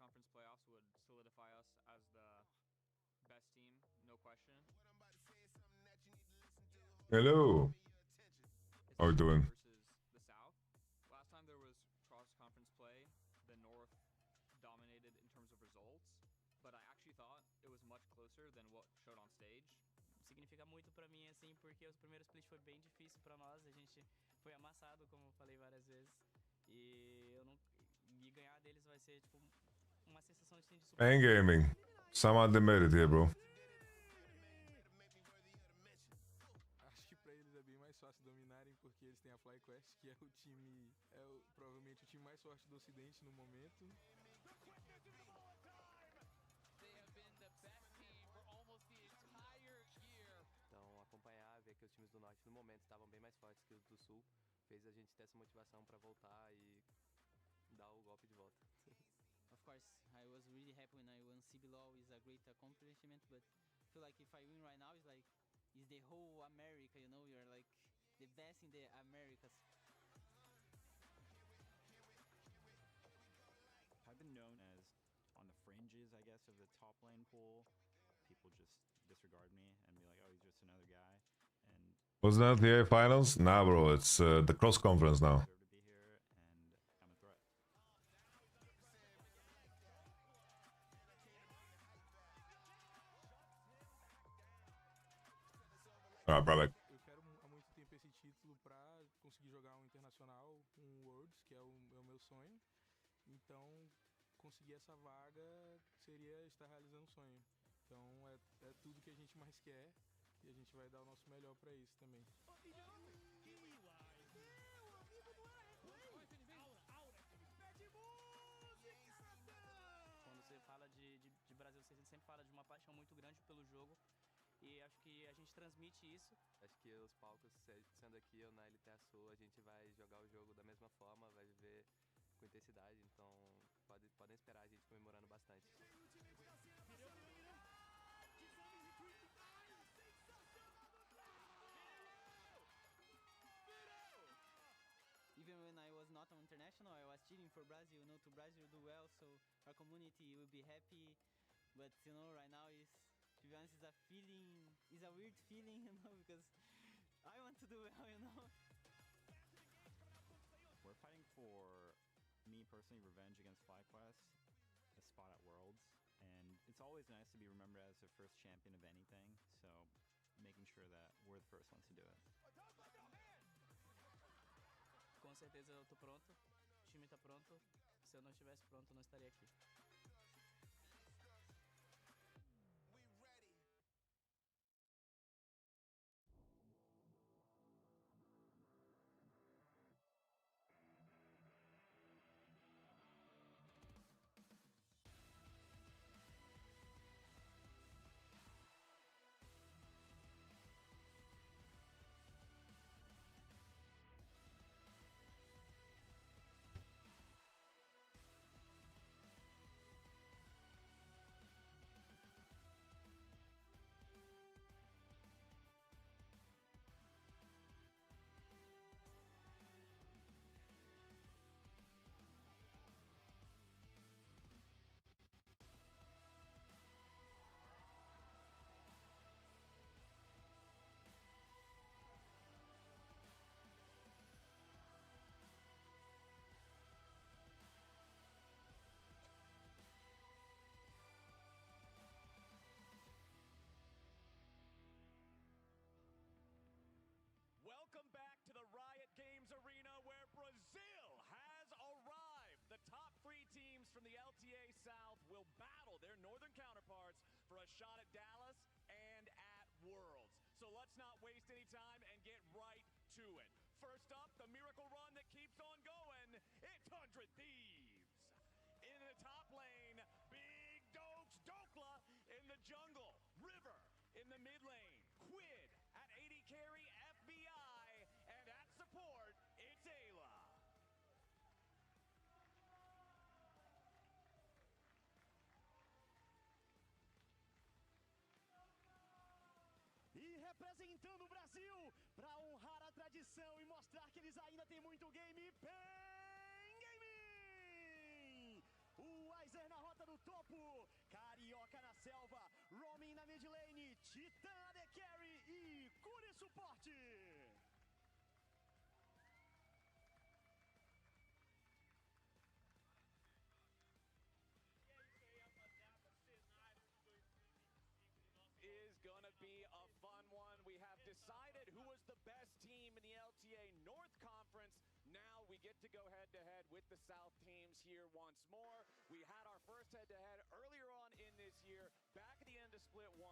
conference playoffs would solidify us as the best team, no question. Hello. It's How are you the doing? North versus the South. Last time there was cross-conference play, the North dominated in terms of results, but I actually thought it was much closer than what showed on stage. Significa muito pra mim, assim, porque os primeiros splits foi bem difícil pra nós, a gente foi amassado, como eu falei várias vezes, e eu não e ganhar deles vai ser tipo uma sensação assim, de super. Pain gaming. Some unlimited here, bro. Acho que pra eles é bem mais fácil dominarem porque eles têm a FlyQuest, que é o time, provavelmente o time mais forte do Ocidente no momento. Então, acompanhar, ver que os times do Norte no momento estavam bem mais fortes que os do Sul, fez a gente ter essa motivação para voltar e dar o golpe de volta. Of course, I was really happy when I won CBLOL. Is a great accomplishment, but I feel like if I win right now, it's like it's the whole America, you know, you're like the best in the Americas. I've been known as on the fringes, I guess, of the top lane pool. People just disregard me and be like, oh, he's just another guy. And Was that the finals? Nah, bro. It's the cross conference now. deserve to be here, and I'm a threat. Alright, bro. Eu quero há muito tempo esse título pra conseguir jogar um internacional, um Worlds, que é o meu sonho. Então, conseguir essa vaga seria estar realizando um sonho. Então, é tudo que a gente mais quer e a gente vai dar o nosso melhor pra isso também. Quando você fala de Brasil, você sempre fala de uma paixão muito grande pelo jogo. E acho que a gente transmite isso. Acho que os palcos, sendo aqui ou na LTA Sul, a gente vai jogar o jogo da mesma forma, vai viver com intensidade, então podem esperar a gente comemorando bastante. Even when I was not on international, I was cheering for Brazil, you know, to Brazil do well, so our community will be happy. But, you know, right now is, to be honest, it's a weird feeling, you know, because I want to do well, you know. We're fighting for, me personally, revenge against FlyQuest, a spot at Worlds. And it's always nice to be remembered as the first champion of anything, so making sure that we're the first ones to do it. Com certeza eu tô pronto, o time tá pronto. Se eu não estivesse pronto, eu não estaria aqui. Welcome back to the Riot Games Arena where Brazil has arrived. The top 3 teams from the LTA South will battle their northern counterparts for a shot at Dallas and at Worlds. So let's not waste any time and get right to it. First up, the miracle run that keeps on going. It's 100 Thieves. In the top lane, Big Dokes Dokla in the jungle. River in the mid lane. Quid at 80 carry FBI. And at support, it's Ayla. E representando o Brasil, para honrar a tradição e mostrar que eles ainda têm muito game, Pain Gaming! O Weiser na rota topo. Carioca na selva, roaming na mid lane, Titã AD Carry e Cure suporte. Is gonna be a fun one. We have decided who was the best team in the LTA North Conference. Now we get to go head-to-head with the South teams here once more. We had our first head-to-head earlier on in this year, back at the end of Split 1,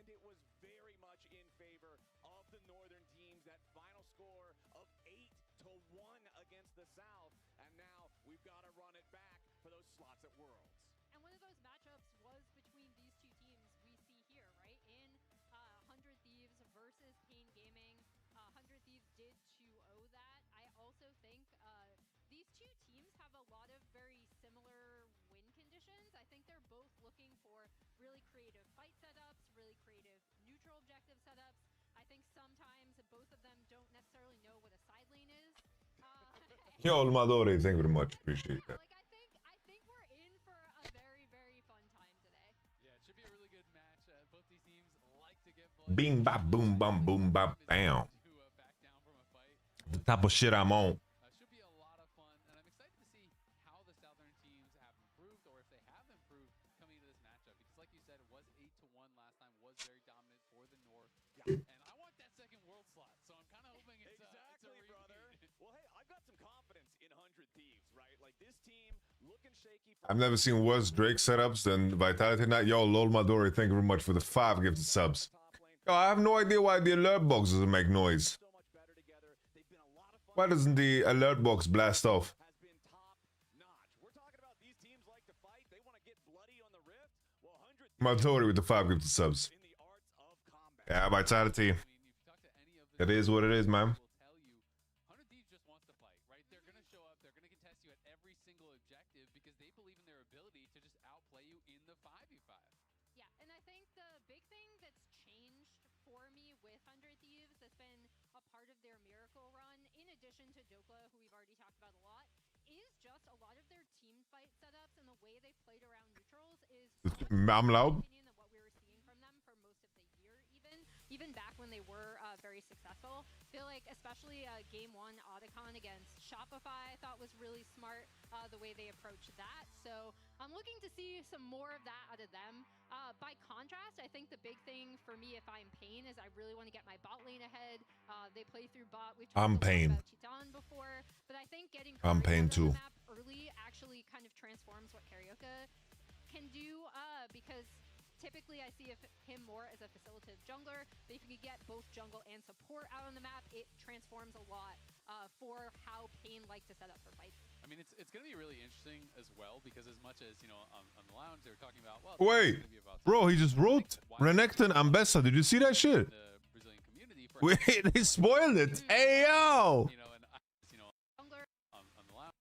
and it was very much in favor of the Northern teams. That final score of 8-1 against the South, and now we've got to run it back for those slots at Worlds. And one of those matchups was between these two teams we see here, right? In 100 Thieves versus Pain Gaming. 100 Thieves did 2-0 that. I also think these two teams have a lot of very similar win conditions. I think they're both looking for really creative fight setups, really creative neutral objective setups. I think sometimes both of them don't necessarily know what a side lane is. Yo, Olmadori, thank you very much. Appreciate that. Like I think we're in for a very, very fun time today. Yeah, it should be a really good match. Both these teams like to get bloody. Bing bop boom bum boom bop bam. Back down from a fight. The type of shit I'm on. Should be a lot of fun, and I'm excited to see how the Southern teams have improved, or if they have improved coming into this matchup. Because, like you said, it was 8-1 last time, was very dominant for the North. Yeah. And I want that second world slot, so I'm kind of hoping it's exactly, it's a brother. Well, hey, I've got some confidence in 100 Thieves, right? Like this team looking shaky. I've never seen worse Drake setups than Vitality Night. Yo, Lol Madori, thank you very much for the 5 gifted subs. Yo, I have no idea why the alert box doesn't make noise. Why doesn't the alert box blast off? Has been top notch. We're talking about these teams like to fight. They want to get bloody on the rift. Well, 100 Madori with the 5 gifted subs. in the arts of combat. Yeah, Vitality. I mean, if you talk to any of the It is what it is, man. will tell you 100 Thieves just wants to fight, right? They're going to show up, they're going to contest you at every single objective because they believe in their ability to just outplay you in the 5v5. Yeah, and I think the big thing that's changed for me with 100 Thieves that's been a part of their miracle run, in addition to Dokla, who we've already talked about a lot, is just a lot of their team fight setups and the way they played around neutrals is so much I'm better, loud. in my opinion, than what we were seeing from them for most of the year, even back when they were very successful. I feel like especially game 1 Otacon against Shopify I thought was really smart, the way they approached that. So I'm looking to see some more of that out of them. By contrast, I think the big thing for me if I'm Pain is I really want to get my bot lane ahead. They play through bot. We've I'm talked a lot Pain. about Chiton before, but I think getting I'm Pain Karaoke on too. the map early actually kind of transforms what Karaoke can do, because typically I see him more as a facilitative jungler, but if you can get both jungle and support out on the map, it transforms a lot for how Pain like to set up for fights. I mean, it's going to be really interesting as well because as much as, you know, on the lounge they were talking about, well, Wait, it's gonna be about bro, he just wrote Renekton Ambessa. Did you see that shit? the Brazilian community for Wait, they spoiled it. Hey, yo. you know, and you know, Jungler, on the lounge.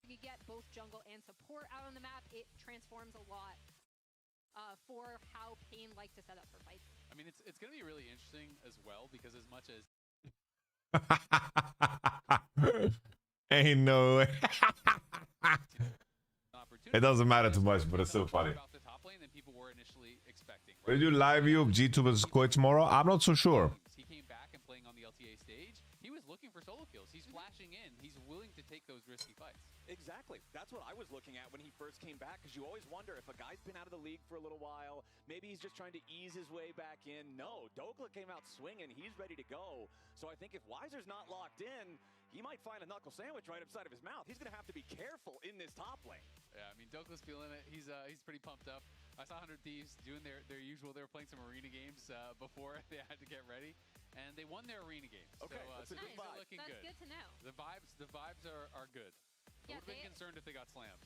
if you get both jungle and support out on the map, it transforms a lot for how Pain like to set up for fights. I mean, it's going to be really interesting as well because as much as Ain't no way. opportunity, It doesn't matter too much, but it's still funny. about the top lane than people were initially expecting. Will you do live view of G2 versus Koi tomorrow? I'm not so sure. He came back and playing on the LTA stage. He was looking for solo kills. He's flashing in. He's willing to take those risky fights. Exactly. That's what I was looking at when he first came back, because you always wonder if a guy's been out of the league for a little while, maybe he's just trying to ease his way back in. No, Dokla came out swinging. He's ready to go. So I think if Weiser's not locked in, he might find a knuckle sandwich right upside of his mouth. He's going to have to be careful in this top lane. Yeah, I mean, Dokla's feeling it. He's pretty pumped up. I saw 100 Thieves doing their usual. They were playing some arena games before they had to get ready, and they won their arena games. Okay, so that's a good things are vibe. looking That's good. good to know. The vibes are good. I Yeah, would have been they- concerned if they got slammed.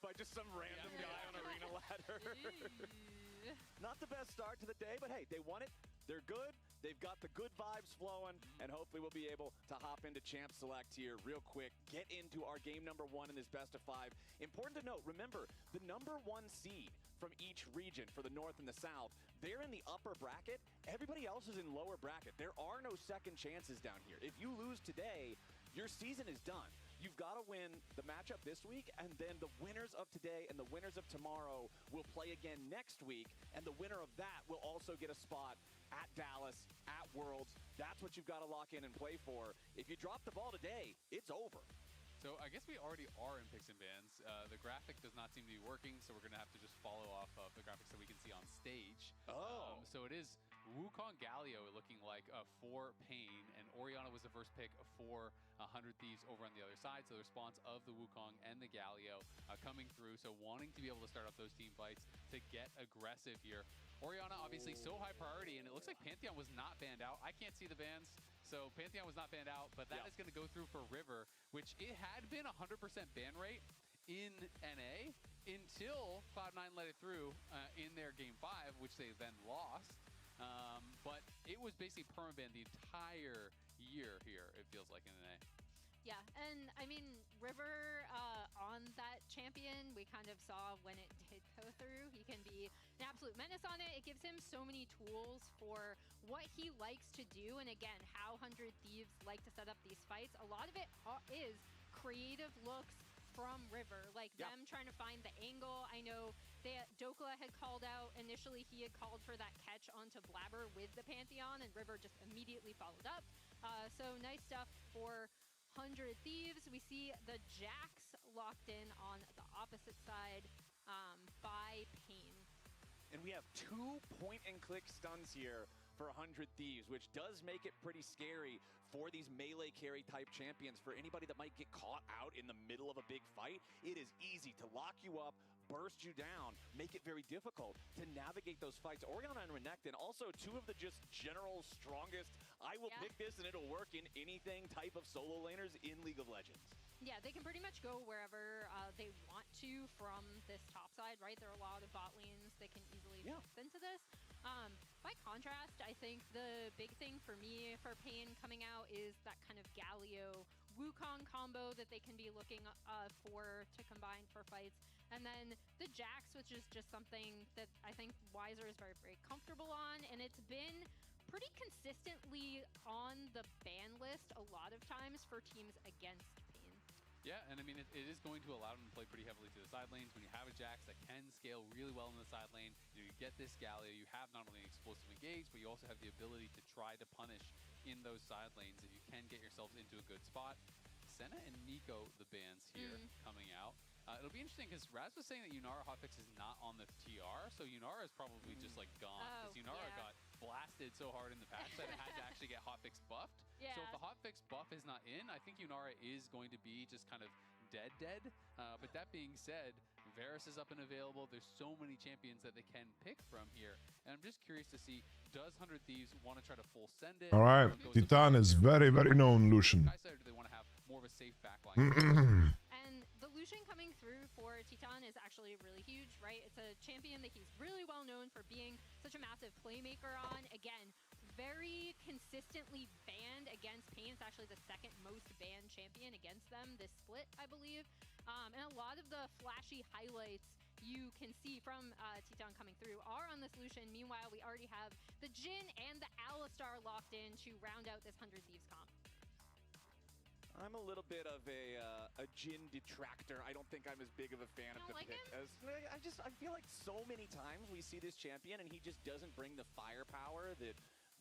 By just some random Yeah. guy on arena ladder. Ooh. Not the best start to the day, but hey, they won it. They're good. They've got the good vibes flowing, and hopefully we'll be able to hop into Champ Select here real quick, get into our game number 1 in this best of 5. Important to note, remember, the number 1 seed from each region for the North and the South, they're in the upper bracket. Everybody else is in lower bracket. There are no second chances down here. If you lose today, your season is done. You've got to win the matchup this week, and then the winners of today and the winners of tomorrow will play again next week, and the winner of that will also get a spot at Dallas, at Worlds. That's what you've got to lock in and play for. If you drop the ball today, it's over. So I guess we already are in picks and bans. The graphic does not seem to be working, so we're going to have to just follow off of the graphics that we can see on stage. So it is Wukong Galio looking like for Pain, and Oriana was the first pick for 100 Thieves over on the other side. So the response of the Wukong and the Galio coming through, so wanting to be able to start up those team fights to get aggressive here. Oriana obviously so high priority, and it looks like Pantheon was not banned out. I can't see the bans. So Pantheon was not banned out, but that is going to go through for River, which it had been 100% ban rate in NA until Cloud9 let it through in their Game 5, which they then lost. But it was basically permaban the entire year here, it feels like, in NA. Yeah, and I mean, River on that champion, we kind of saw when it did go through. He can be an absolute menace on it. It gives him so many tools for what he likes to do. And again, how 100 Thieves like to set up these fights. A lot of it is creative looks from River, like them trying to find the angle. I know Dokla had called out, initially he had called for that catch onto Blabber with the Pantheon, and River just immediately followed up. So nice stuff for 100 Thieves. We see the Jax locked in on the opposite side by Pain. And we have 2 point-and-click stuns here for 100 Thieves, which does make it pretty scary for these melee carry type champions. For anybody that might get caught out in the middle of a big fight, it is easy to lock you up, burst you down, make it very difficult to navigate those fights. Oriana and Renekton, also 2 of the just general strongest, I will pick this and it'll work in anything type of solo laners in League of Legends. Yeah, they can pretty much go wherever they want to from this top side, right? There are a lot of bot lanes that can easily fit into this. By contrast, I think the big thing for me for Pain coming out is that kind of Galio Wukong combo that they can be looking for to combine for fights. And then the Jax, which is just something that I think Weiser is very, very comfortable on. And it's been pretty consistently on the ban list a lot of times for teams against Pain. Yeah, and I mean, it is going to allow them to play pretty heavily to the side lanes. When you have a Jax that can scale really well in the side lane, you get this Galio, you have not only an explosive engage, but you also have the ability to try to punish in those side lanes if you can get yourselves into a good spot. Senna and Nico, the bans here coming out. It'll be interesting because Raz was saying that Yunara hotfix is not on the TR, so Yunara is probably just like gone because Yunara got blasted so hard in the patch that it had to actually get hotfix buffed. So if the hotfix buff is not in, I think Yunara is going to be just kind of dead. But that being said, Varus is up and available. There's so many champions that they can pick from here. And I'm just curious to see, does 100 Thieves want to try to full send it? All right, Titan is very, very known Lucian. Or do they want to have more of a safe backline? And the Lucian coming through for Titan is actually really huge, right? It's a champion that he's really well known for being such a massive playmaker on. Again, very consistently banned against Pain. It's actually the second most banned champion against them this split, I believe. And a lot of the flashy highlights you can see from Titan coming through are on this Lucian. Meanwhile, we already have the Jhin and the Alistar locked in to round out this 100 Thieves comp. I'm a little bit of a Jhin detractor. I don't think I'm as big of a fan of the pick. I feel like so many times we see this champion and he just doesn't bring the firepower that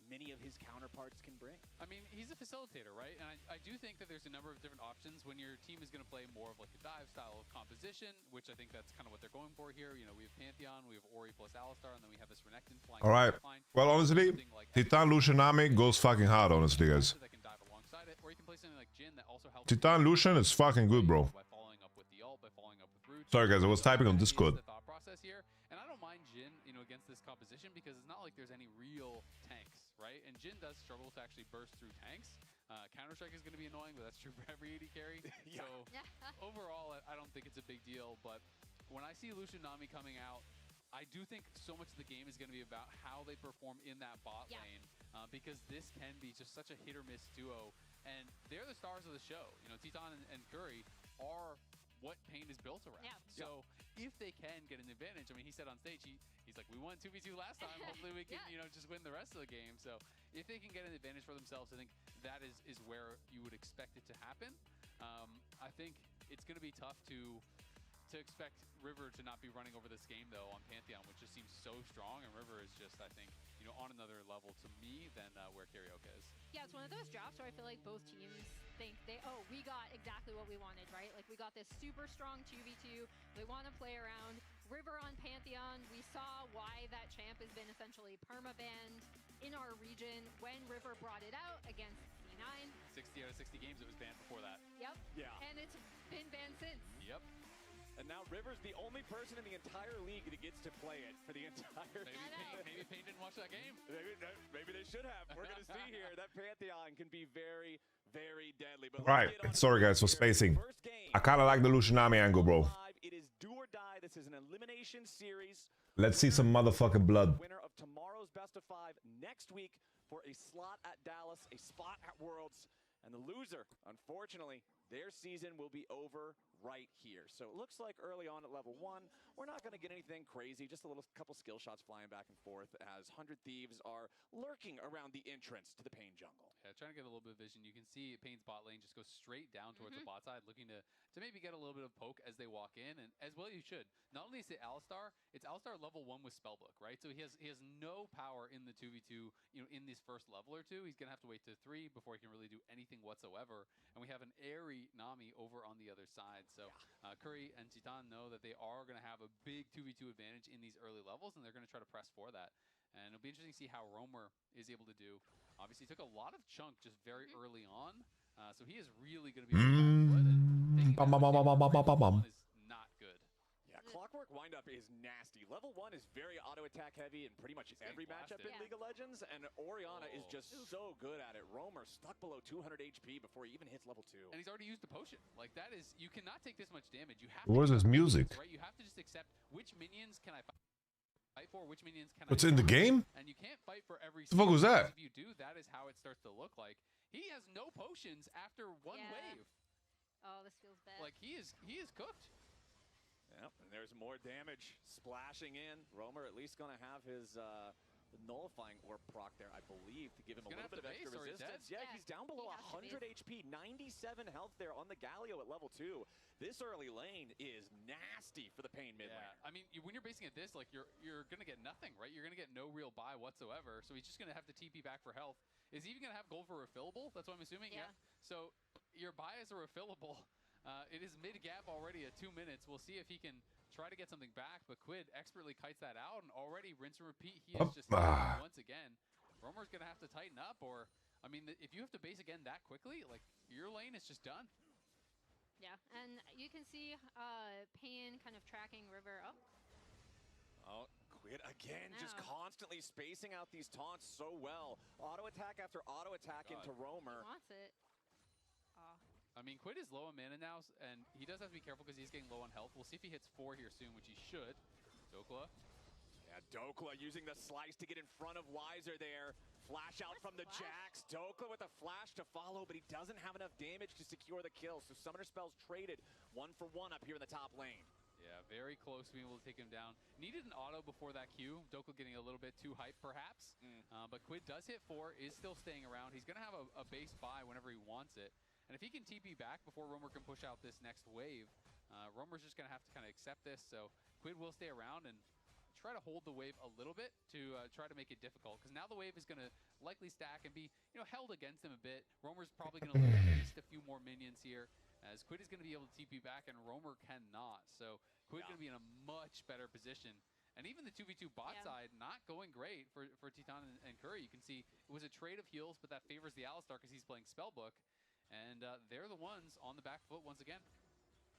many of his counterparts can bring. I mean, he's a facilitator, right? And I do think that there's a number of different options when your team is going to play more of like a dive style of composition, which I think that's kind of what they're going for here. You know, we have Pantheon, we have Ori plus Alistar, and then we have this Renekton flying. All right. Well, honestly, Titan Lucian Nami goes fucking hard, honestly, guys. That can dive alongside it, or you can play something like Jhin that also helps. Titan Lucian is fucking good, bro. By following up with the ult, by following up with root. Sorry, guys, I was typing on Discord. The thought process here, and I don't mind Jhin, you know, against this composition because it's not like there's any real tanks, right? And Jhin does struggle to actually burst through tanks. Counter-Strike is going to be annoying, but that's true for every AD carry. So overall, I don't think it's a big deal. But when I see Lucian Nami coming out, I do think so much of the game is going to be about how they perform in that bot lane, because this can be just such a hit or miss duo, and they're the stars of the show. You know, Titan and Curry are what Pain is built around. So if they can get an advantage, I mean, he said on stage, he's like, we won 2v2 last time. Hopefully we can, you know, just win the rest of the game. So if they can get an advantage for themselves, I think that is where you would expect it to happen. I think it's going to be tough to expect River to not be running over this game, though, on Pantheon, which just seems so strong. And River is just, I think, you know, on another level to me than where Karaoke is. Yeah, it's one of those drops where I feel like both teams think we got exactly what we wanted, right? Like, we got this super strong 2v2. They want to play around. River on Pantheon, we saw why that champ has been essentially perma-banned in our region when River brought it out against C9. 60 out of 60 games it was banned before that. Yep. Yeah. And it's been banned since. Yep. And now River's the only person in the entire league that gets to play it for the entire Maybe Payne didn't watch that game. Maybe they should have. We're going to see here. That Pantheon can be very, very deadly. But Right. Sorry, guys, for spacing. I kind of like the Lucianami angle, bro. It is do or die. This is an elimination series. Let's see some motherfucking blood. Winner of tomorrow's best of 5 next week for a slot at Dallas, a spot at Worlds. And the loser, unfortunately, their season will be over right here. So it looks like early on at level 1, we're not going to get anything crazy, just a couple skill shots flying back and forth as 100 Thieves are lurking around the entrance to the Pain jungle. Yeah, trying to get a little bit of vision. You can see Payne's bot lane just go straight down towards the bot side, looking to maybe get a little bit of poke as they walk in, and as well you should. Not only is it Alistar, it's Alistar level 1 with Spellbook, right? So he has no power in the 2v2, you know, in this first level or two. He's going to have to wait to 3 before he can really do anything whatsoever. And we have an airy Nami over on the other side. So Curry and Titan know that they are going to have a big 2v2 advantage in these early levels, and they're going to try to press for that. And it'll be interesting to see how Romer is able to do. Obviously, he took a lot of chunk just very early on, so he is really going to be is not good. Yeah, Clockwork windup is nasty. Level 1 is very auto attack heavy in pretty much every matchup in League of Legends, and Orianna is just so good at it. Romer stuck below 200 HP before he even hits level 2. And he's already used the potion. Like, that is, you cannot take this much damage. You have Where's his music? Right? You have to just accept which minions can I fight for, which minions can What's I in the game? And you can't fight for every The fuck was that? If you do, that is how it starts to look like. He has no potions after one wave. Oh, this feels bad. Like, he is cooked. Yep, and there's more damage splashing in. Romer at least going to have his the nullifying orb proc there, I believe, to give him a little bit of extra resistance. Yeah, he's down below 100 HP, 97 health there on the Galio at level 2. This early lane is nasty for the Pain mid lane. I mean, when you're basing it this, like, you're going to get nothing, right? You're going to get no real buy whatsoever, so he's just going to have to TP back for health. Is he even going to have gold for refillable? That's what I'm assuming, yeah. So your buys are refillable. It is mid-gap already at 2 minutes. We'll see if he can try to get something back, but Quid expertly kites that out, and already rinse and repeat. He is just once again. Romer's going to have to tighten up, or, I mean, if you have to base again that quickly, like, your lane is just done. Yeah, and you can see Pain kind of tracking River up. Oh, Quid again, just constantly spacing out these taunts so well. Auto attack after auto attack into Romer. He wants it. I mean, Quid is low on mana now, and he does have to be careful because he's getting low on health. We'll see if he hits 4 here soon, which he should. Dokla. Yeah, Dokla using the slice to get in front of Weiser there. Flash out from the Jax. Dokla with a flash to follow, but he doesn't have enough damage to secure the kill. So Summoner Spells traded 1 for 1 up here in the top lane. Yeah, very close to being able to take him down. Needed an auto before that Q. Dokla getting a little bit too hyped, perhaps. But Quid does hit 4, is still staying around. He's going to have a base buy whenever he wants it. And if he can TP back before Romer can push out this next wave, Romer's just going to have to kind of accept this. So Quid will stay around and try to hold the wave a little bit to try to make it difficult. Because now the wave is going to likely stack and be, you know, held against him a bit. Romer's probably going to lose at least a few more minions here, as Quid is going to be able to TP back and Romer cannot. So Quid going to be in a much better position. And even the 2v2 bot side not going great for Titan and Curry. You can see it was a trade of heals, but that favors the Alistar because he's playing Spellbook. And they're the ones on the back foot once again.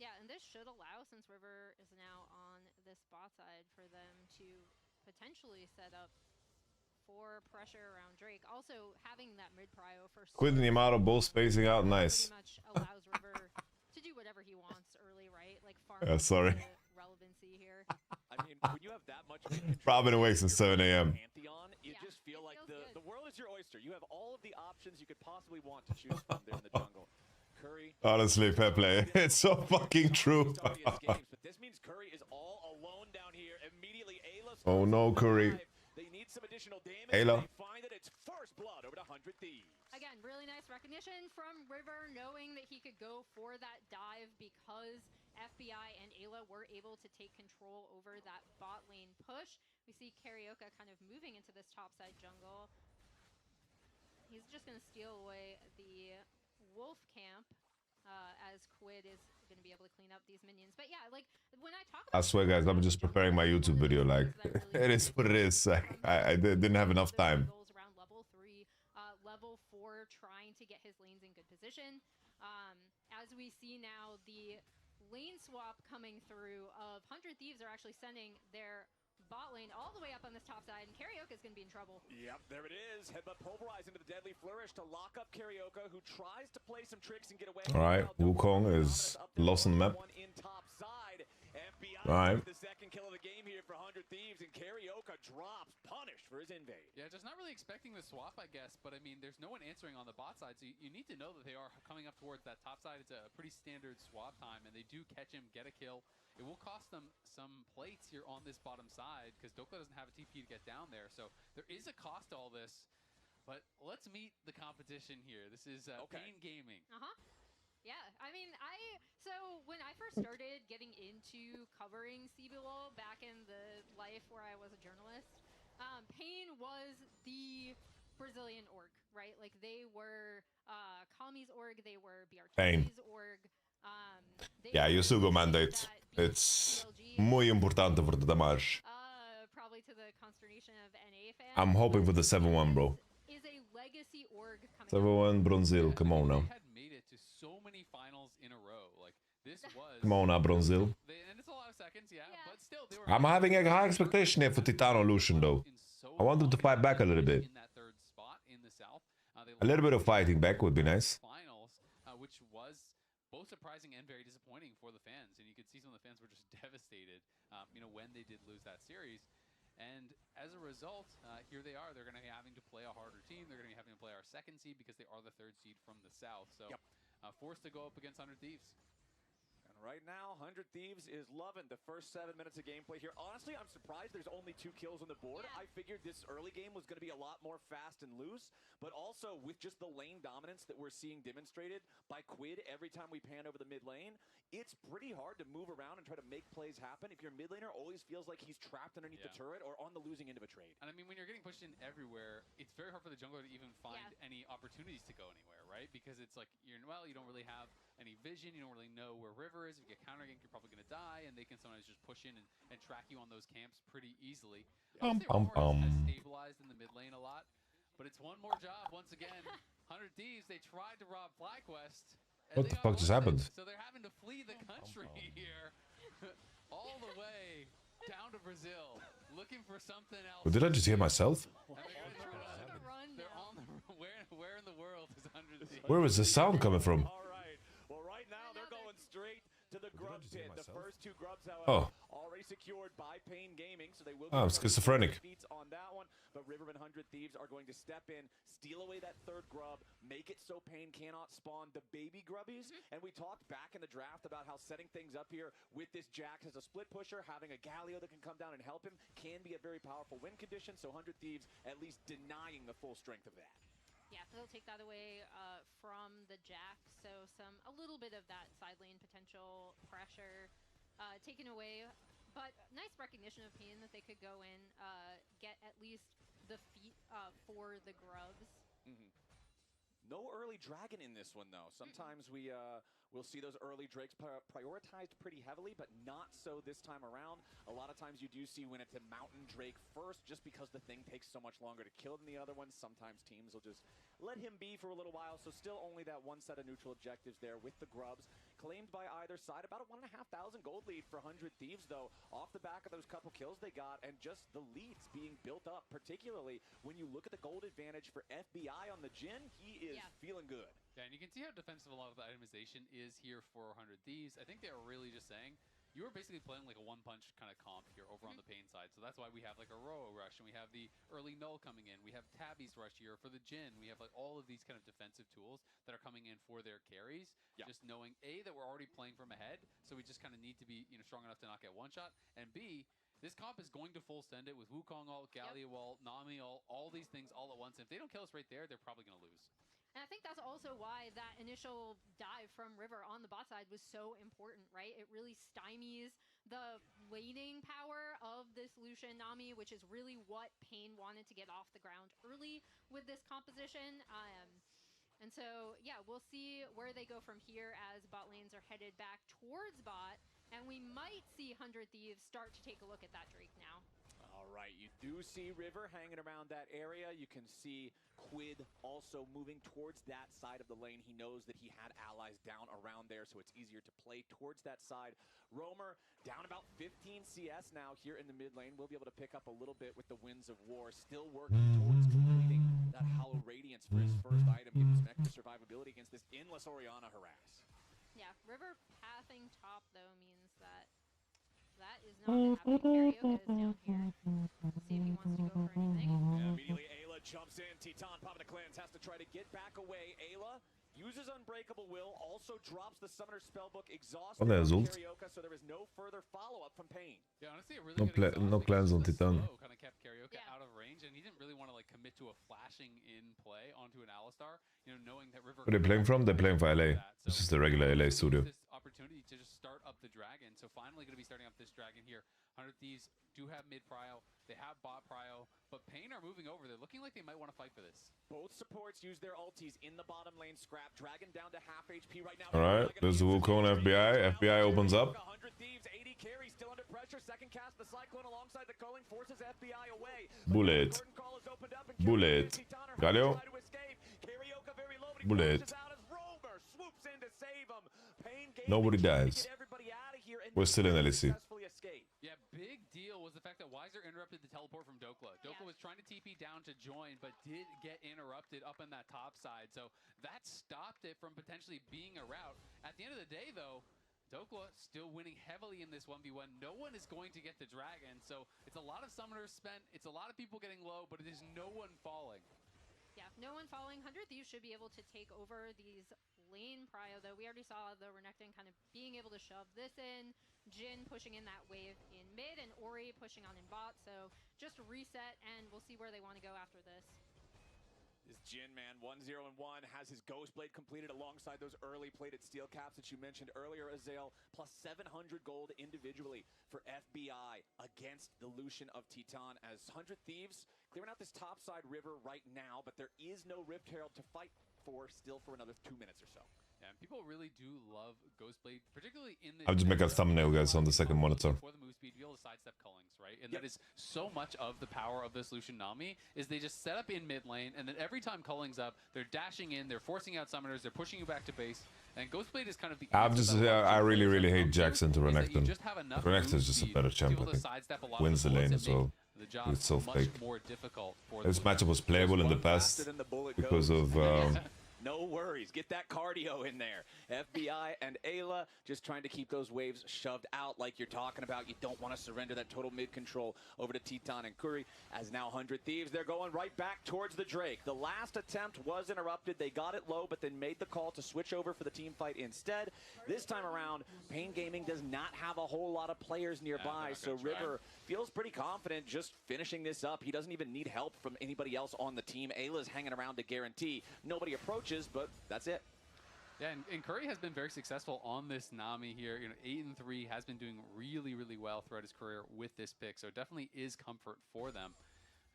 Yeah, and this should allow, since River is now on this bot side, for them to potentially set up for pressure around Drake. Also, having that mid-prio for Quid and Yamato both spacing out, nice. Pretty much allows River to do whatever he wants early, right? Like, farm sorry. relevancy here. I mean, when you have that much Robin awake since 7 a.m. Pantheon, you just feel like the world is your oyster. You have all of the options you could possibly want to choose from there in the jungle. Curry. Honestly, fair play. It's so fucking true. But this means Curry is all alone down here. Immediately, Ayla's oh no, Curry. They need some additional damage. Ayla. They find that it's first blood over to 100 Thieves. Again, really nice recognition from River, knowing that he could go for that dive because FBI and Ayla were able to take control over that bot lane push. We see Carioca kind of moving into this topside jungle. He's just going to steal away the Wolf camp as Quid is going to be able to clean up these minions. But yeah, like when I talk about... I swear, guys, I'm just preparing my YouTube video. Like, it is what it is. Like, I didn't have enough time. Around level 3, level 4, trying to get his lanes in good position. As we see now, the lane swap coming through of 100 Thieves are actually sending their bot lane all the way up on this top side, and Carioca is going to be in trouble. Yep, there it is. Headbutt pulverized into the deadly flourish to lock up Carioca, who tries to play some tricks and get away. All right, Wukong is lost on the map. All right. The second kill of the game here for 100 Thieves, and Carioca drops, punished for his invade. Yeah, just not really expecting the swap, I guess, but I mean, there's no one answering on the bot side, so you need to know that they are coming up towards that top side. It's a pretty standard swap time, and they do catch him, get a kill. It will cost them some plates here on this bottom side, because Dokka doesn't have a TP to get down there, so there is a cost to all this. But let's meet the competition here. This is Pain Gaming. Yeah, I mean, so when I first started getting into covering CBLOL back in the life where I was a journalist, Pain was the Brazilian org, right? Like they were Kami's org, they were BRT's org. Yeah, Yusugo mandate. It's muy importante for the damage. Probably to the consternation of NA fans. I'm hoping for the 7-1, bro. Is a legacy org coming 7-1 Bronzil, come on now. They had made it to so many finals in a row. Like this was. Come on now, Bronzil. And it's a lot of seconds, yeah. But still, they were. I'm having a high expectation here for Titano Lucian, though. I want them to fight back a little bit. In that third spot in the south, A little bit of fighting back would be nice. Finals, which was both surprising and very disappointing for the fans, and you could see some of the fans were just devastated, when they did lose that series. And as a result, here they are. They're going to be having to play a harder team. They're going to be having to play our second seed because they are the third seed from the south. So forced to go up against 100 Thieves. And right now, 100 Thieves is loving the first 7 minutes of gameplay here. Honestly, I'm surprised there's only 2 kills on the board. I figured this early game was going to be a lot more fast and loose, but also with just the lane dominance that we're seeing demonstrated by Quid every time we pan over the mid lane, it's pretty hard to move around and try to make plays happen if your mid laner always feels like he's trapped underneath the turret or on the losing end of a trade. And I mean, when you're getting pushed in everywhere, it's very hard for the jungler to even find any opportunities to go anywhere, right? Because it's like, you don't really have any vision, you don't really know where River is. If you get counter ganked, you're probably going to die, and they can sometimes just push in and track you on those camps pretty easily. Has stabilized in the mid lane a lot, but it's one more job once again. 100 Thieves, they tried to rob FlyQuest. What the fuck just happened? So they're having to flee the country here, all the way down to Brazil, looking for something else. But did I just hear myself? They're on the where in the world is 100 Thieves? Where is the sound coming from? All right. Well, right now they're going straight to the grub pit. The first 2 grubs, however, already secured by Pain Gaming, so they will. I'm schizophrenic. On that one, but River and 100 Thieves are going to step in, steal away that 3rd grub, make it so Pain cannot spawn the baby grubbies. And we talked back in the draft about how setting things up here with this Jax as a split pusher, having a Galio that can come down and help him, can be a very powerful win condition. So 100 Thieves at least denying the full strength of that. Yeah, they'll take that away from the Jack, so a little bit of that side lane potential pressure taken away, but nice recognition of Pain that they could go in, get at least the feet for the grubs. No early dragon in this one, though. Sometimes we'll see those early drakes prioritized pretty heavily, but not so this time around. A lot of times you do see when it's a mountain drake first, just because the thing takes so much longer to kill than the other ones. Sometimes teams will just let him be for a little while, so still only that 1 set of neutral objectives there with the grubs. Claimed by either side, about a 1,500 gold lead for 100 Thieves, though, off the back of those couple kills they got, and just the leads being built up, particularly when you look at the gold advantage for FBI on the Jhin. He is feeling good. Yeah, and you can see how defensive a lot of the itemization is here for 100 Thieves. I think they are really just saying, you are basically playing like a one-punch kind of comp here over on the Pain side. So that's why we have like a Roa rush, and we have the early Null coming in. We have Tabby's rush here for the Jhin. We have like all of these kind of defensive tools that are coming in for their carries. Just knowing, A, that we're already playing from ahead, so we just kind of need to be strong enough to not get one shot, and B, this comp is going to full send it with Wukong ult, Galio ult, Nami ult, all these things all at once. And if they don't kill us right there, they're probably going to lose. And I think that's also why that initial dive from River on the bot side was so important, right? It really stymies the laning power of this Lucian Nami, which is really what Pain wanted to get off the ground early with this composition. And so, yeah, we'll see where they go from here as bot lanes are headed back towards bot. And we might see 100 Thieves start to take a look at that Drake now. All right, you do see River hanging around that area. You can see Quid also moving towards that side of the lane. He knows that he had allies down around there, so it's easier to play towards that side. Roamer down about 15 CS now here in the mid lane. We'll be able to pick up a little bit with the Winds of War. Still working towards completing that Hollow Radiance for his first item. Give him some extra survivability against this endless Orianna harass. Yeah, River pathing top, though, means that that is not going to happen. Karyoka is down here. We'll see if he wants to go for anything. Yeah, immediately Ayla jumps in. Titan, Papa the Clans, has to try to get back away. Ayla uses Unbreakable Will, also drops the Summoner Spellbook, exhausted Karyoka, so there is no further follow-up from Pain. Yeah, honestly, it really No plans on Titan. Kind of kept Karyoka out of range, and he didn't really want to like commit to a flashing in play onto an Alistar, you know, knowing that River. Where are they playing from? They're playing for LA. This is the regular LA studio. This opportunity to just start up the dragon, so finally going to be starting up this dragon here. 100 Thieves do have mid prio, they have bot prio, but Pain are moving over. They're looking like they might want to fight for this. Both supports use their ultis in the bottom lane. Scrap dragon down to half HP right now. All right, there's the Wukong FBI. FBI opens up. 100 Thieves, 80 carry, still under pressure. Second cast, the Cyclone alongside the culling forces FBI away. Bullet. Bullet. Galio. Bullet. Nobody dies. We're still in LEC. Yeah, big deal was the fact that Weiser interrupted the teleport from Dokla. Dokla was trying to TP down to join, but did get interrupted up on that top side. So that stopped it from potentially being a route. At the end of the day, though, Dokla still winning heavily in this 1v1. No one is going to get the dragon, so it's a lot of summoners spent. It's a lot of people getting low, but it is no one falling. Yeah, no one falling. 100 Thieves should be able to take over these lane prio, though. We already saw the Renekton kind of being able to shove this in. Jin pushing in that wave in mid, and Ori pushing on in bot. So just reset, and we'll see where they want to go after this. This Jin, man, 1-0-1, has his Ghost Blade completed alongside those early plated steel caps that you mentioned earlier, Azael, plus 700 gold individually for FBI against the Lucian of Titan, as 100 Thieves clearing out this topside river right now, but there is no Rift Herald to fight for still for another 2 minutes or so. Yeah, and people really do love Ghostblade, particularly in this. I'll just make a thumbnail, guys, on the second monitor. For the move speed, be able to sidestep cullings, right? And that is so much of the power of this Lucian Nami, is they just set up in mid lane, and then every time culling's up, they're dashing in, they're forcing out summoners, they're pushing you back to base, and Ghostblade is kind of the. I really hate Jackson to Renekton. Renekton is just a better champ, I think. Wins the lane as well. It's so fake. This matchup was playable in the past because of. No worries. Get that cardio in there. FBI and Ayla just trying to keep those waves shoved out like you're talking about. You don't want to surrender that total mid control over to Titan and Curry. As now 100 Thieves, they're going right back towards the Drake. The last attempt was interrupted. They got it low, but then made the call to switch over for the team fight instead. This time around, Pain Gaming does not have a whole lot of players nearby, so River feels pretty confident just finishing this up. He doesn't even need help from anybody else on the team. Ayla's hanging around to guarantee. Nobody approaches, but that's it. Yeah, and Curry has been very successful on this Nami here. You know, 8-3, has been doing really, really well throughout his career with this pick. So it definitely is comfort for them.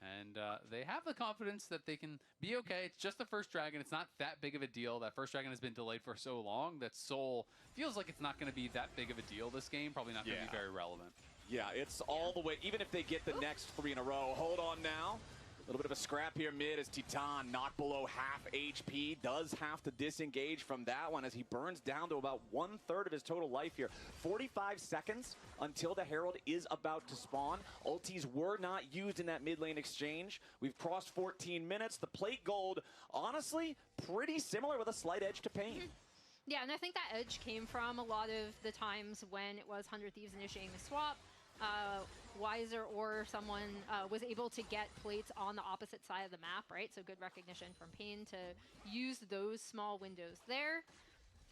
And they have the confidence that they can be okay. It's just the first dragon. It's not that big of a deal. That first dragon has been delayed for so long that Soul feels like it's not going to be that big of a deal this game. Probably not going to be very relevant. Yeah, it's all the way, even if they get the next 3 in a row. Hold on now. A little bit of a scrap here mid as Titan, not below half HP, does have to disengage from that one as he burns down to about 1/3 of his total life here. 45 seconds until the Herald is about to spawn. Ultis were not used in that mid lane exchange. We've crossed 14 minutes. The plate gold, honestly, pretty similar with a slight edge to Pain. Yeah, and I think that edge came from a lot of the times when it was 100 Thieves initiating the swap. Weiser or someone was able to get plates on the opposite side of the map, right? So good recognition from Pain to use those small windows there.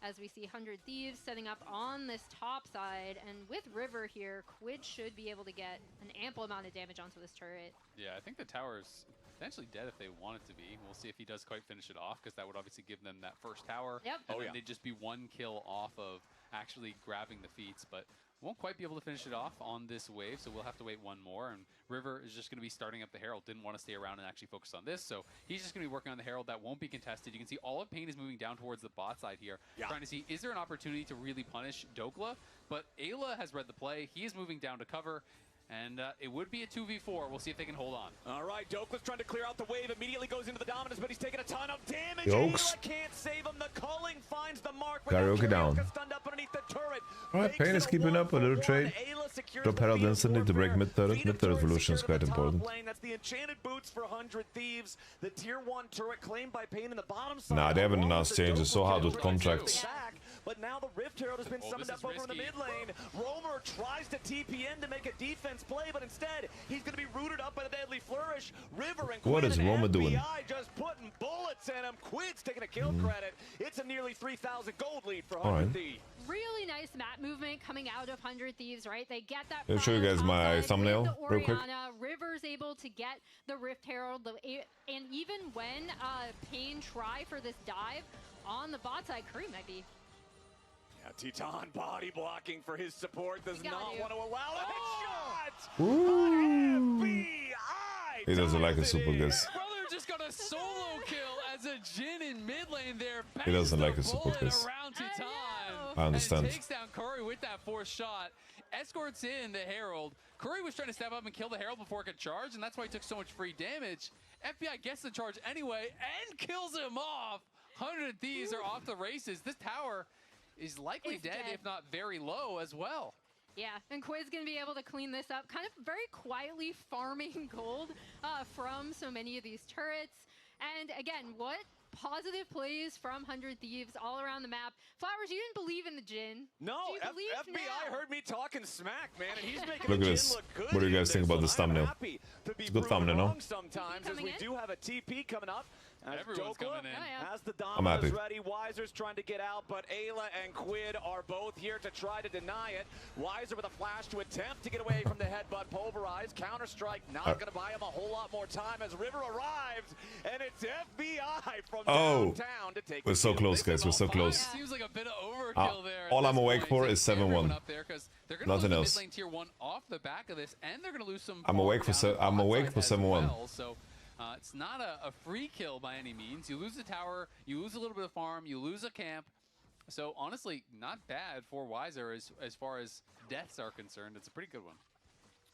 As we see 100 Thieves setting up on this top side, and with River here, Quid should be able to get an ample amount of damage onto this turret. Yeah, I think the towers potentially dead if they want it to be. We'll see if he does quite finish it off, because that would obviously give them that first tower. Yep. And then they'd just be one kill off of actually grabbing the feats, but won't quite be able to finish it off on this wave, so we'll have to wait one more. And River is just going to be starting up the Herald. Didn't want to stay around and actually focus on this, so he's just going to be working on the Herald. That won't be contested. You can see all of Pain is moving down towards the bot side here, trying to see, is there an opportunity to really punish Dokla? But Ayla has read the play. He is moving down to cover. And it would be a 2v4. We'll see if they can hold on. All right, Dokla's trying to clear out the wave. Immediately goes into the dominance, but he's taking a ton of damage. Yokes. Ayla can't save him. The culling finds the mark. Karaoke down. Stunned up underneath the turret. Alright, Pain is keeping up a little trade. Drop Herald instantly to break mid turret. Mid turret evolution is quite important. That's the enchanted boots for 100 Thieves. The tier 1 turret claimed by Pain in the bottom side. Nah, they haven't announced changes. So hard with contracts. But now the Rift Herald has been summoned up over in the mid lane. Roamer tries to TP in to make a defense play, but instead he's going to be rooted up by the deadly flourish. River and what is Roamer doing? Just putting bullets in him. Quid's taking a kill credit. It's a nearly 3,000 gold lead for 100 Thieves. Really nice map movement coming out of 100 Thieves, right? They get that. I'll show you guys my thumbnail real quick. River's able to get the Rift Herald, and even when Pain try for this dive on the bot side, Curry might be. Yeah, Teton body blocking for his support. Does not want to allow that shot. Ooh. FBI. He doesn't like a super guess. Brother just got a solo kill as a Jhin in mid lane there. He doesn't like a super guess. I understand. And takes down Curry with that fourth shot. Escorts in the Herald. Curry was trying to step up and kill the Herald before it could charge, and that's why he took so much free damage. FBI gets the charge anyway and kills him off. 100 Thieves are off the races. This tower is likely dead, if not very low as well. Yeah, and Quid's going to be able to clean this up, kind of very quietly farming gold from so many of these turrets. And again, what positive plays from 100 Thieves all around the map. Flowers, you didn't believe in the Jhin. No, FBI heard me talking smack, man, and he's making look the at Jhin this. look good. What do you guys think about this thumbnail? It's a good thumbnail, no? Sometimes, as we do have a TP coming up. Everyone's coming in. Has the dominance ready. Weiser's trying to get out, but Ayla and Quid are both here to try to deny it. Weiser with a flash to attempt to get away from the headbutt. Pulverized. Counter-strike not going to buy him a whole lot more time as River arrives, and it's FBI from downtown to take. We're so close, guys. We're so close. Seems like a bit of overkill there. All I'm awake for is 7-1. Nothing else. Mid lane tier 1 off the back of this, and they're going to lose some. I'm awake for 7-1. So it's not a free kill by any means. You lose the tower, you lose a little bit of farm, you lose a camp. So honestly, not bad for Weiser as far as deaths are concerned. It's a pretty good one.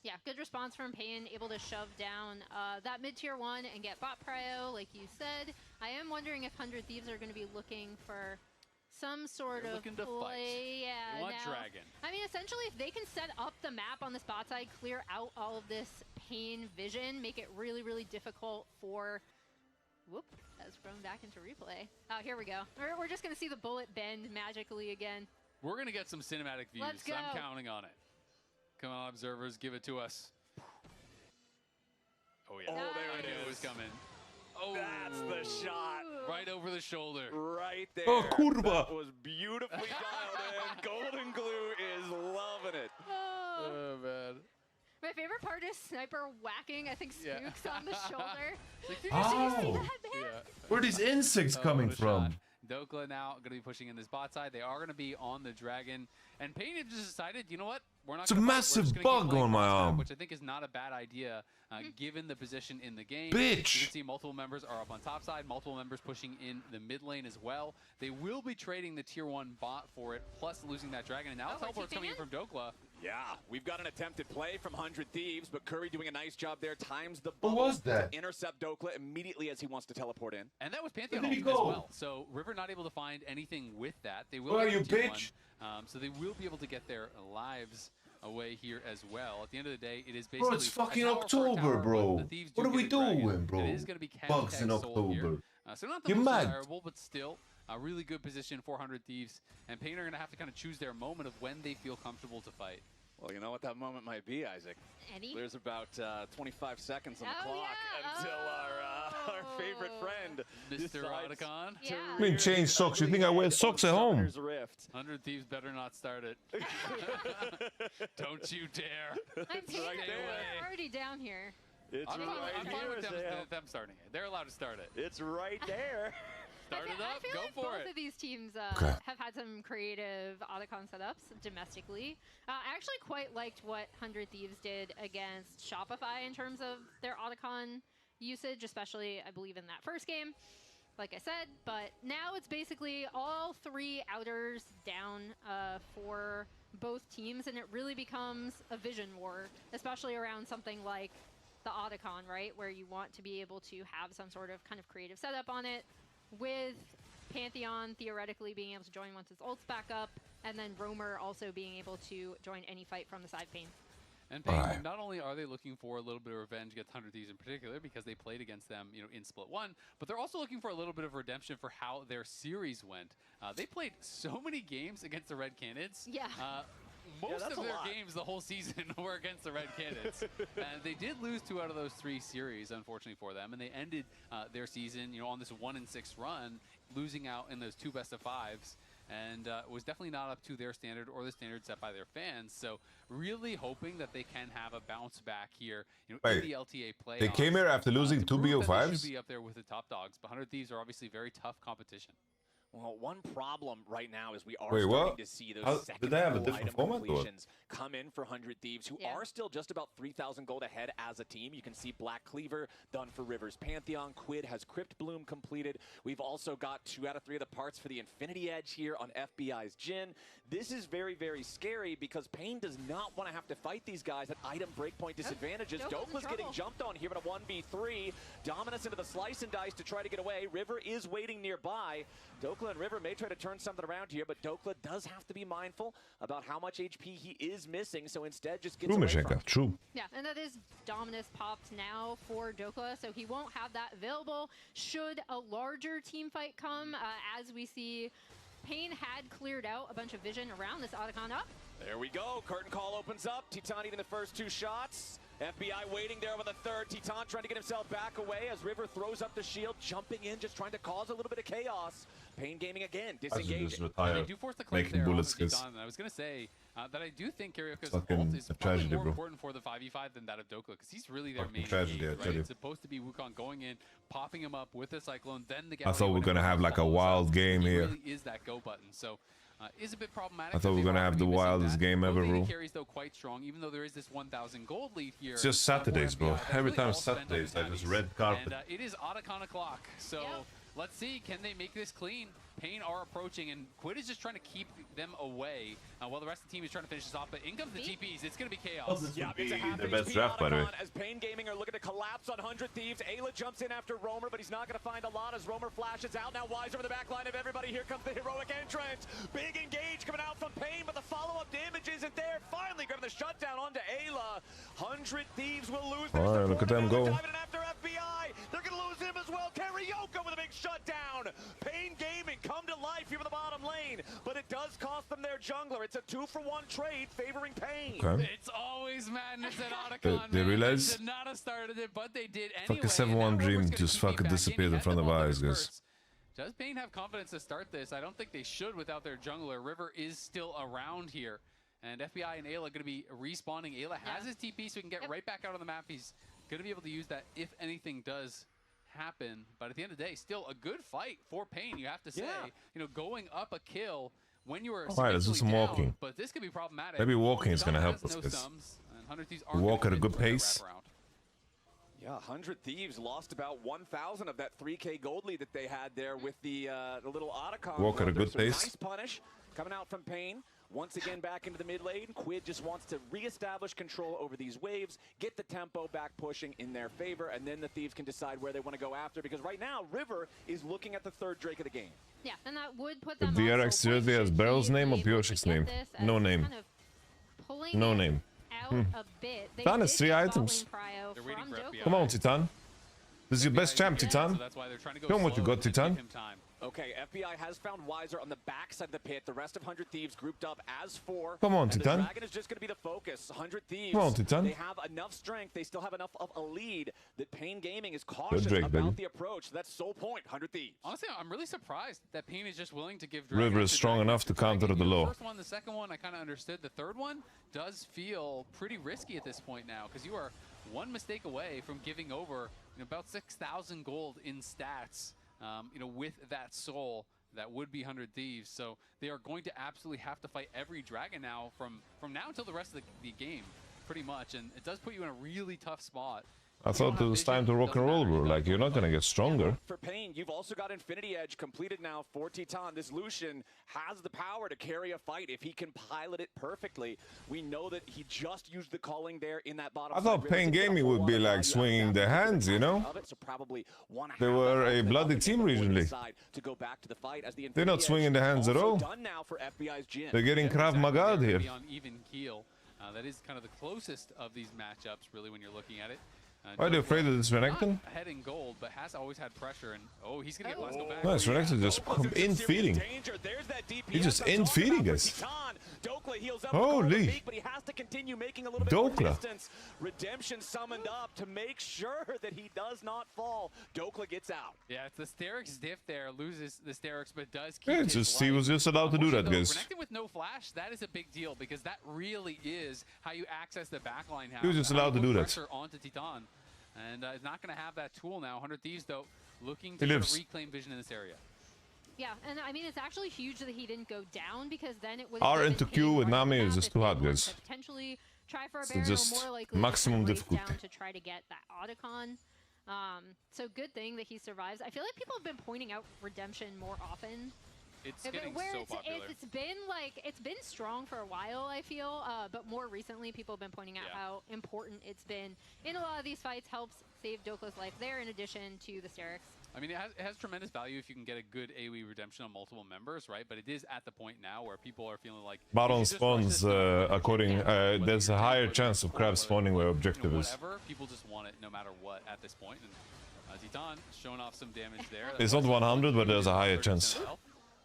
Yeah, good response from Pain, able to shove down that mid-tier 1 and get bot prio, like you said. I am wondering if 100 Thieves are going to be looking for some sort of looking to play. Fight. Yeah, they want Dragon. I mean, essentially, if they can set up the map on this bot side, clear out all of this Pain vision, make it really, really difficult for... Whoop, that's thrown back into replay. Oh, here we go. We're just going to see the bullet bend magically again. We're going to get some cinematic views. Let's go. I'm counting on it. Come on, observers, give it to us. Oh, yeah. Oh, there it is. It was coming. Oh, that's the shot. Right over the shoulder. Right there. Oh, curva. That was beautifully dialed in. Golden Glue is loving it. Oh, man. My favorite part is Sniper whacking, I think, Spooks on the shoulder. Like, did you see that, man? Yeah. Where are these insects coming from? Dokla now going to be pushing in this bot side. They are going to be on the Dragon. And Pain just decided, you know what? We're not. It's a massive bug on my arm. Which I think is not a bad idea, given the position in the game. Bitch! You can see multiple members are up on top side, multiple members pushing in the mid lane as well. They will be trading the tier 1 bot for it, plus losing that Dragon. And now teleport's coming in from Dokla. Yeah, we've got an attempted play from 100 Thieves, but Curry doing a nice job there. Times the bubble. What was that? To intercept Dokla immediately as he wants to teleport in. And that was Pantheon as well. So River not able to find anything with that. They will. Where are you, bitch? So they will be able to get their lives away here as well. At the end of the day, it is basically. Bro, it's fucking October, bro. What are we doing, bro? It is going to be bugs in October. So not the most desirable, but still a really good position for 100 Thieves. And Pain are going to have to kind of choose their moment of when they feel comfortable to fight. Well, you know what that moment might be, Isaac? There's about 25 seconds on the clock until our favorite friend, Mr. Rodicon. Yeah. I mean, change socks. You think I wear socks at home? 100 Thieves better not start it. Don't you dare. I'm Pain, we're already down here. It's I'm right fine here, with Zale. them starting it. They're allowed to start it. It's right there. Start it up, I feel go like for both it. of these teams Okay. have had some creative Otacon setups domestically. I actually quite liked what 100 Thieves did against Shopify in terms of their Otacon usage, especially, I believe, in that first game, like I said. But now it's basically all 3 outers down for both teams, and it really becomes a vision war, especially around something like the Otacon, right, where you want to be able to have some sort of kind of creative setup on it, with Pantheon theoretically being able to join once its ult's back up, and then Roamer also being able to join any fight from the side Pain. And Pain, not only are they looking for a little bit of revenge against 100 Thieves in particular, because they played against them, in Split 1, but they're also looking for a little bit of redemption for how their series went. They played so many games against the Red Canids. Yeah. Most of their games the whole season were against the Red Canids. And they did lose 2 out of those 3 series, unfortunately for them. And they ended their season, on this 1-6 run, losing out in those 2 best-of-5s. And it was definitely not up to their standard or the standard set by their fans. So really hoping that they can have a bounce back here, in the LTA playoffs. They came here after losing 2 BO5s? They should be up there with the top dogs. But 100 Thieves are obviously very tough competition. Well, one problem right now is we are starting to see those second did they have a full different item format completions come in for 100 Thieves, who are still just about 3,000 gold ahead as a team. You can see Black Cleaver done for Rivers Pantheon. Quid has Crypt Bloom completed. We've also got 2 out of 3 of the parts for the Infinity Edge here on FBI's Jhin. This is very, very scary because Pain does not want to have to fight these guys at item breakpoint disadvantages. Dokla's getting jumped on here in a 1v3. Dominus into the slice and dice to try to get away. River is waiting nearby. Dokla and River may try to turn something around here, but Dokla does have to be mindful about how much HP he is missing, so instead just gets away from it. True. Yeah, and that is Dominus popped now for Dokla, so he won't have that available should a larger team fight come, as we see Pain had cleared out a bunch of vision around this Otacon up. There we go. Curtain call opens up. Titan eating the first 2 shots. FBI waiting there over the third. Titan trying to get himself back away as River throws up the shield, jumping in, just trying to cause a little bit of chaos. Pain Gaming again, disengaging. They do force the clip there bullets, Titan. I was going to say that I do think Karyoka's ult is probably more important for the 5v5 than that of Dokla, because he's really their main engage, right? It's supposed to be Wukong going in, popping him up with a Cyclone, then the I thought we were going to have like a wild game here. Really is that go button, so is a bit problematic. I thought we were going to have the wildest game ever, bro. Carries though quite strong, even though there is this 1,000 gold lead here. It's just Saturdays, bro. Every time Saturdays, I just red carpet. And it is Otacon o'clock, so let's see, can they make this clean? Pain are approaching, and Quid is just trying to keep them away while the rest of the team is trying to finish this off. But in comes the TPs. It's going to be chaos. Yeah, it's their best draft, by the way. As Pain Gaming are looking to collapse on 100 Thieves. Ayla jumps in after Roamer, but he's not going to find a lot as Roamer flashes out. Now Wise over the back line of everybody. Here comes the heroic entrance. Big engage coming out from Pain, but the follow-up damage isn't there. Finally grabbing the shutdown onto Ayla. 100 Thieves will lose. All right, look at them go. Diving in after FBI. They're going to lose him as well. Karyoka with a big shutdown. Pain Gaming come to life here in the bottom lane, but it does cost them their jungler. It's a 2-for-1 trade favoring Pain. Okay. It's always madness at Otacon. They realize? They should not have started it, but they did anyway. Fucking 7-1 dream just fucking disappeared in front of our eyes, guys. Does Pain have confidence to start this? I don't think they should without their jungler. River is still around here, and FBI and Ayla are going to be respawning. Ayla has his TP, so he can get right back out on the map. He's going to be able to use that if anything does happen, but at the end of the day, still a good fight for Pain, you have to say. Going up a kill when you were let's do some walking. But this could be problematic. Maybe walking is gonna help us, because we walk at a good pace. Yeah, 100 Thieves lost about 1,000 of that 3K gold lead that they had there with the little Otacon. Walk at a good pace. Nice punish coming out from Pain. Once again back into the mid lane. Quid just wants to reestablish control over these waves, get the tempo back pushing in their favor, and then the Thieves can decide where they want to go after, because right now River is looking at the 3rd Drake of the game. Yeah, and that would put them The DRX jersey has Barrel's name or Pioshik's name? No name. No name. Titan has 3 items. Come on, Titan. This is your best champ, Titan. Show him what you got, Titan. Okay, FBI has found Wiser on the backside of the pit. The rest of 100 Thieves grouped up as 4. Come on, and Titan. The Dragon is just going to be the focus. 100 Thieves. Come on, Titan. They have enough enough strength, they still have enough of a lead that Pain Gaming is cautious about the approach. That's sole point, 100 Thieves. Honestly, I'm really surprised that Pain is just willing to give River is strong enough to counter the low. The first one, the second one, I kind of understood. The third one does feel pretty risky at this point now, because you are one mistake away from giving over about 6,000 gold in stats, with that soul. That would be 100 Thieves. So they are going to absolutely have to fight every dragon now from now until the rest of the game, pretty much. And it does put you in a really tough spot. I thought it was time to rock and roll, bro. Like, you're not gonna get stronger. For Pain, you've also got Infinity Edge completed now for Titan. This Lucian has the power to carry a fight if he can pilot it perfectly. We know that he just used the calling there in that bottom. I thought Pain Gaming would be like swinging their hands, you know? They were a bloody team recently. They're not swinging their hands at all. They're getting Krav Maga here. On even keel. That is kind of the closest of these matchups, really, when you're looking at it. Why are they afraid of this Renekton? Ahead in gold, but has always had pressure, and he's gonna get Blasco back. Nice, Renekton just in feeding. He's just in feeding us. Holy! Dokla. Redemption summoned up to make sure that he does not fall. Dokla gets out. Yeah, it's the Sterix diff there, loses the Sterix, but does keep he was just allowed to do that, guys. Renekton with no flash, that is a big deal, because that really is how you access the backline. He was just allowed to do that. Pressure onto Titan. And is not going to have that tool now. 100 Thieves, though, looking to reclaim vision in this area. Yeah, and I mean, it's actually huge that he didn't go down, because then it was... R into Q with Nami is just too hard, guys. Potentially try for a So barrel, just more likely maximum down difficulty. to try to get that Otacon. So good thing that he survives. I feel like people have been pointing out Redemption more often. It's getting so popular. It's been strong for a while, I feel, but more recently people have been pointing out how important it's been in a lot of these fights. Helps save Dokla's life there, in addition to the Sterix. I mean, it has tremendous value if you can get a good AoE redemption on multiple members, right? But it is at the point now where people are feeling like Baron spawns there's a higher chance of crab spawning where objective is. People just want it no matter what at this point. And Titan showing off some damage there. It's not 100, but there's a higher chance.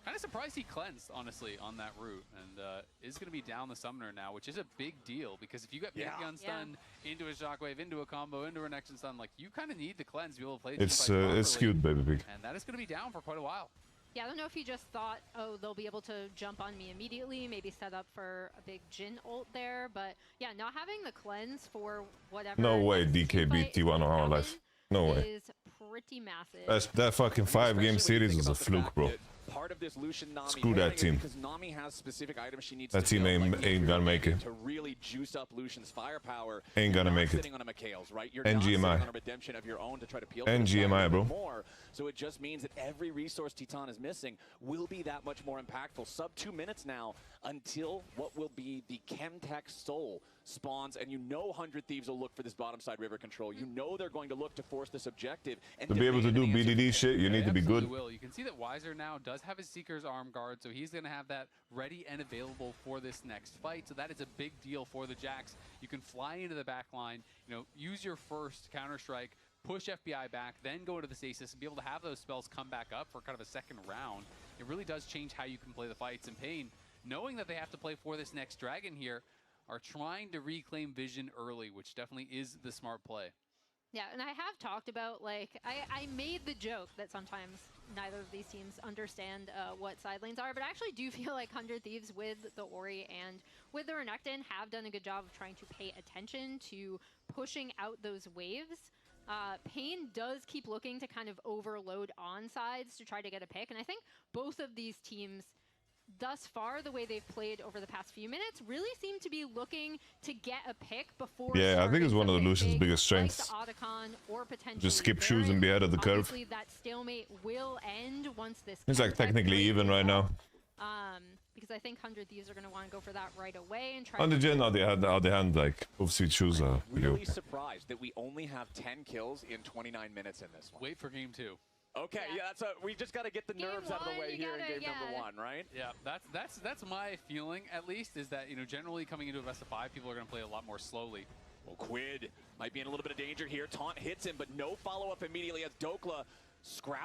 Kind of surprised he cleansed, honestly, on that route, and is going to be down the summoner now, which is a big deal, because if you get Pantheon stun into a shockwave, into a combo, into a Renection stun, like, you kind of need the cleanse to be able to play it's skewed, baby pig. And that is going to be down for quite a while. Yeah, I don't know if he just thought, oh, they'll be able to jump on me immediately, maybe set up for a big Jhin ult there, but yeah, not having the cleanse for whatever... No way DK beat T1 on our life. No way. ...is pretty massive. That fucking 5-game series was a fluke, bro. Part of this Lucian Nami screw that team. Because Nami has specific items she needs that team ain't gonna make it. To really juice up Lucian's firepower. Ain't gonna make it. Sitting on a McHale's, right? You're NGMI. not sitting on a redemption of your own to try to peel NGMI, bro. More. So it just means that every resource Titan is missing will be that much more impactful. Sub 2 minutes now until what will be the Chemtech Soul spawns, and you know 100 Thieves will look for this bottom side river control. You know they're going to look to force this objective. And to be able to do BDD shit, you need to be good. Will. You can see that Weiser now does have his Seeker's arm guard, so he's going to have that ready and available for this next fight. So that is a big deal for the Jax. You can fly into the back line, use your first counter-strike, push FBI back, then go into the stasis and be able to have those spells come back up for kind of a second round. It really does change how you can play the fights. And Pain, knowing that they have to play for this next dragon here, are trying to reclaim vision early, which definitely is the smart play. Yeah, and I have talked about, like, I made the joke that sometimes neither of these teams understand what side lanes are, but I actually do feel like 100 Thieves with the Ori and with the Renekton have done a good job of trying to pay attention to pushing out those waves. Pain does keep looking to kind of overload on sides to try to get a pick, and I think both of these teams thus far, the way they've played over the past few minutes, really seem to be looking to get a pick before. Yeah, I think it's one of the Lucian's biggest strengths. Just skip shoes and be ahead of the curve. Obviously, that stalemate will end once this. It's like technically even right now. Because I think 100 Thieves are going to want to go for that right away and try. On the Jhin, on the other hand, like both sweet shoes are really surprised that we only have 10 kills in 29 minutes in this one. Wait for game 2. Okay, yeah, we just got to get the nerves out of the way here in game number 1, right? Yeah, that's my feeling, at least, is that, generally coming into a best of 5, people are going to play a lot more slowly. Well, Quid might be in a little bit of danger here. Taunt hits him, but no follow-up immediately as Dokla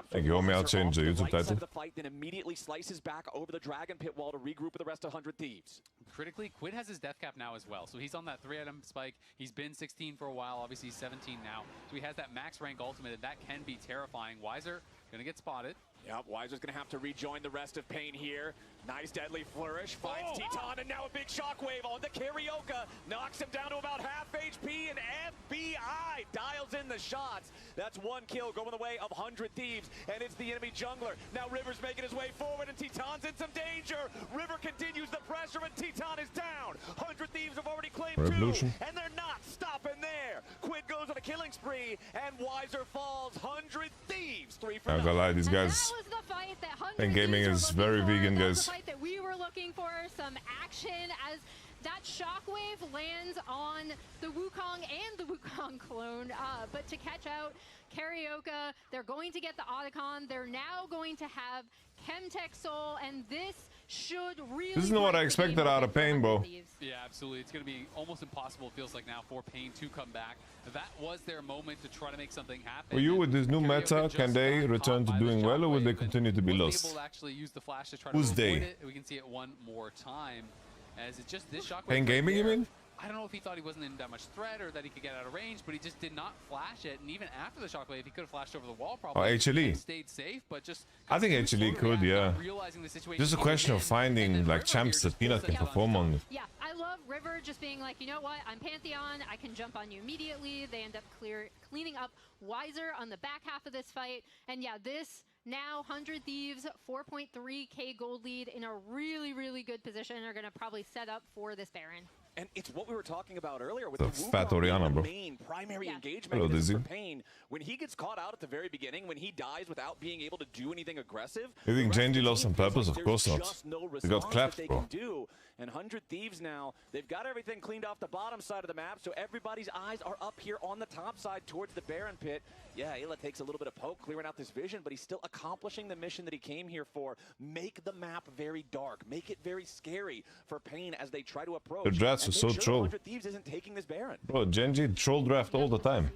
Thank you, homie. I'll change the YouTube title. The fight, then immediately slices back over the Dragon Pit wall to regroup with the rest of 100 Thieves. Critically, Quid has his death cap now as well, so he's on that 3-item spike. He's been 16 for a while, obviously he's 17 now, so he has that max rank ultimate, and that can be terrifying. Weiser gonna get spotted. Yep, Weiser's gonna have to rejoin the rest of Pain here. Nice deadly flourish, finds Titan, and now a big shockwave on the Carioca. Knocks him down to about half HP, and FBI dials in the shots. That's one kill going the way of 100 Thieves, and it's the enemy jungler. Now River's making his way forward, and Titan's in some danger. River continues the pressure, and Titan is down. 100 Thieves have already claimed Revolution. 2, and they're not stopping there. Quid goes on a killing spree, and Weiser falls. 100 Thieves, 3 for 9. I'm gonna lie, these guys. And gaming is very vegan, guys. The fight that we were looking for, some action as that shockwave lands on the Wukong and the Wukong clone. But to catch out Carioca, they're going to get the Otacon. They're now going to have Chemtech Soul, and this should really... This isn't what I expected out of Pain, bro. Yeah, absolutely. It's going to be almost impossible, it feels like now, for Pain to come back. That was their moment to try to make something happen. For you, with this new meta, can they return to doing well, or will they continue to be lost? Able to actually use the flash to try Who's to they? avoid it. We can see it one more time. As it's just this shockwave. Pain Gaming, you mean? I don't know if he thought he wasn't in that much threat or that he could get out of range, but he just did not flash it. And even after the shockwave, he could have flashed over the wall probably. Oh, HLE. Stayed safe, but just I think HLE could, yeah. Just a question of finding like champs that Peanut can perform on. Yeah, I love River just being like, you know what, I'm Pantheon, I can jump on you immediately. They end up cleaning up Weiser on the back half of this fight. And yeah, this now 100 Thieves, 4.3k gold lead in a really, really good position. Are going to probably set up for this Baron. And it's what we were talking about earlier with the fat Oriana, bro. Main primary engagement. Hello, Dizzy. For Pain. When he gets caught out at the very beginning, when he dies without being able to do anything aggressive, You think Genji lost on purpose? Of course not. He got clapped, bro. And 100 Thieves now, they've got everything cleaned off the bottom side of the map, so everybody's eyes are up here on the top side towards the Baron pit. Yeah, Ayla takes a little bit of poke, clearing out this vision, but he's still accomplishing the mission that he came here for. Make the map very dark. Make it very scary for Pain as they try to approach. The drafts are so troll. 100 Thieves isn't taking this Baron. Bro, Genji troll draft all the time.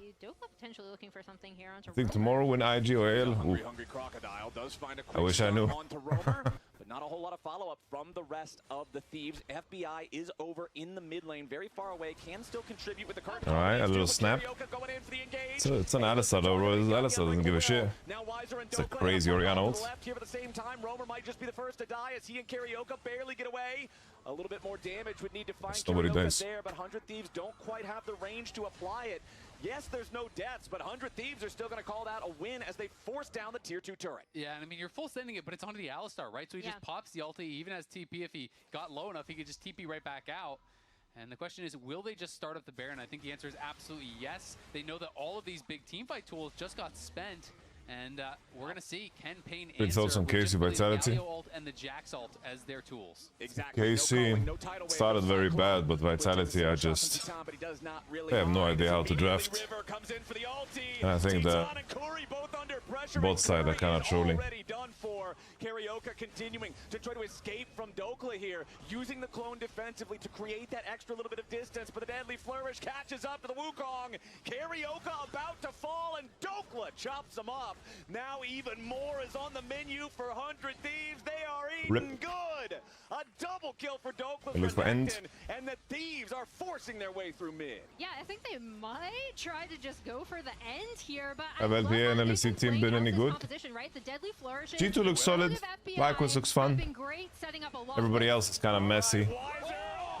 Potentially looking for something here onto I think tomorrow when IG or AL. Hungry Crocodile does find a quick I wish I knew. onto Roamer, but not a whole lot of follow-up from the rest of the Thieves. FBI is over in the mid lane, very far away, can still contribute with the current. All right, a little snap. It's an Alistar though, bro. Alistar doesn't give a shit. It's a crazy Oriana ult. Left here at the same time, Roamer might just be the first to die as he and Carioca barely get away. A little bit more damage would need to find Carioca there, but 100 Thieves don't quite have the range to apply it. Yes, there's no deaths, but 100 Thieves are still going to call that a win as they force down the tier 2 turret. Yeah, and I mean, you're full sending it, but it's onto the Alistar, right? So he just pops the ulti, even as TP. If he got low enough, he could just TP right back out. And the question is, will they just start up the Baron? I think the answer is absolutely yes. They know that all of these big teamfight tools just got spent. And we're going to see, can Pain answer thoughts on KC Vitality? ult and the Jax ult as their tools. KC started very bad, but Vitality are just... They have no idea how to draft. And I think the bot side are kind of trolling. Carioca continuing to try to escape from Dokla here, using the clone defensively to create that extra little bit of distance, but the deadly flourish catches up to the Wukong. Carioca about to fall, and Dokla chops him off. Now even more is on the menu for 100 Thieves. They are eating good. A double kill for Dokla and the Thieves are forcing their way through mid. Yeah, I think they might try to just go for the end here, but have LTA and LEC team been any good? Right? The deadly flourishes, G2 looks solid. Lycos looks fun. Everybody else is kind of messy.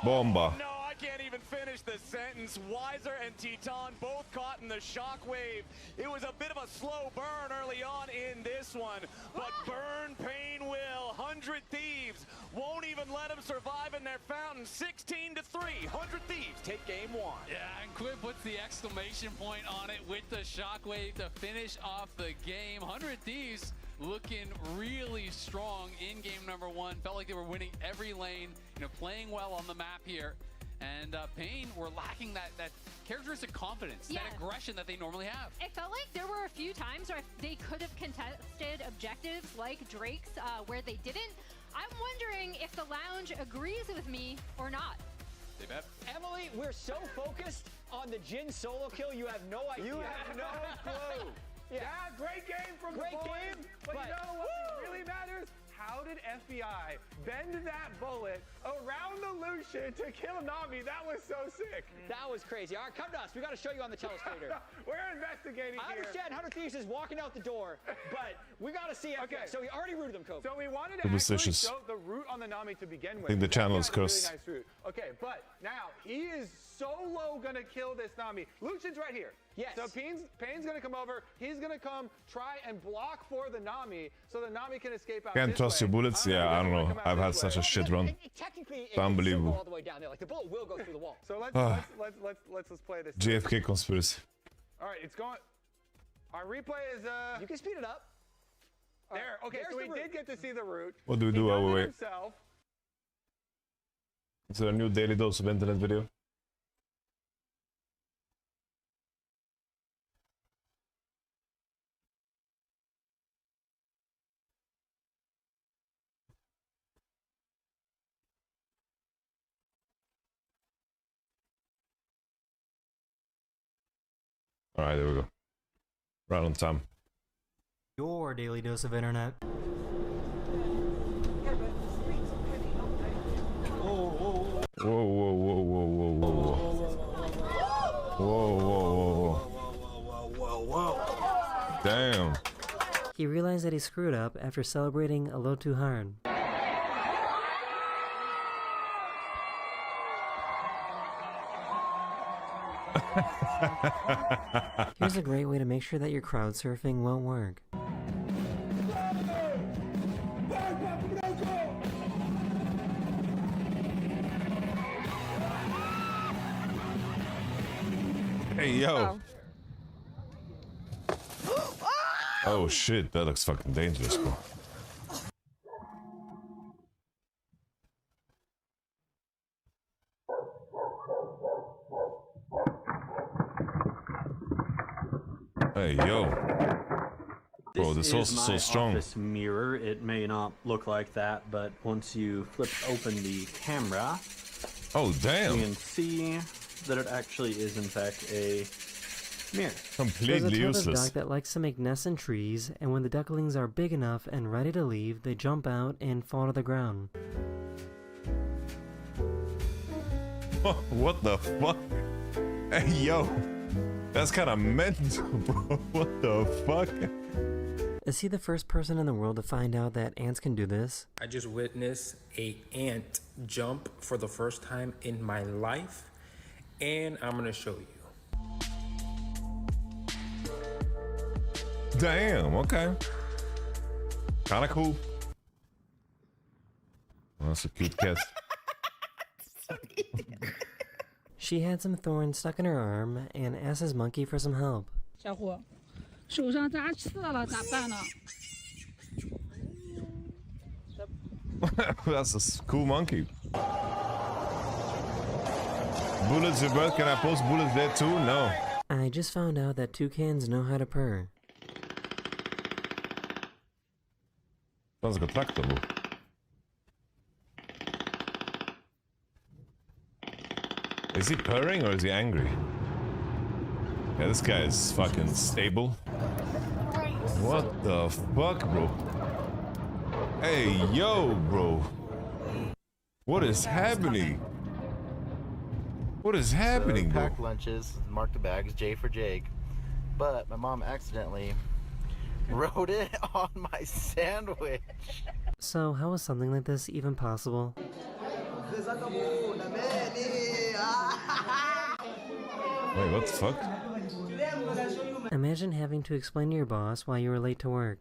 Bomba. No, I can't even finish the sentence. Weiser and Titan both caught in the shockwave. It was a bit of a slow burn early on in this one, but burn Pain will. 100 Thieves won't even let them survive in their fountain. 16-3. 100 Thieves take game 1. Yeah, and Quid puts the exclamation point on it with the shockwave to finish off the game. 100 Thieves looking really strong in game number 1. Felt like they were winning every lane, playing well on the map here. And Pain were lacking that characteristic confidence, that aggression that they normally have. It felt like there were a few times where they could have contested objectives like Drake's where they didn't. I'm wondering if the lounge agrees with me or not. They bet. Emily, we're so focused on the Jhin solo kill, you have no idea. You have no clue. Yeah, great game from the boys. But you know what really matters? How did FBI bend that bullet around the Lucian to kill Nami? That was so sick. That was crazy. All right, come to us. We got to show you on the telestrator. We're investigating I understand 100 Thieves is walking out the door, but we got to see FBI. Okay. So we already rooted them, Kobe. So we wanted to actually show the route on the Nami to begin with. I think the channel is cursed. Really nice route. Okay, but now he is solo gonna kill this Nami. Lucian's right here. Yes. So Pain's gonna come over. He's gonna come try and block for the Nami so the Nami can escape out. Can't trust your bullets. Yeah, I don't know. I've had such a shit run. Technically, it's unbelievable. All the way down there. Like the bullet will go through the wall. So let's play this. JFK conspiracy. All right, it's going. Our replay is You can speed it up. There. Okay, so we did get to see the route. What do we do while we wait? Is there a new daily dose of internet video? All right, there we go. Right on time. Your daily dose of internet. Whoa, whoa, whoa, whoa, whoa, whoa, whoa. Whoa, whoa, whoa, whoa. Damn. He realized that he screwed up after celebrating a little too hard. Here's a great way to make sure that your crowd surfing won't work. Hey, yo. Oh shit, that looks fucking dangerous, bro. Hey, yo. Bro, this is so strong. This mirror, it may not look like that, but once you flip open the camera, oh damn, you can see that it actually is in fact a mirror. Completely useless. There's a duck that likes to make nests in trees, and when the ducklings are big enough and ready to leave, they jump out and fall to the ground. What the fuck? Hey, yo. That's kind of mental, bro. What the fuck? Is he the first person in the world to find out that ants can do this? I just witnessed an ant jump for the first time in my life, and I'm gonna show you. Damn, okay. Kinda cool. Well, that's a cute cat. She had some thorns stuck in her arm and asked his monkey for some help. 小伙，手上扎刺了，咋办呢？ That's a cool monkey. Bullets, Robert, can I post bullets there too? No. I just found out that toucans know how to purr. Sounds like a tractor, bro. Is he purring or is he angry? Yeah, this guy is fucking stable. What the fuck, bro? Hey, yo, bro. What is happening? What is happening, bro? Packed lunches, marked the bags, J for Jake. But my mom accidentally wrote it on my sandwich. So how is something like this even possible? Wait, what the fuck? Imagine having to explain to your boss why you were late to work.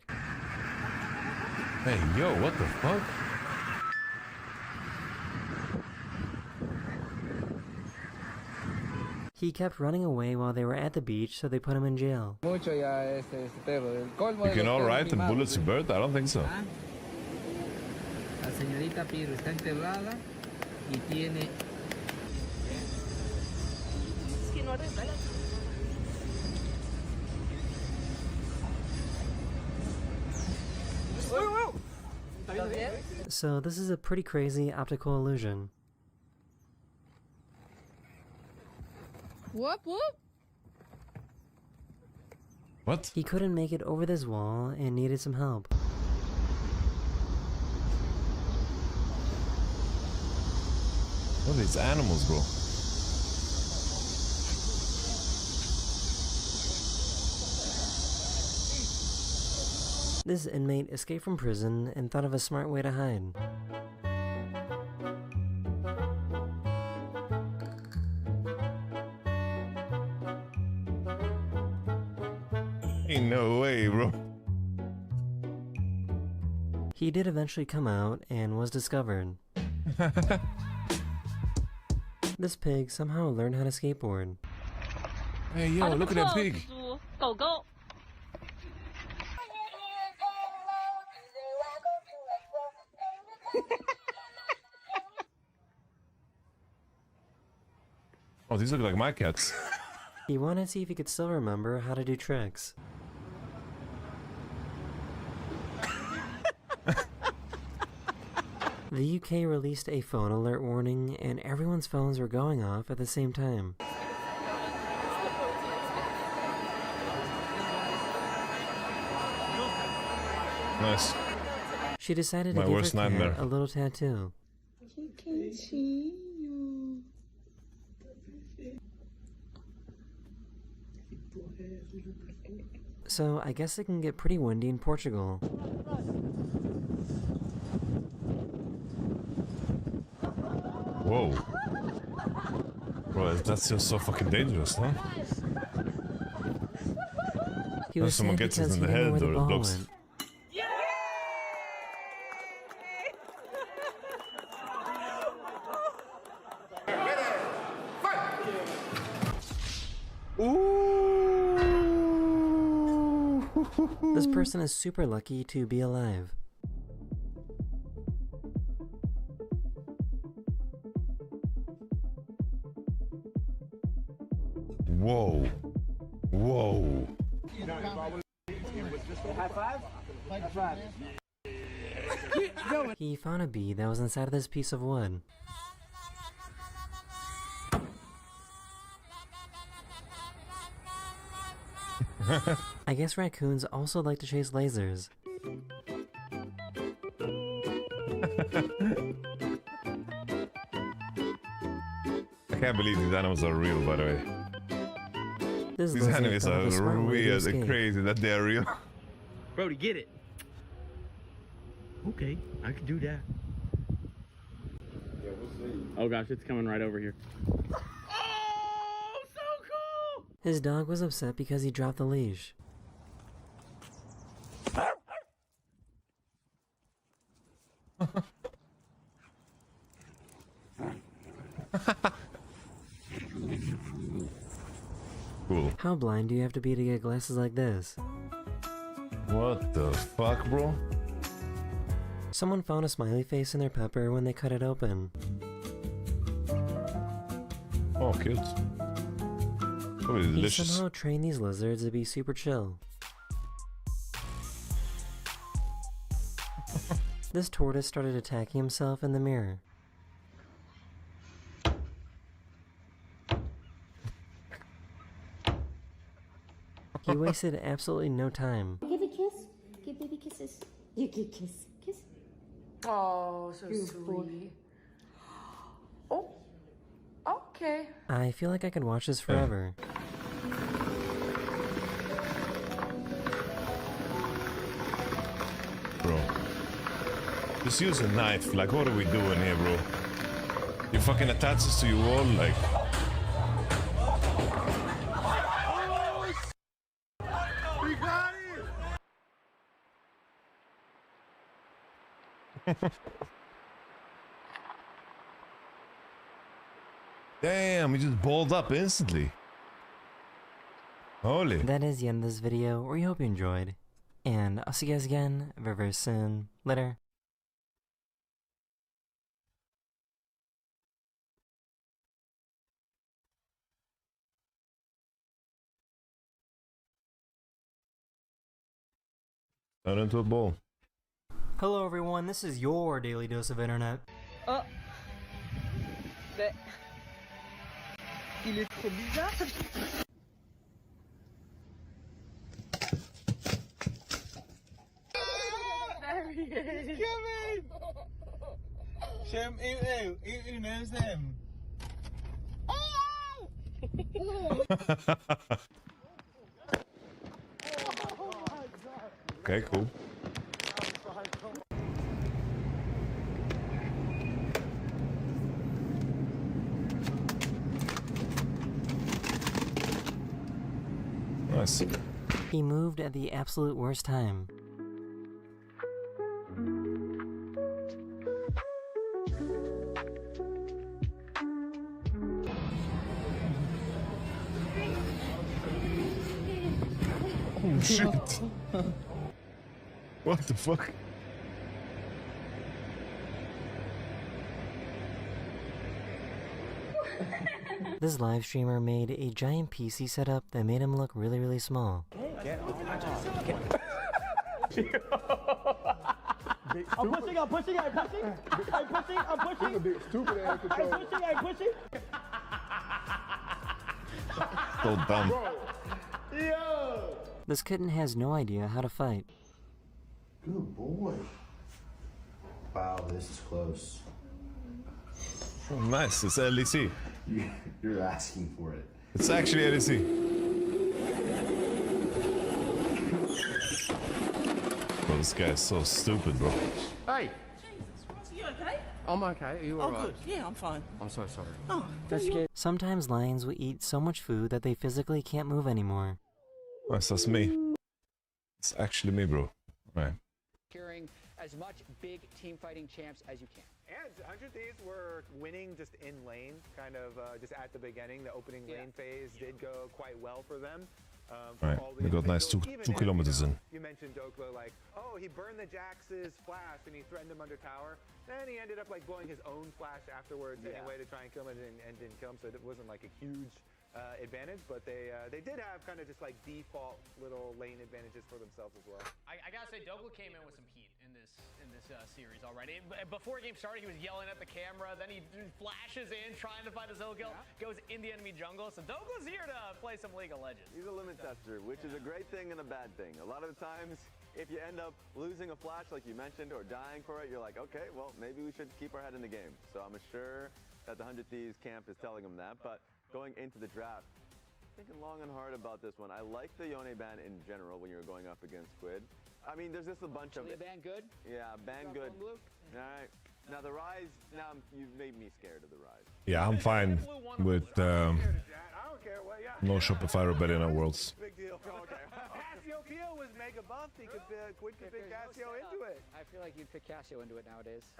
Hey, yo, what the fuck? He kept running away while they were at the beach, so they put him in jail. You can all ride the bullets, Bert? I don't think so. La señorita Pedro está enterrada y tiene... So this is a pretty crazy optical illusion. Whoop whoop. What? He couldn't make it over this wall and needed some help. What are these animals, bro? This inmate escaped from prison and thought of a smart way to hide. Ain't no way, bro. He did eventually come out and was discovered. This pig somehow learned how to skateboard. Hey, yo, look at that pig. Go, go. Oh, these look like my cats. He wanted to see if he could still remember how to do tricks. The UK released a phone alert warning, and everyone's phones were going off at the same time. Nice. She decided to My give worst her cat nightmare. a little tattoo. So I guess it can get pretty windy in Portugal. Whoa. Bro, that's just so fucking dangerous, huh? He If was someone sad gets us because in he the didn't know head where or the it ball blocks. went. This person is super lucky to be alive. Whoa. Whoa. High five? High five. He found a bee that was inside of this piece of wood. I guess raccoons also like to chase lasers. I can't believe these animals are real, by the way. This These lizard animals thought of a smart are way to weird and escape. crazy that they are real. Brody, get it. Okay, I can do that. Oh gosh, it's coming right over here. His dog was upset because he dropped the leash. Cool. How blind do you have to be to get glasses like this? What the fuck, bro? Someone found a smiley face in their pepper when they cut it open. Oh, cute. Probably He delicious. somehow trained these lizards to be super chill. This tortoise started attacking himself in the mirror. He wasted absolutely no time. Give a kiss. Give baby kisses. You give kiss. Kiss. Oh, so You're sweet. Oh, okay. I feel like I could watch this forever. Bro. Just use a knife. Like, what are we doing here, bro? You fucking attach this to your wall, like. We got it! Damn, we just balled up instantly. Holy. That is the end of this video. We hope you enjoyed. And I'll see you guys again very, very soon. Later. Turn into a ball. Hello everyone, this is your daily dose of internet. Oh. Il est trop bizarre. Kevin! Shem, you know them. Okay, cool. Nice. He moved at the absolute worst time. Oh shit. What the fuck? This live streamer made a giant PC setup that made him look really, really small. I'm pushing. I'm pushing. He's a big stupid ass controller. I'm pushing. So dumb. Yo! This kitten has no idea how to fight. Good boy. Wow, this is close. Oh, nice, it's LEC. You're asking for it. It's actually LEC. Bro, this guy is so stupid, bro. Hey! You okay? I'm okay. Are you alright? Good. Yeah, I'm fine. I'm so sorry. Oh, That's good. Sometimes lions will eat so much food that they physically can't move anymore. Nice, that's me. It's actually me, bro. Right. Securing as much big team fighting champs as you can. And 100 Thieves were winning just in lane, kind of just at the beginning. The opening lane phase did go quite well for them. Right, we got nice 2 kilometers in. You mentioned Dokla, like, oh, he burned the Jax's flash and he threatened him under tower. Then he ended up like blowing his own flash afterwards anyway to try and kill him and didn't kill him. So it wasn't like a huge advantage, but they did have kind of just like default little lane advantages for themselves as well. I gotta say, Dokla came in with some heat in this series already. Before game started, he was yelling at the camera. Then he flashes in, trying to find a solo kill, goes in the enemy jungle. So Dokla's here to play some League of Legends. He's a limit tester, which is a great thing and a bad thing. A lot of the times, if you end up losing a flash, like you mentioned, or dying for it, you're like, okay, well, maybe we should keep our head in the game. So I'm sure that the 100 Thieves camp is telling him that. But going into the draft, thinking long and hard about this one. I like the Yone ban in general when you're going up against Squid. I mean, there's just a bunch of... ban good? Yeah, ban good. All right. Now the Rise, now you've made me scared of the Rise. Yeah, I'm fine with no Shopify Rebellion at Worlds. Big deal. Cassiopeia was mega buffed. Quid could pick Cassio into it. I feel like you'd pick Cassio into it nowadays.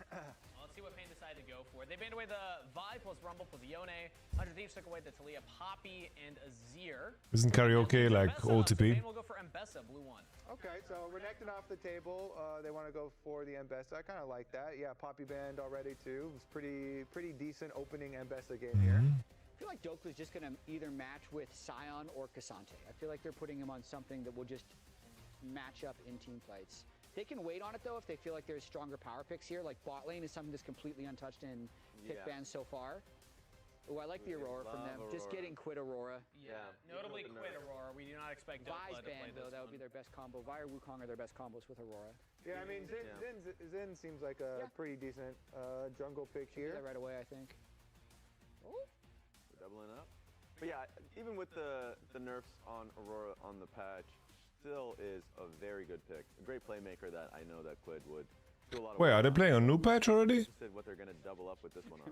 Let's see what Pain decided to go for. They banned away the Vi plus Rumble plus Yone. 100 Thieves took away the Talia, Poppy, and Azir. Isn't karaoke like OTP? Pain will go for Mbessa, blue 1. Okay, so Renekton off the table. They want to go for the Mbessa. I kind of like that. Yeah, Poppy banned already too. It was pretty decent opening Mbessa game here. I feel like Dokla's just going to either match with Sion or Cassante. I feel like they're putting him on something that will just match up in team fights. They can wait on it though if they feel like there's stronger power picks here. Like bot lane is something that's completely untouched in pick bans so far. Oh, I like the Aurora from them. Just getting Quid Aurora. Yeah, notably Quid Aurora. We do not expect Dokla to play though. That would be their best combo. Vi or Wukong are their best combos with Aurora. Yeah, I mean, Xin seems like a pretty decent jungle pick here. Right away, I think. We're doubling up. But yeah, even with the nerfs on Aurora on the patch, still is a very good pick. A great playmaker that I know that Quid would do a lot of. Wait, are they playing a new patch already? What they're gonna double up with this one on.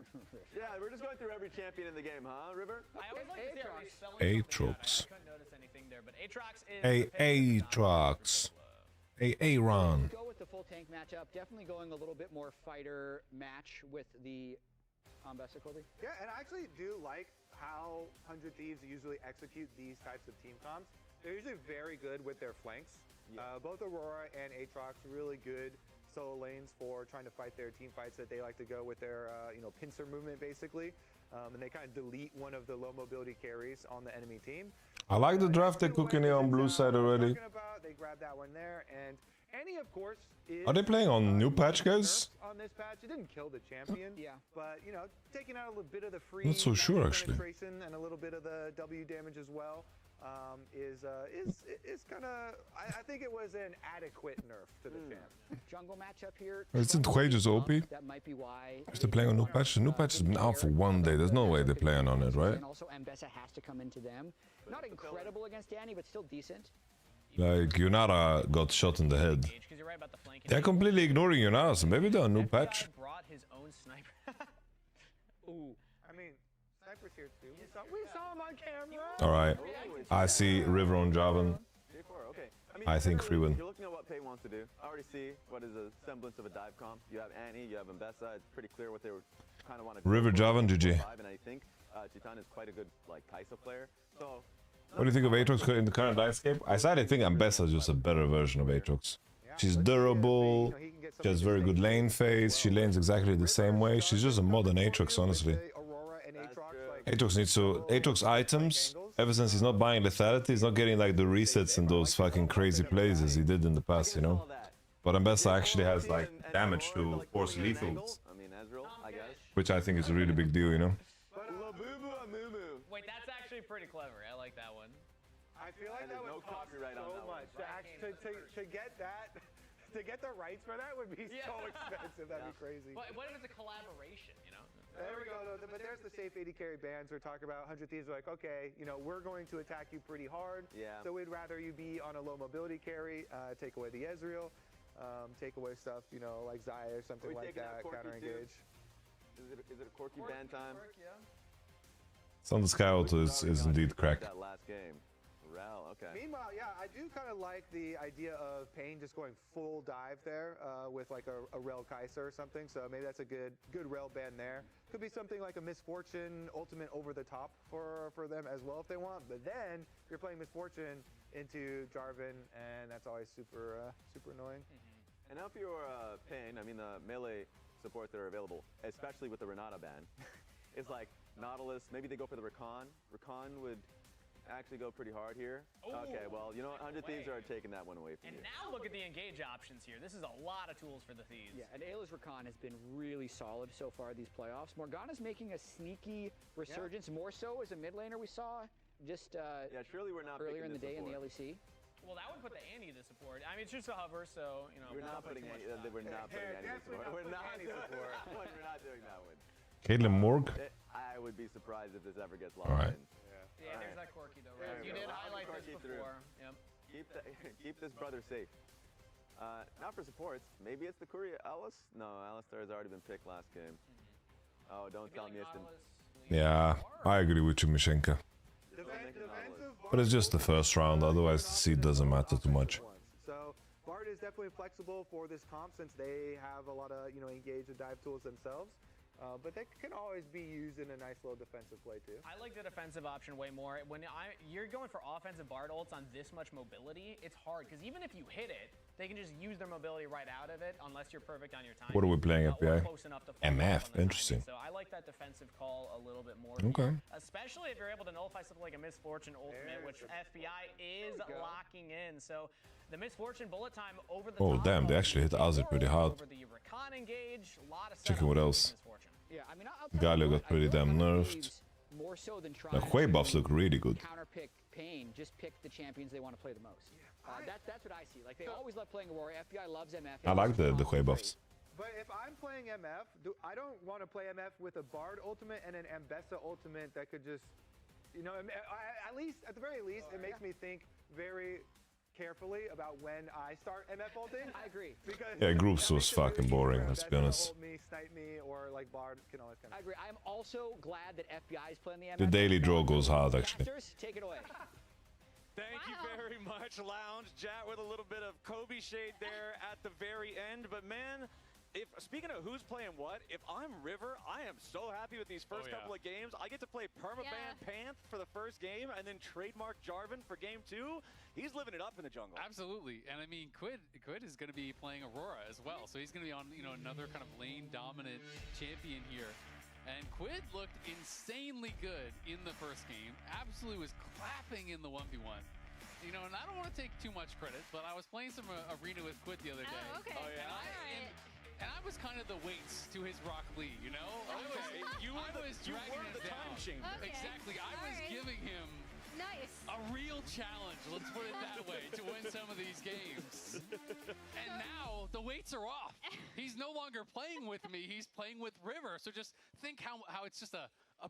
Yeah, we're just going through every champion in the game, huh, River? I always like to see Aatrox. I couldn't notice anything there, but Aatrox is Aatrox. Aaron. Go with the full tank matchup. Definitely going a little bit more fighter match with the Mbessa, Colby. Yeah, and I actually do like how 100 Thieves usually execute these types of team comps. They're usually very good with their flanks. Both Aurora and Aatrox really good solo lanes for trying to fight their team fights that they like to go with their pincer movement basically. And they kind of delete one of the low mobility carries on the enemy team. I like the draft they're cooking here on blue side already. They grab that one there, and Annie, of course, is... Are they playing on new patch, guys? On this patch, it didn't kill the champion. But, you know, taking out a little bit of the free... Not so sure, actually. Penetration and a little bit of the W damage as well. is kind of. I think it was an adequate nerf to the champ. Jungle matchup here. Isn't Quage's OP? That might be why. Is they playing on new patch? The new patch has been out for 1 day. There's no way they're playing on it, right? And also Mbessa has to come into them. Not incredible against Danny, but still decent. Like, Yunara got shot in the head. They're completely ignoring Yunara, so maybe they're on new patch. Brought his own sniper. Ooh. I mean, snipers here too. We saw him on camera. Alright. I see River on Javan. Okay. I think free win. You're looking at what Pei wants to do. I already see what is a semblance of a dive comp. You have Annie, you have Mbessa. It's pretty clear what they were kind of want to do. River Javan, GG. And I think Titan is quite a good like Kai'Sa player. So What do you think of Aatrox in the current landscape? I sadly think Mbessa is just a better version of Aatrox. She's durable, she has very good lane phase, she lanes exactly the same way. She's just a modern Aatrox, honestly. Aatrox items, ever since he's not buying lethality, he's not getting like the resets and those fucking crazy plays as he did in the past, you know? But Mbessa actually has like damage to force lethals, which I think is a really big deal, you know? Wait, that's actually pretty clever. I like that one. I feel like that would cost so much. To get that, to get the rights for that would be so expensive. That'd be crazy. But what if it's a collaboration, you know? There we go. But there's the safe 80 carry bans we're talking about. 100 Thieves are like, okay, you know, we're going to attack you pretty hard. Yeah. So we'd rather you be on a low mobility carry, take away the Ezreal, take away stuff, you know, like Zaya or something like that, counter engage. Is it a Corki ban time? Sun the Sky Auto is indeed crack. That last game. Rel, okay. Meanwhile, yeah, I do kind of like the idea of Pain just going full dive there with like a Rel Kai'Sa or something. So maybe that's a good Rel ban there. Could be something like a Misfortune ultimate over the top for them as well if they want. But then you're playing Misfortune into Jarvan, and that's always super annoying. And now if you're Pain, I mean the melee supports that are available, especially with the Renata ban, is like Nautilus. Maybe they go for the Rakan. Rakan would actually go pretty hard here. Okay, well, you know what? 100 Thieves are taking that one away from you. And now look at the engage options here. This is a lot of tools for the Thieves. Yeah, and Ayla's Rakan has been really solid so far these playoffs. Morgana's making a sneaky resurgence, more so as a mid laner we saw just surely we're not earlier in the day in the LEC. Well, that would put the Annie to support. I mean, it's just a hover, so, you know. We're not putting Annie to support. We're not doing that one. Caitlyn Morg? I would be surprised if this ever gets locked Alright. in. Yeah, there's that Corki though, right? You did highlight this before. Yep. Keep this brother safe. Now for supports, maybe it's the Courier Alice? No, Alistar has already been picked last game. Oh, don't tell me it's the... Yeah, I agree with you, Mishenka. But it's just the first round, otherwise the seed doesn't matter too much. So Bard is definitely flexible for this comp since they have a lot of, you know, engage and dive tools themselves. But they can always be used in a nice little defensive play too. I like the defensive option way more. When you're going for offensive Bard ults on this much mobility, it's hard because even if you hit it, they can just use their mobility right out of it unless you're perfect on your time. What are we playing FBI? MF, interesting. So I like that defensive call a little bit more. Okay. Especially if you're able to nullify something like a Misfortune ultimate, which FBI is locking in. So the Misfortune bullet time over the top. Damn, they actually hit Azir pretty hard. Over the Rakan engage, a lot of Checking what else. Yeah, I mean, Galio got pretty damn nerfed. More so than The Hwei buffs look really good. Counterpick Pain, just pick the champions they want to play the most. That's what I see. Like, they always love playing Aurora. FBI loves MF. I like the Hwei buffs. But if I'm playing MF, I don't want to play MF with a Bard ultimate and an Mbessa ultimate that could just, you know, at the very least, it makes me think very carefully about when I start MF ulting. I agree. Yeah, groups was fucking boring, let's be honest. Ult me, snipe me, or like Bard can always kind of... I agree. I'm also glad that FBI is playing the MF. The daily draw goes hard, actually. Take it away. Thank you very much, Lounge. Jat with a little bit of Kobe shade there at the very end. But man, speaking of who's playing what, if I'm River, I am so happy with these first couple of games. I get to play Permaban Panth for the first game and then trademark Jarvan for game 2. He's living it up in the jungle. Absolutely. And I mean, Quid is going to be playing Aurora as well. So he's going to be on, you know, another kind of lane dominant champion here. And Quid looked insanely good in the first game. Absolutely was clapping in the 1v1. You know, and I don't want to take too much credit, but I was playing some arena with Quid the other day. Oh, okay. Oh, yeah. And I was kind of the weights to his Rock Lee, you know? You were the time machine. Exactly. I was giving him Nice. A real challenge, let's put it that way, to win some of these games. And now the weights are off. He's no longer playing with me, he's playing with River. So just think how it's just a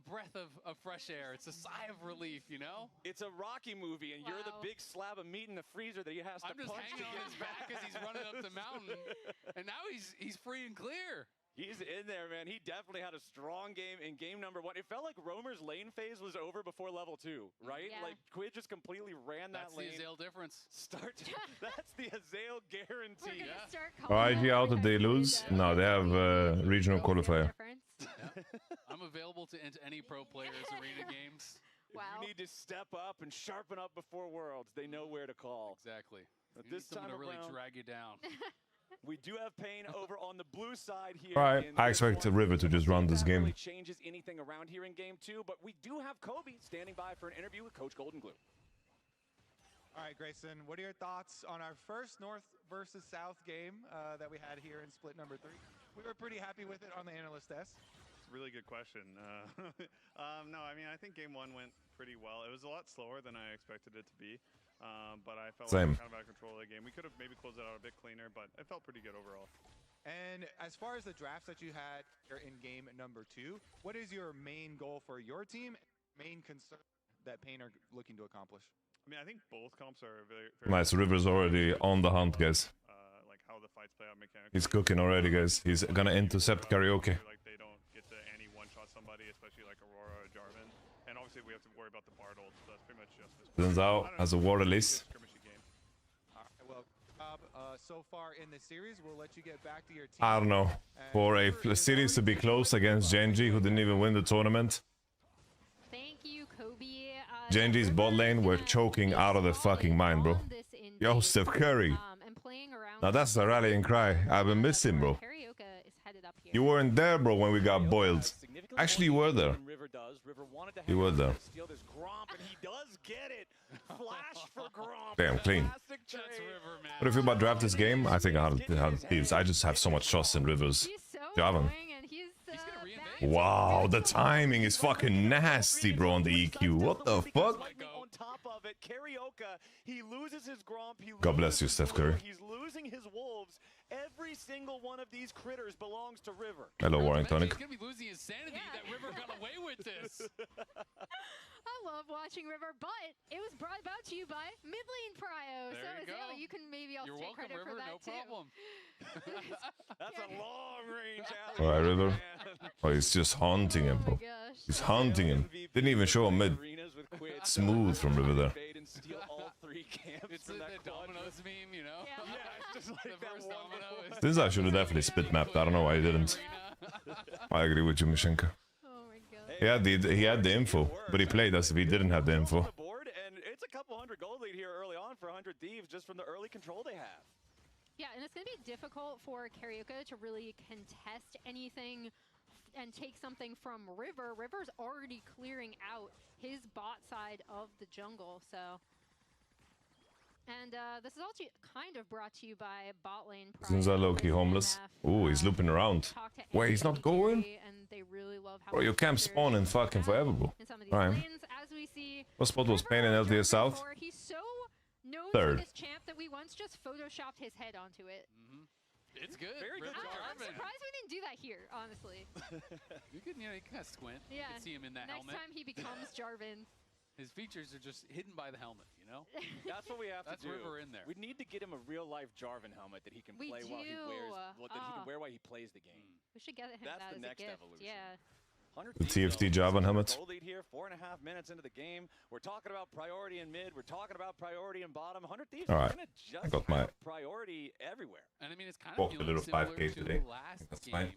breath of fresh air. It's a sigh of relief, you know? It's a Rocky movie, and you're the big slab of meat in the freezer that he has to punch. I'm just hanging on his back as he's running up the mountain, and now he's free and clear. He's in there, man. He definitely had a strong game in game number 1. It felt like Romer's lane phase was over before level 2, right? Yeah. Like, Quid just completely ran that lane. That's the Azael difference. That's the Azael guarantee. IG out if they lose? No, they have regional qualifier. I'm available to enter any pro players arena games. Wow. You need to step up and sharpen up before Worlds. They know where to call. Exactly. But You this need someone time to really around, drag you down. we do have Pain over on the blue side here. Alright, in I this expect one. River to just run this That game. really changes anything around here in game 2, but we do have Kobe standing by for an interview with Coach Golden Glue. All right, Grayson, what are your thoughts on our first North versus South game that we had here in split number 3? We were pretty happy with it on the analyst desk. Really good question. No, I mean, I think game 1 went pretty well. It was a lot slower than I expected it to be, but I felt like we were kind of out of control of the game. We could have maybe closed it out a bit cleaner, but it felt pretty good overall. And as far as the drafts that you had in game number 2, what is your main goal for your team, main concern that Pain are looking to accomplish? I mean, I think both comps are very Nice, River's already on the hunt, guys. like how the fights play out mechanically. He's cooking already, guys. He's gonna intercept Karaoke. Like they don't get to any one-shot somebody, especially like Aurora or Jarvan. And obviously we have to worry about the Bard ult, so that's pretty much just this. Zhao has a war release. All right, well, so far in the series, we'll let you get back to your team. I don't know. For a series to be close against Genji, who didn't even win the tournament. Thank you, Kobe. Genji's bot lane were choking out of the fucking mind, bro. Yo, Steph Curry. Now that's a rallying cry. I've been missing, bro. You weren't there, bro, when we got boiled. Actually, you were there. You were there. Damn, clean. What if you about draft this game? I think I had Thieves. I just have so much trust in Rivers. Jarvan. Wow, the timing is fucking nasty, bro, on the EQ. What the fuck? He loses his Gromp, God bless you, Steph Curry. He's losing his Wolves. Every single one of these critters belongs to River. Hello, Warren Tonic. He's gonna be losing his sanity that River got away with this. I love watching River, but it was brought about to you by mid lane prio. There you go. Azale, you can maybe also You're take welcome, credit River, for that no too. problem. That's a long range alley. Alright, River. Oh, he's just haunting him, bro. He's haunting him. Didn't even show him mid. Smooth from River there. It's the Domino's meme, you know? Yeah, it's just like the first domino is... This I should have definitely split mapped. I don't know why he didn't. I agree with you, Mishenka. Oh my god. He had the info, but he played as if he didn't have the info. And it's a couple hundred gold lead here early on for 100 Thieves just from the early control they have. Yeah, and it's going to be difficult for Karaoke to really contest anything and take something from River. River's already clearing out his bot side of the jungle, so... And this is also kind of brought to you by bot lane. Zinza low-key homeless. Ooh, he's looping around. Wait, he's not going? And they really love how Bro, you can't spawn in fucking forever, bro. Alright. What spot was Pain in LTA South? He's so known Third. for this champ that we once just photoshopped his head onto it. It's good. Very good I'm surprised we didn't do that here, honestly. You can kind of squint. Yeah. You can see him in that Next helmet. time he becomes Jarvan. His features are just hidden by the helmet, you know? That's what we have to do. That's River in there. We need to get him a real-life Jarvan helmet that he can We play while he do. wears. That he can wear while he plays the game. We should get him That's that the as next a gift. evolution. Yeah. The TFT Jarvan helmet. Gold lead here, 4.5 minutes into the game. We're talking about priority in mid. We're talking about priority in bottom. 100 Thieves All are right. gonna just I got my have priority everywhere. And I mean, it's kind Walked of a little similar 5K to today. last That's game, fine.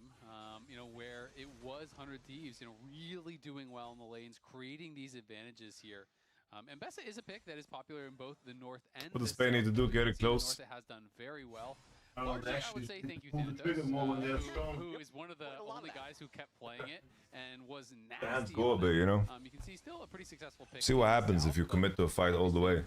you know, where it was 100 Thieves, you know, really doing well in the lanes, creating these advantages here. And Bessa is a pick that is popular in both the north and What the does Spain need to do? Get it The close? north has done very well. Oh, Largely, I actually, would say thank you, pull the Thanatos, trigger more when they're strong. who is one of the only guys who kept playing it and was nasty. The hands go a bit, you know? You can see still a pretty successful pick. See what happens if you commit to a fight all the way.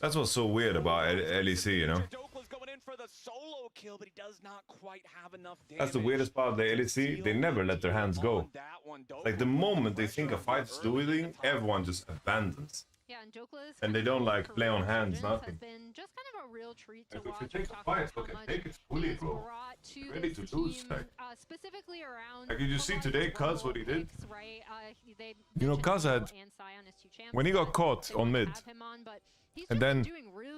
That's what's so weird about LEC, you know? Going in for the solo kill, but he does not quite have enough damage. That's the weirdest part of the LEC. They never let their hands go. Like the moment they think a fight is doing, everyone just abandons. Yeah, and Jokeless and they don't like play on hands, nothing. has been just kind of a real treat to Like, watch. if you take a fight, fucking take it fully, bro. Ready to do stuff. Specifically around. Like, did you see today, Cuz, what he did? Right? You know, Cuz had, when he got caught on mid, and then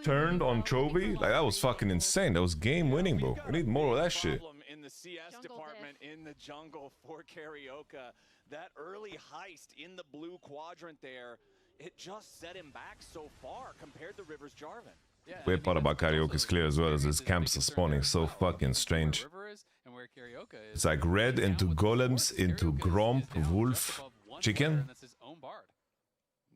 turned on Chovy, like, that was fucking insane. That was game winning, bro. We need more of that shit. In the CS department in the jungle for Carioca. That early heist in the blue quadrant there, it just set him back so far compared to Rivers Jarvan. Weird part about Carioca is clear as well as his camps are spawning so fucking strange. It's like red into golems, into Gromp, Wolf, Chicken.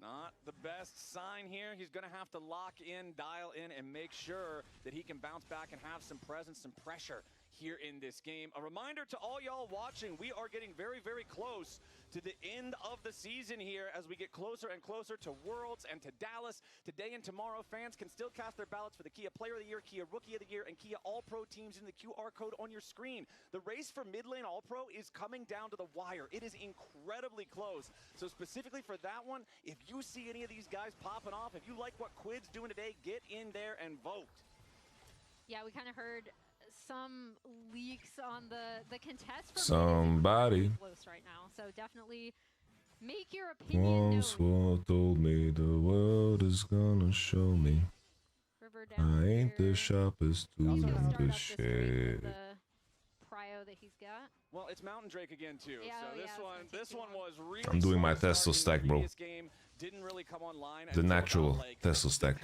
Not the best sign here. He's going to have to lock in, dial in, and make sure that he can bounce back and have some presence, some pressure here in this game. A reminder to all y'all watching, we are getting very, very close to the end of the season here as we get closer and closer to Worlds and to Dallas. Today and tomorrow, fans can still cast their ballots for the Kia Player of the Year, Kia Rookie of the Year, and Kia All-Pro teams in the QR code on your screen. The race for mid-lane All-Pro is coming down to the wire. It is incredibly close. So specifically for that one, if you see any of these guys popping off, if you like what Quid's doing today, get in there and vote. Yeah, we kind of heard some leaks on the contest. Somebody close right now, so definitely make your opinion once told me the world is gonna show me I ain't the sharpest tool in the shed. Prio that he's got. Well, it's Mountain Drake again too. Yeah, so this one was really I'm doing my Tesla stack, bro. Didn't really come online The natural Tesla stack.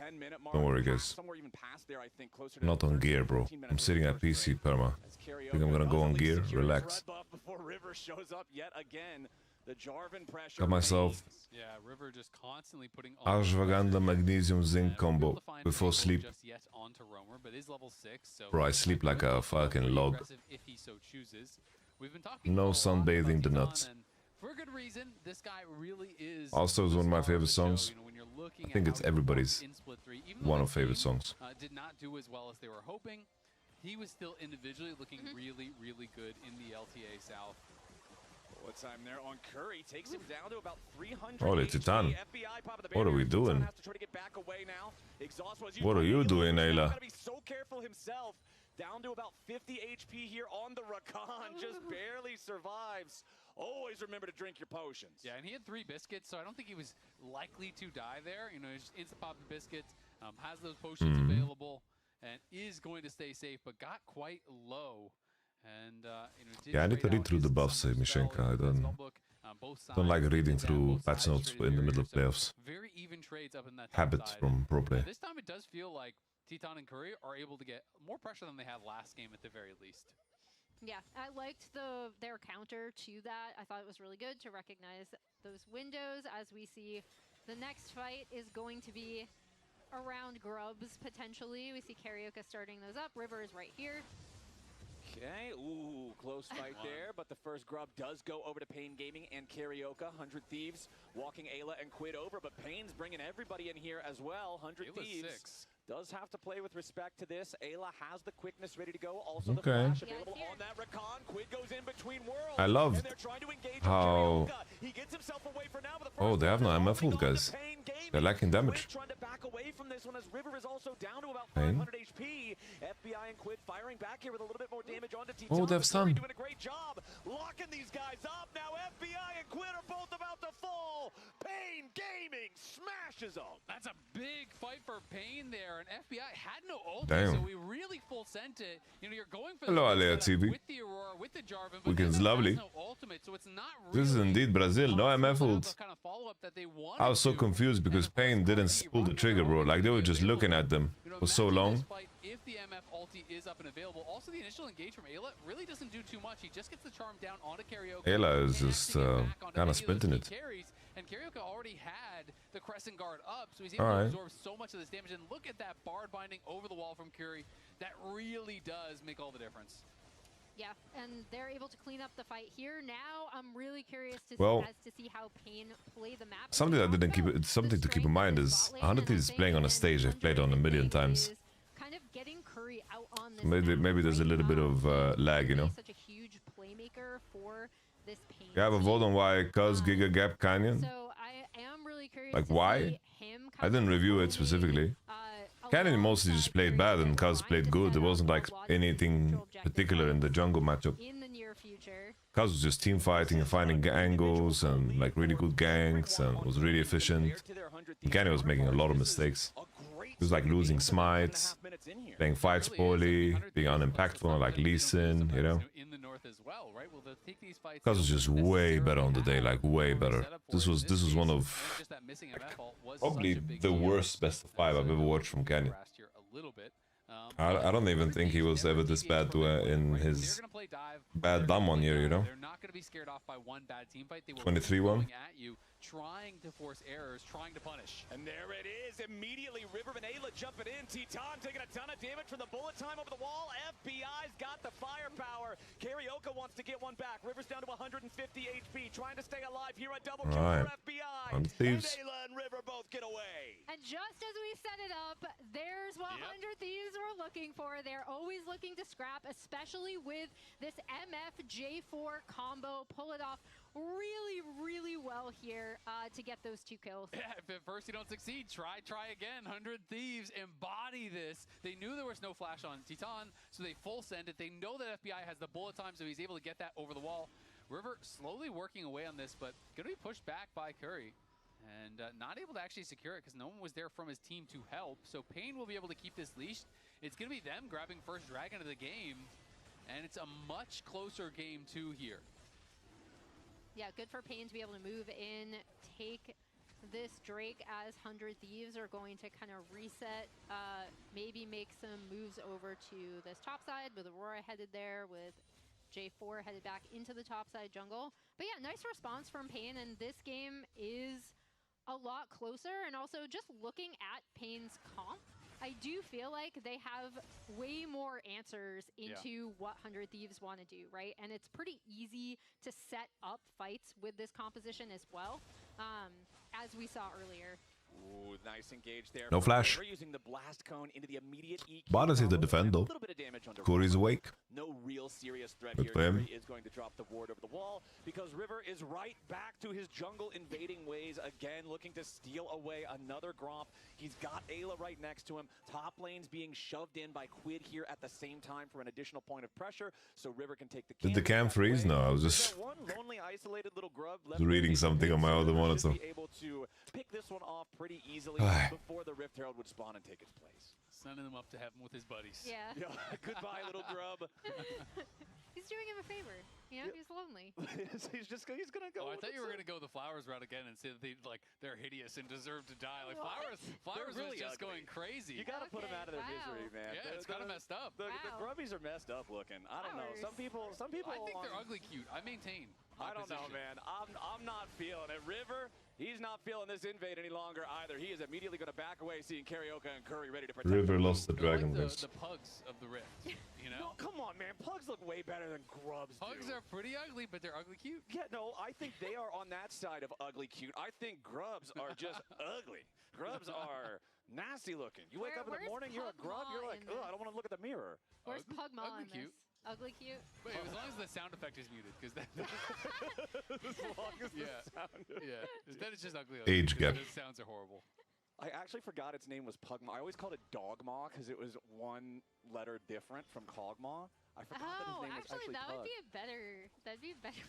Don't worry, guys. Not on gear, bro. I'm sitting at PC perma. I think I'm gonna go on gear, relax. Got myself ashwagandha magnesium zinc combo before sleep. Bro, I sleep like a fucking log. No sunbathing the nuts. For good reason, this guy really is. Also, is one of my favorite songs. I think it's everybody's one of favorite songs. Did not do as well as they were hoping. He was still individually looking really, really good in the LTA South. What time there on Curry takes him down to about 300. Holy Titan. What are we doing? What are you doing, Ayla? So careful himself. Down to about 50 HP here on the Rakan. Just barely survives. Always remember to drink your potions. Yeah, and he had 3 biscuits, so I don't think he was likely to die there. You know, he just instant pop the biscuits, has those potions available, and is going to stay safe, but got quite low. And you know, yeah, I need to read through the buffs, Mishenka. I don't like reading through patch notes in the middle of playoffs. Very even trades up in that habits from pro play. This time it does feel like Titan and Curry are able to get more pressure than they had last game at the very least. Yeah, I liked their counter to that. I thought it was really good to recognize those windows as we see the next fight is going to be around Grubs, potentially. We see Carioca starting those up. River is right here. Okay, ooh, close fight there, but the first grub does go over to Pain Gaming and Carioca. 100 Thieves walking Ayla and Quid over, but Pain's bringing everybody in here as well. 100 Thieves does have to play with respect to this. Ayla has the quickness ready to go. Also the flash available on that Rakan. Quid goes in between worlds. I love how... He gets himself away for now, but oh, they have no MF ult, guys. They're lacking damage. Trying to back away from this one as River is also down to about Pain. 500 HP. FBI and Quid firing back here with a little bit more damage onto Titan. Oh, they have stun. Doing a great job locking these guys up. Now FBI and Quid are both about to fall. Pain Gaming smashes them. That's a big fight for Pain there, and FBI had no ult, damn. so we really full sent it. You know, you're going for hello, LTA TV. With the Aurora, with the Jarvan, Weekend's lovely. no ultimate, so it's not really this is indeed Brazil, no MF ult. Kind of follow-up that they wanted. I was so confused because Pain didn't pull the trigger, bro. Like, they were just looking at them for so long. If the MF ulti is up and available, also the initial engage from Ayla really doesn't do too much. He just gets the charm down onto Carioca. Ayla is just kind of sprinting it. And Carioca already had the Crescent Guard up, so he's able to absorb so much of this damage. And look at that Bard binding over the wall from Curry. That really does make all the difference. Yeah, and they're able to clean up the fight here. Now I'm really curious to see how Pain play the map. Something to keep in mind is 100 Thieves is playing on a stage they've played on a million times. Kind of getting Curry out on this maybe there's a little bit of lag, you know. Such a huge playmaker for this Pain. You have a vote on why Cuz Giga Gap Canyon? So I am really curious like to why? see him I didn't review it specifically. Canyon mostly just played bad and Kaz played good. There wasn't like anything particular in the jungle matchup. Kaz was just team fighting and finding angles and like really good ganks and was really efficient. And Canyon was making a lot of mistakes. He was like losing smites, playing fights poorly, being unimpactful like Lee Sin, you know. Kaz was just way better on the day, like way better. This was one of probably the worst best of 5 I've ever watched from Canyon. I don't even think he was ever this bad in his bad dumb 1 year, you know. 23-1. Trying to force errors, trying to punish. And there it is. Immediately, River and Ayla jumping in. Titan taking a ton of damage from the bullet time over the wall. FBI's got the firepower. Karaoke wants to get one back. River's down to 150 HP, trying to stay alive here. A double kill for FBI. And Ayla and River both get away. And just as we set it up, there's what 100 Thieves were looking for. They're always looking to scrap, especially with this MF J4 combo. Pull it off really well here to get those 2 kills. Yeah, if at first you don't succeed, try again. 100 Thieves embody this. They knew there was no flash on Titan, so they full send it. They know that FBI has the bullet time, so he's able to get that over the wall. River slowly working away on this, but going to be pushed back by Curry. And not able to actually secure it because no one was there from his team to help. So Pain will be able to keep this leashed. It's going to be them grabbing first Dragon of the game. And it's a much closer game 2 here. Yeah, good for Pain to be able to move in, take this Drake as 100 Thieves are going to kind of reset, maybe make some moves over to this top side with Aurora headed there, with J4 headed back into the top side jungle. But yeah, nice response from Pain, and this game is a lot closer. And also just looking at Pain's comp, I do feel like they have way more answers into what 100 Thieves want to do, right? And it's pretty easy to set up fights with this composition as well, as we saw earlier. Ooh, nice engage there. No flash. We're using the blast cone into the immediate Bottom's hit the defend though. Corey's awake. No real serious threat Good here. for him. Curry is going to drop the ward over the wall because River is right back to his jungle invading ways again, looking to steal away another Gromp. He's got Ayla right next to him. Top lane's being shoved in by Quid here at the same time for an additional point of pressure, so River can take the Did the cam freeze? No, I was just one lonely isolated little grub left reading something on my other monitor. be able to pick this one off pretty easily before the Rift Herald would spawn and take its place. Sending him up to heaven with his buddies. Yeah. Goodbye, little grub. He's doing him a favor. You know, he's lonely. he's gonna go. Oh, I thought you were gonna go the Flowers route again and say that they're hideous and deserve to die. Like Flowers really was just ugly. going crazy. You gotta put them out of their misery, man. Yeah, it's kind of messed up. The grubbies are messed up looking. I don't know. Some people. I think they're ugly cute. I maintain. I don't know, man. I'm not feeling it. River, he's not feeling this invade any longer either. He is immediately going to back away, seeing Karaoke and Curry ready to protect. River lost the dragon like list. the pugs of the Rift, you know? No, come on, man. Pugs look way better than grubs. Pugs are pretty ugly, but they're ugly cute. Yeah, no, I think they are on that side of ugly cute. I think grubs are just ugly. Grubs are nasty looking. You wake up in the morning, you're a grub, you're like, ugh, I don't want to look at the mirror. Where's Pugma in cute. this? Ugly cute? Wait, as long as the sound effect is muted, because then... As long as the sound then it's just ugly. Age gap. The sounds are horrible. I actually forgot its name was Pugma. I always called it Dogmaw because it was one letter different from Cogmaw. I forgot that his name was actually that Pug. would be a better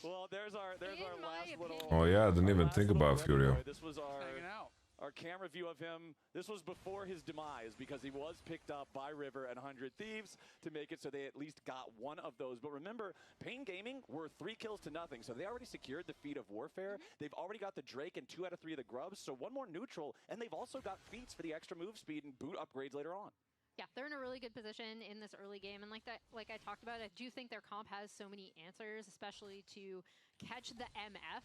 Well, there's our last little. Oh yeah, I didn't even think about Furio. This was our camera view of him. This was before his demise because he was picked up by River and 100 Thieves to make it so they at least got one of those. But remember, Pain Gaming were 3 kills to nothing, so they already secured the feat of Warfare. They've already got the Drake and 2 out of 3 of the Grubs, so 1 more neutral, and they've also got feats for the extra move speed and boot upgrades later on. Yeah, they're in a really good position in this early game, and like I talked about, I do think their comp has so many answers, especially to catch the MF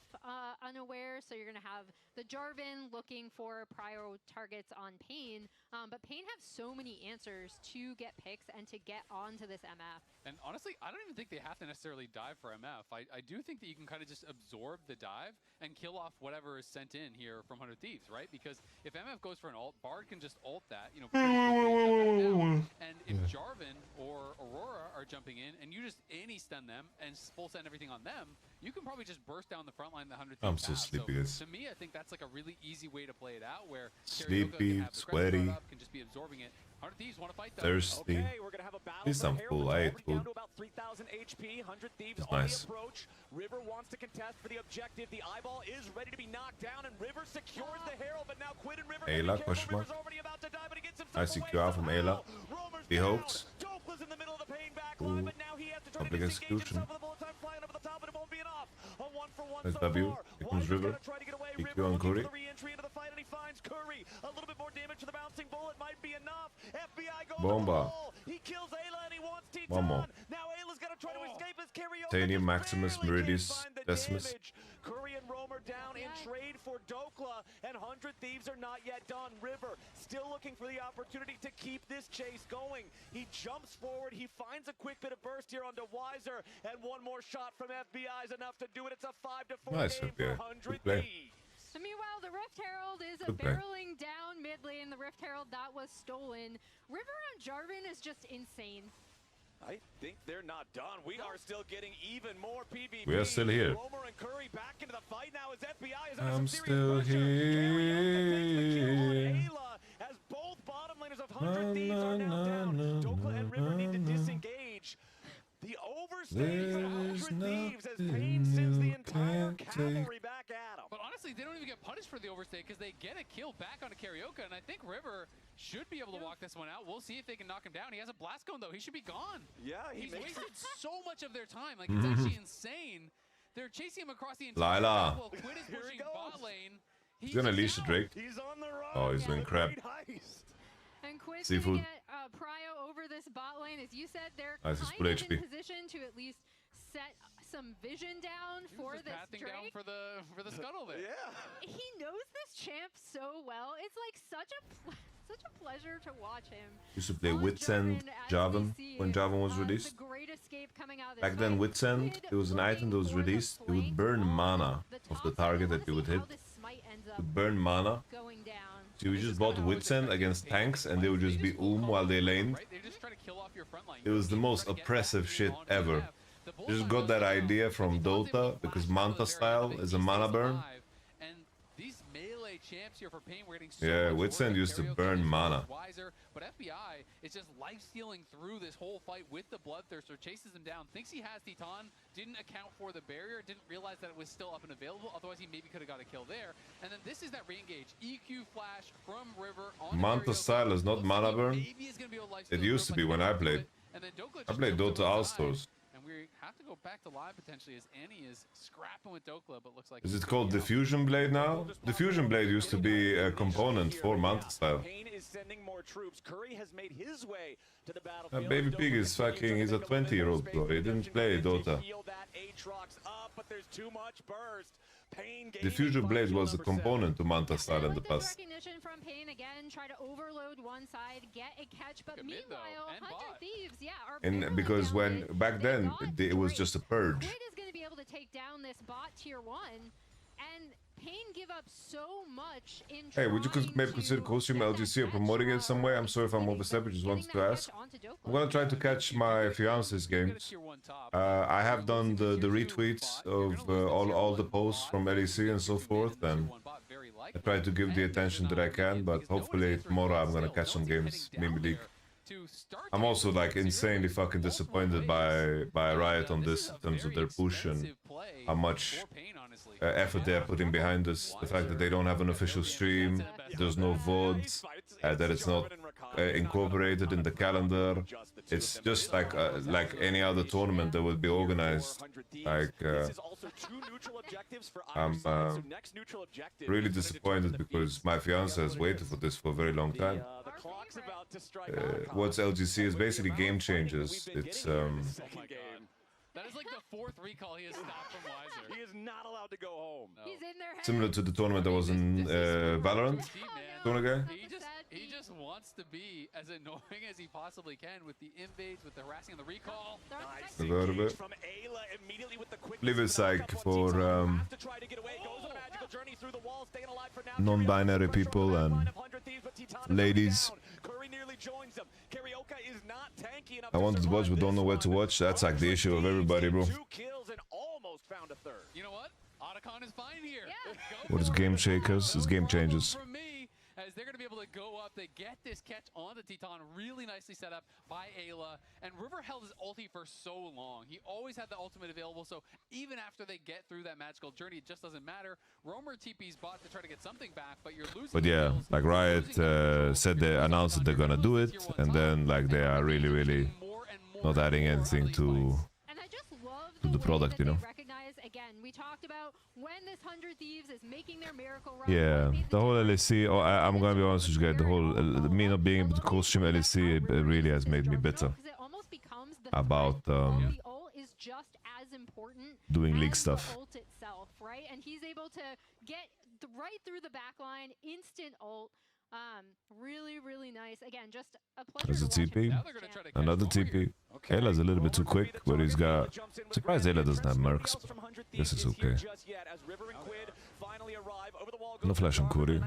unaware. So you're going to have the Jarvan looking for prior targets on Pain, but Pain have so many answers to get picks and to get onto this MF. And honestly, I don't even think they have to necessarily dive for MF. I do think that you can kind of just absorb the dive and kill off whatever is sent in here from 100 Thieves, right? Because if MF goes for an ult, Bard can just ult that, you know, and if Jarvan or Aurora are jumping in and you just stun them and full send everything on them, you can probably just burst down the front line the 100 I'm so sleepy, guys. So to me, I think that's like a really easy way to play it out, where Sleepy, sweaty, can just be absorbing it. 100 Thieves want to fight, though. thirsty. Okay, we're gonna have a battle. At least I'm full. I ate food. Down to about 3,000 HP. 100 Thieves It's on nice. the approach. River wants to contest for the objective. The eyeball is ready to be knocked down, and River secures the Herald. But now Quid and River. Ayla, question mark. Already about to die, but he gets himself Nice CQR from Ayla. The hoax. Dokla's in the middle of the pain back Ooh. line, but now he has to try Public to disengage execution. himself with the bullet time flying over the top, but it won't be enough. A 1-for-1 Nice so W. far. Here comes Weiser's River. gonna try to get away. EQ River on looking Curry. for the re-entry into the fight, and he finds Curry. A little bit more damage to the bouncing bullet might be enough. FBI goes Bomba. He kills Ayla and he wants Titan. One more. Now Ayla's gonna try to escape as Karaoke Titanium, just Maximus, barely can't Meridius, find the Decimus. damage. Curry and Romer down in trade for Dokla, and 100 Thieves are not yet done. River still looking for the opportunity to keep this chase going. He jumps forward, he finds a quick bit of burst here onto Weiser, and one more shot from FBI is enough to do it. It's a 5-4 Nice, game FBI. for 100 Good play. Thieves. So meanwhile, the Rift Herald is Good play. barreling down mid lane. The Rift Herald that was stolen. River on Jarvan is just insane. I think they're not done. We are still getting even more PvP. We are still here. Romer and Curry back into the fight now as FBI is I'm under some still serious pressure. here. Ayla, as both bottom laners of 100 Thieves are now down. Dokla and River need to disengage. The overstay for 100 Thieves as Pain sends the entire cavalry back at him. But honestly, they don't even get punished for the overstay because they get a kill back onto Karaoke, and I think River should be able to walk this one out. We'll see if they can knock him down. He has a blast cone, though. He should be gone. Yeah, he's wasted so much of their time. Like, it's actually insane. They're chasing him across the entire Lila. map while Quid is pushing bot lane. He's gonna leash the Drake. He's on the run. Oh, he's doing crap. And Quid's Seafood. gonna get Prio over this bot lane. As you said, they're Nice, he's kind full of HP. in position to at least set some vision down for Just this passing Drake. down for the scuttle there. Yeah. He knows this champ so well. It's like such a pleasure to watch him. Used to play On Witsend Jarvan, as Jarvan we see, when Jarvan was released. The great escape coming out of this Back then, fight. Witsend, Quid it was an item that was looking for the released. It would flank burn on mana the of the top side. target I that you wanna would see hit. how this smite ends It up would burn mana. going down. So you just bought Witsend against tanks and they would just be while they laned. Right? They just try to kill off your front line. It was the most oppressive shit ever. Just got that idea from Dota because Manta style is a mana burn. And these melee champs here for Pain, we're getting so Yeah, much Witsend work. used to Karaoke burn is mana. Wiser, but FBI is just life-stealing through this whole fight with the Bloodthirster, chases him down, thinks he has Titan, didn't account for the barrier, didn't realize that it was still up and available, otherwise he maybe could have got a kill there. And then this is that re-engage. EQ flash from River on Manta style is not mana burn. It used to be when I played. I played Dota All-Stars. And we have to go back to live potentially as Annie is scrapping with Dokla, but looks like... Is it called Diffusion Blade now? Diffusion Blade used to be a component for Manta style. Pain is sending more troops. Curry has made his way to the battlefield. Baby Pig is fucking, he's a 20-year-old bro. He didn't play Dota. Heal that Aatrox up, but there's too much burst. Pain Diffusion Blade was a component to Manta style in the past. Recognition from Pain again, try to overload one side, get a catch, but meanwhile, 100 Thieves, yeah, are And because when back then it was just a purge. Quid is going to be able to take down this bot tier 1, and Pain give up so much in Hey, would you maybe consider co-stream LGC or promoting it some way? I'm sorry if I'm overstepping, just wanted to ask. I'm gonna try to catch my fiance's games. I have done the retweets of all the posts from LEC and so forth, and I try to give the attention that I can, but hopefully tomorrow I'm gonna catch some games, Mimi League. I'm also like insanely fucking disappointed by Riot on this in terms of their push and how much effort they're putting behind this. The fact that they don't have an official stream, there's no VODs, that it's not incorporated in the calendar. It's just like any other tournament that would be organized. Like I'm really disappointed because my fiance has waited for this for a very long time. What's LGC is basically game changers. It's That is like the 4th recall he has stopped from Weiser. He is not allowed to go home. No. He's in their head. similar to the tournament that was in Valorant. He just wants to be as annoying as he possibly can with the invades, with the harassing and the recall. A little bit. Believe it's like for non-binary people and ladies. I wanted to watch but don't know where to watch. That's like the issue of everybody, bro. 2 kills and almost found a third. What is game shakers? It's game changers. From me, as they're going to be able to go up, they get this catch on the Teton, really nicely set up by Ayla. And River held his ulti for so long. He always had the ultimate available, so even after they get through that magical journey, it just doesn't matter. Roamer TP's bot to try to get something back, but you're losing. But yeah, like Riot said they announced that they're gonna do it, and then like they are really not adding anything to the product, you know. Again, we talked about when this 100 Thieves is making their miracle run. Yeah, the whole LEC, I'm gonna be honest with you guys, the whole, me not being able to co-stream LEC, it really has made me bitter about doing league stuff. Ult itself, right? And he's able to get right through the back line, instant ult. Really nice. Again, just a pleasure. There's a TP, another TP. Ayla's a little bit too quick, but he's got... Surprised Ayla doesn't have mercs. This is okay. No flash on Curry.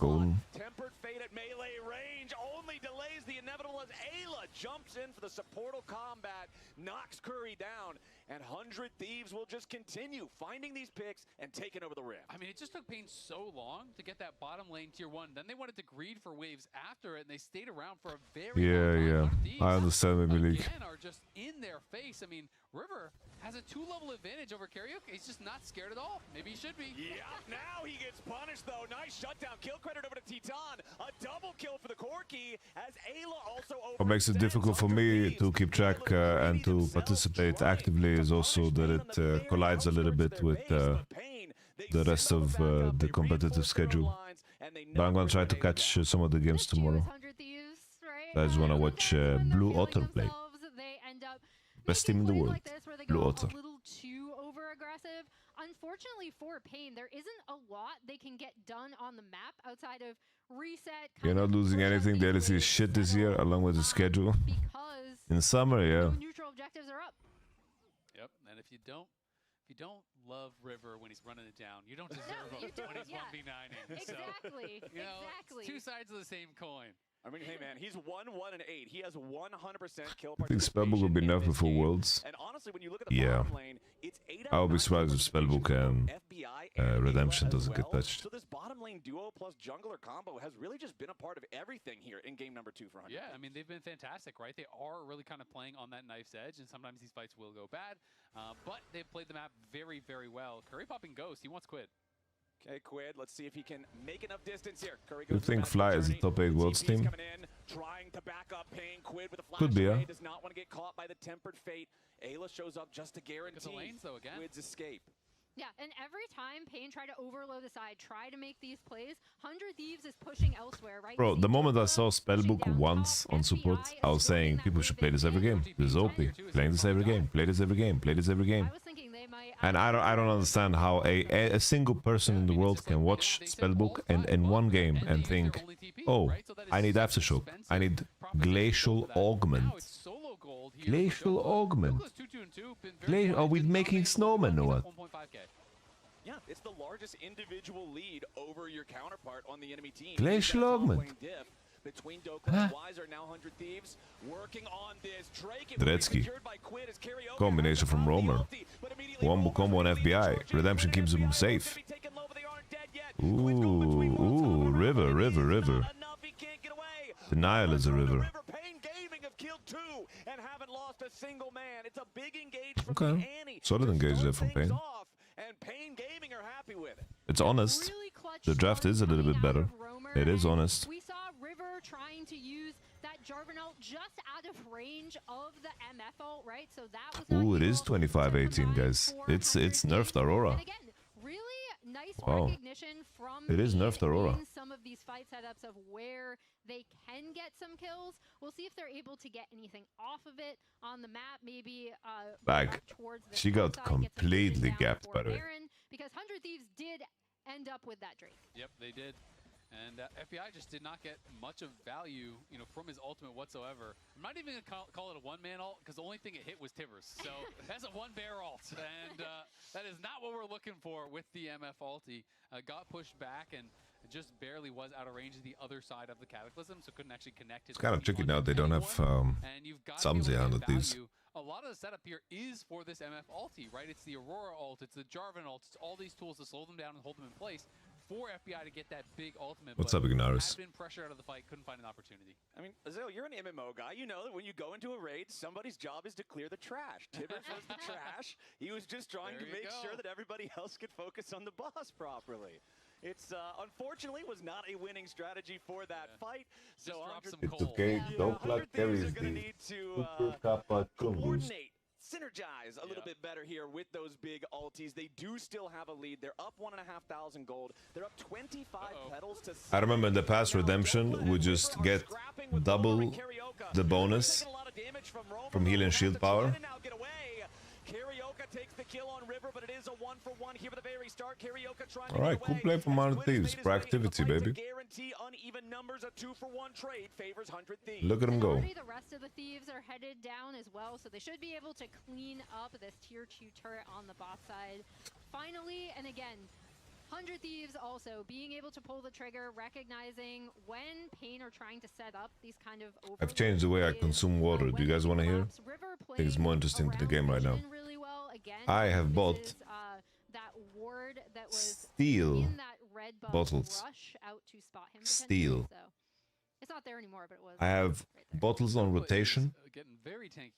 Golden. Tempered fate at melee range only delays the inevitable as Ayla jumps in for the supportal combat, knocks Curry down, and 100 Thieves will just continue finding these picks and taking over the rift. I mean, it just took Pain so long to get that bottom lane tier 1. Then they wanted to greed for waves after it, and they stayed around for a very long time. Yeah. I understand maybe league. Again, are just in their face. I mean, River has a 2-level advantage over Karaoke. He's just not scared at all. Maybe he should be. Yeah, now he gets punished though. Nice shutdown. Kill credit over to Teton. A double kill for the Corki as Ayla also over. What makes it difficult for me to keep track and to participate actively is also that it collides a little bit with the rest of the competitive schedule. But I'm gonna try to catch some of the games tomorrow. I just wanna watch Blue Otter play. Best team in the world, Blue Otter. A little too over-aggressive. Unfortunately for Pain, there isn't a lot they can get done on the map outside of reset. You're not losing anything. The LEC is shit this year, along with the schedule. In summer, yeah. Neutral objectives are up. Yep, and if you don't love River when he's running it down, you don't deserve him when he's 1v9ing. Exactly. So, you know, it's two sides of the same coin. I mean, hey man, he's 1-1-8. He has 100% kill I think Spellbook will be enough before Worlds. And honestly, when you look at the bottom lane, it's 8 I'll be surprised if Spellbook and Redemption doesn't get touched. So this bottom lane duo plus jungler combo has really just been a part of everything here in game number 2 for 100. Yeah, I mean, they've been fantastic, right? They are really kind of playing on that knife's edge, and sometimes these fights will go bad. But they've played the map very well. Curry popping Ghost, he wants Quid. Okay, Quid, let's see if he can make enough distance here. Curry You think Fly is the top 8 Worlds team? Trying to back up Pain. Quid with a flash Could be, yeah. does not want to get caught by the tempered fate. Ayla shows up just to guarantee Quid's escape. Yeah, and every time Pain try to overload the side, try to make these plays, 100 Thieves is pushing elsewhere, right? Bro, the moment I saw Spellbook once on support, I was saying people should play this every game. This is OP. Playing this every game. Play this every game. Play this every game. And I don't understand how a single person in the world can watch Spellbook in one game and think, oh, I need Aftershock. I need Glacial Augment. Glacial Augment. Are we making snowmen or what? Yeah, it's the largest individual lead over your counterpart on the enemy team. Glacial Augment. Between Doku and Wiser, now 100 Thieves working on this. Dredsky. Combination from Roamer. Wombo combo on FBI. Redemption keeps him safe. Ooh, river. Denial is a river. Okay, solid engage there from Pain. It's honest. The draft is a little bit better. It is honest. We saw River trying to use that Jarvan ult just out of range of the MF ult, right? So that was ooh, it is 25-18, guys. It's nerfed Aurora. And again, really nice wow. recognition from it is nerfed Aurora. Some of these fight setups of where they can get some kills. We'll see if they're able to get anything off of it on the map. Maybe back. She got completely gapped, by the way. Because 100 Thieves did end up with that Drake. Yep, they did. And FBI just did not get much of value, you know, from his ultimate whatsoever. I'm not even gonna call it a one-man ult because the only thing it hit was Tibbers. So that's a one-bear ult, and that is not what we're looking for with the MF ulti. Got pushed back and just barely was out of range of the other side of the Cataclysm, so couldn't actually connect his. It's kind of tricky now. They don't have Samzi under these. A lot of the setup here is for this MF ulti, right? It's the Aurora ult, it's the Jarvan ult, it's all these tools to slow them down and hold them in place for FBI to get that big ultimate. What's up, Ignaris? Had been pressured out of the fight, couldn't find an opportunity. I mean, Azil, you're an MMO guy. You know that when you go into a raid, somebody's job is to clear the trash. Tibbers was the trash. He was just trying to make sure that everybody else could focus on the boss properly. It's unfortunately was not a winning strategy for that fight. So it's okay. Don't like carries the Super Kappa Chungus. Synergize a little bit better here with those big ultis. They do still have a lead. They're up 1,500 gold. They're up 25 petals to. I remember in the past Redemption, we just get double the bonus from heal and shield power. Karioka takes the kill on River, but it is a 1-for-1 here at the very start. Karioka trying to Alright, cool play from 100 Thieves. Proactivity, baby. Guarantee uneven numbers. A 2-for-1 trade favors 100 Thieves. Look at them go. The rest of the Thieves are headed down as well, so they should be able to clean up this tier 2 turret on the bot side. Finally, and again, 100 Thieves also being able to pull the trigger, recognizing when Pain are trying to set up these kind of I've changed the way I consume water. Do you guys want to hear? I think it's more interesting to the game right now. Really well. Again, I have bought that ward that was steel in that red bottles. Rush out to spot him Steel. so it's not there anymore, but it was. I have bottles on rotation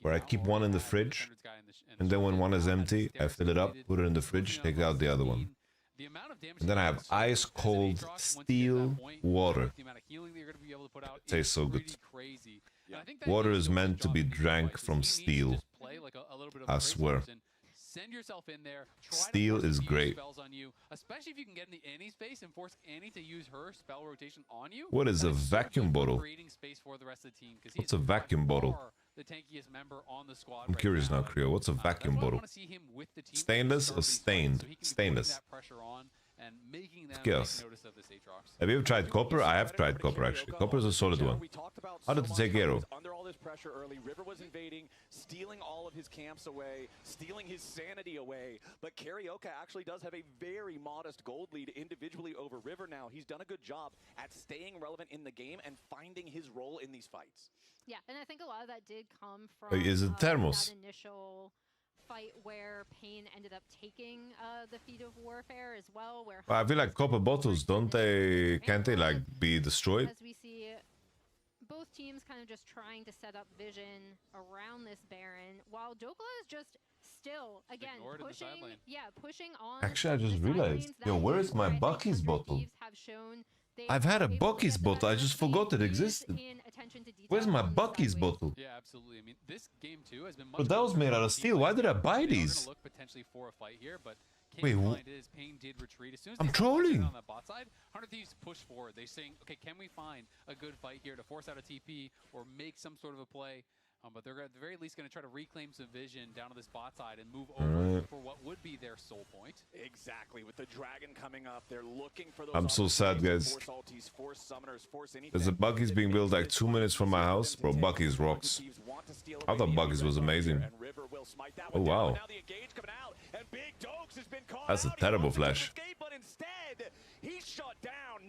where I keep one in the fridge, and then when one is empty, I fill it up, put it in the fridge, take out the other one. And then I have ice cold steel water. It tastes so good. Water is meant to be drank from steel. I swear. Send yourself in there. Steel is great. On you, especially if you can get in the Annie space and force Annie to use her spell rotation on you. What is a vacuum bottle? Space for the rest of the team, what's a vacuum bottle? The tankiest member on the squad. I'm curious now, Creo. What's a vacuum bottle? Stainless or stained? Stainless. And making them yes. notice of this Aatrox. Have you ever tried copper? I have tried copper actually. Copper is a solid one. How did it take Aero? Under all this pressure early, River was invading, stealing all of his camps away, stealing his sanity away. But Karioka actually does have a very modest gold lead individually over River now. He's done a good job at staying relevant in the game and finding his role in these fights. Yeah, and I think a lot of that did come from is it Thermos? that initial fight where Pain ended up taking the feat of warfare as well. Where I feel like copper bottles, can't they like be destroyed? As we see both teams kind of just trying to set up vision around this Baron, while Dokla is just still again pushing on. Actually, I just realized, yo, where is my Bucky's bottle? I've had a Bucky's bottle. I just forgot it existed. Where's my Bucky's bottle? Yeah, absolutely. I mean, this game too has been. But that was made out of steel. Why did I buy these? Look potentially for a fight here, but wait, Pain did retreat as soon as I'm trolling. On that bot side, 100 Thieves push forward. They're saying, okay, can we find a good fight here to force out a TP or make some sort of a play? But they're at the very least going to try to reclaim some vision down to this bot side and move over for what would be their soul point. Exactly. With the dragon coming up, they're looking for those. I'm so sad, guys. There's a Bucky's being built like 2 minutes from my house. Bro, Bucky's rocks. I thought Bucky's was amazing. Oh, wow. That's a terrible flash.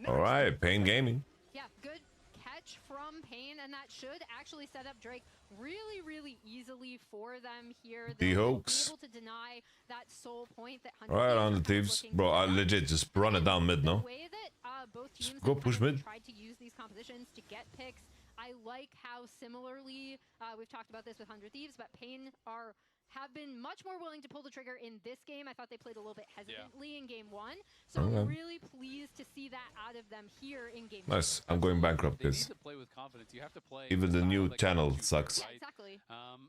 Alright, Pain Gaming. Yeah, good catch from Pain, and that should actually set up Drake really, really easily for them here. The hoax. Able to deny that soul point that right on the Thieves. Bro, I legit just run it down mid, no? The way that both teams go push mid. Tried to use these compositions to get picks. I like how similarly, we've talked about this with 100 Thieves, but Pain have been much more willing to pull the trigger in this game. I thought they played a little bit hesitantly in game 1. So I'm really pleased to see that out of them here in game 2. Nice. I'm going bankrupt, guys. Even the new channel sucks. Yeah, exactly.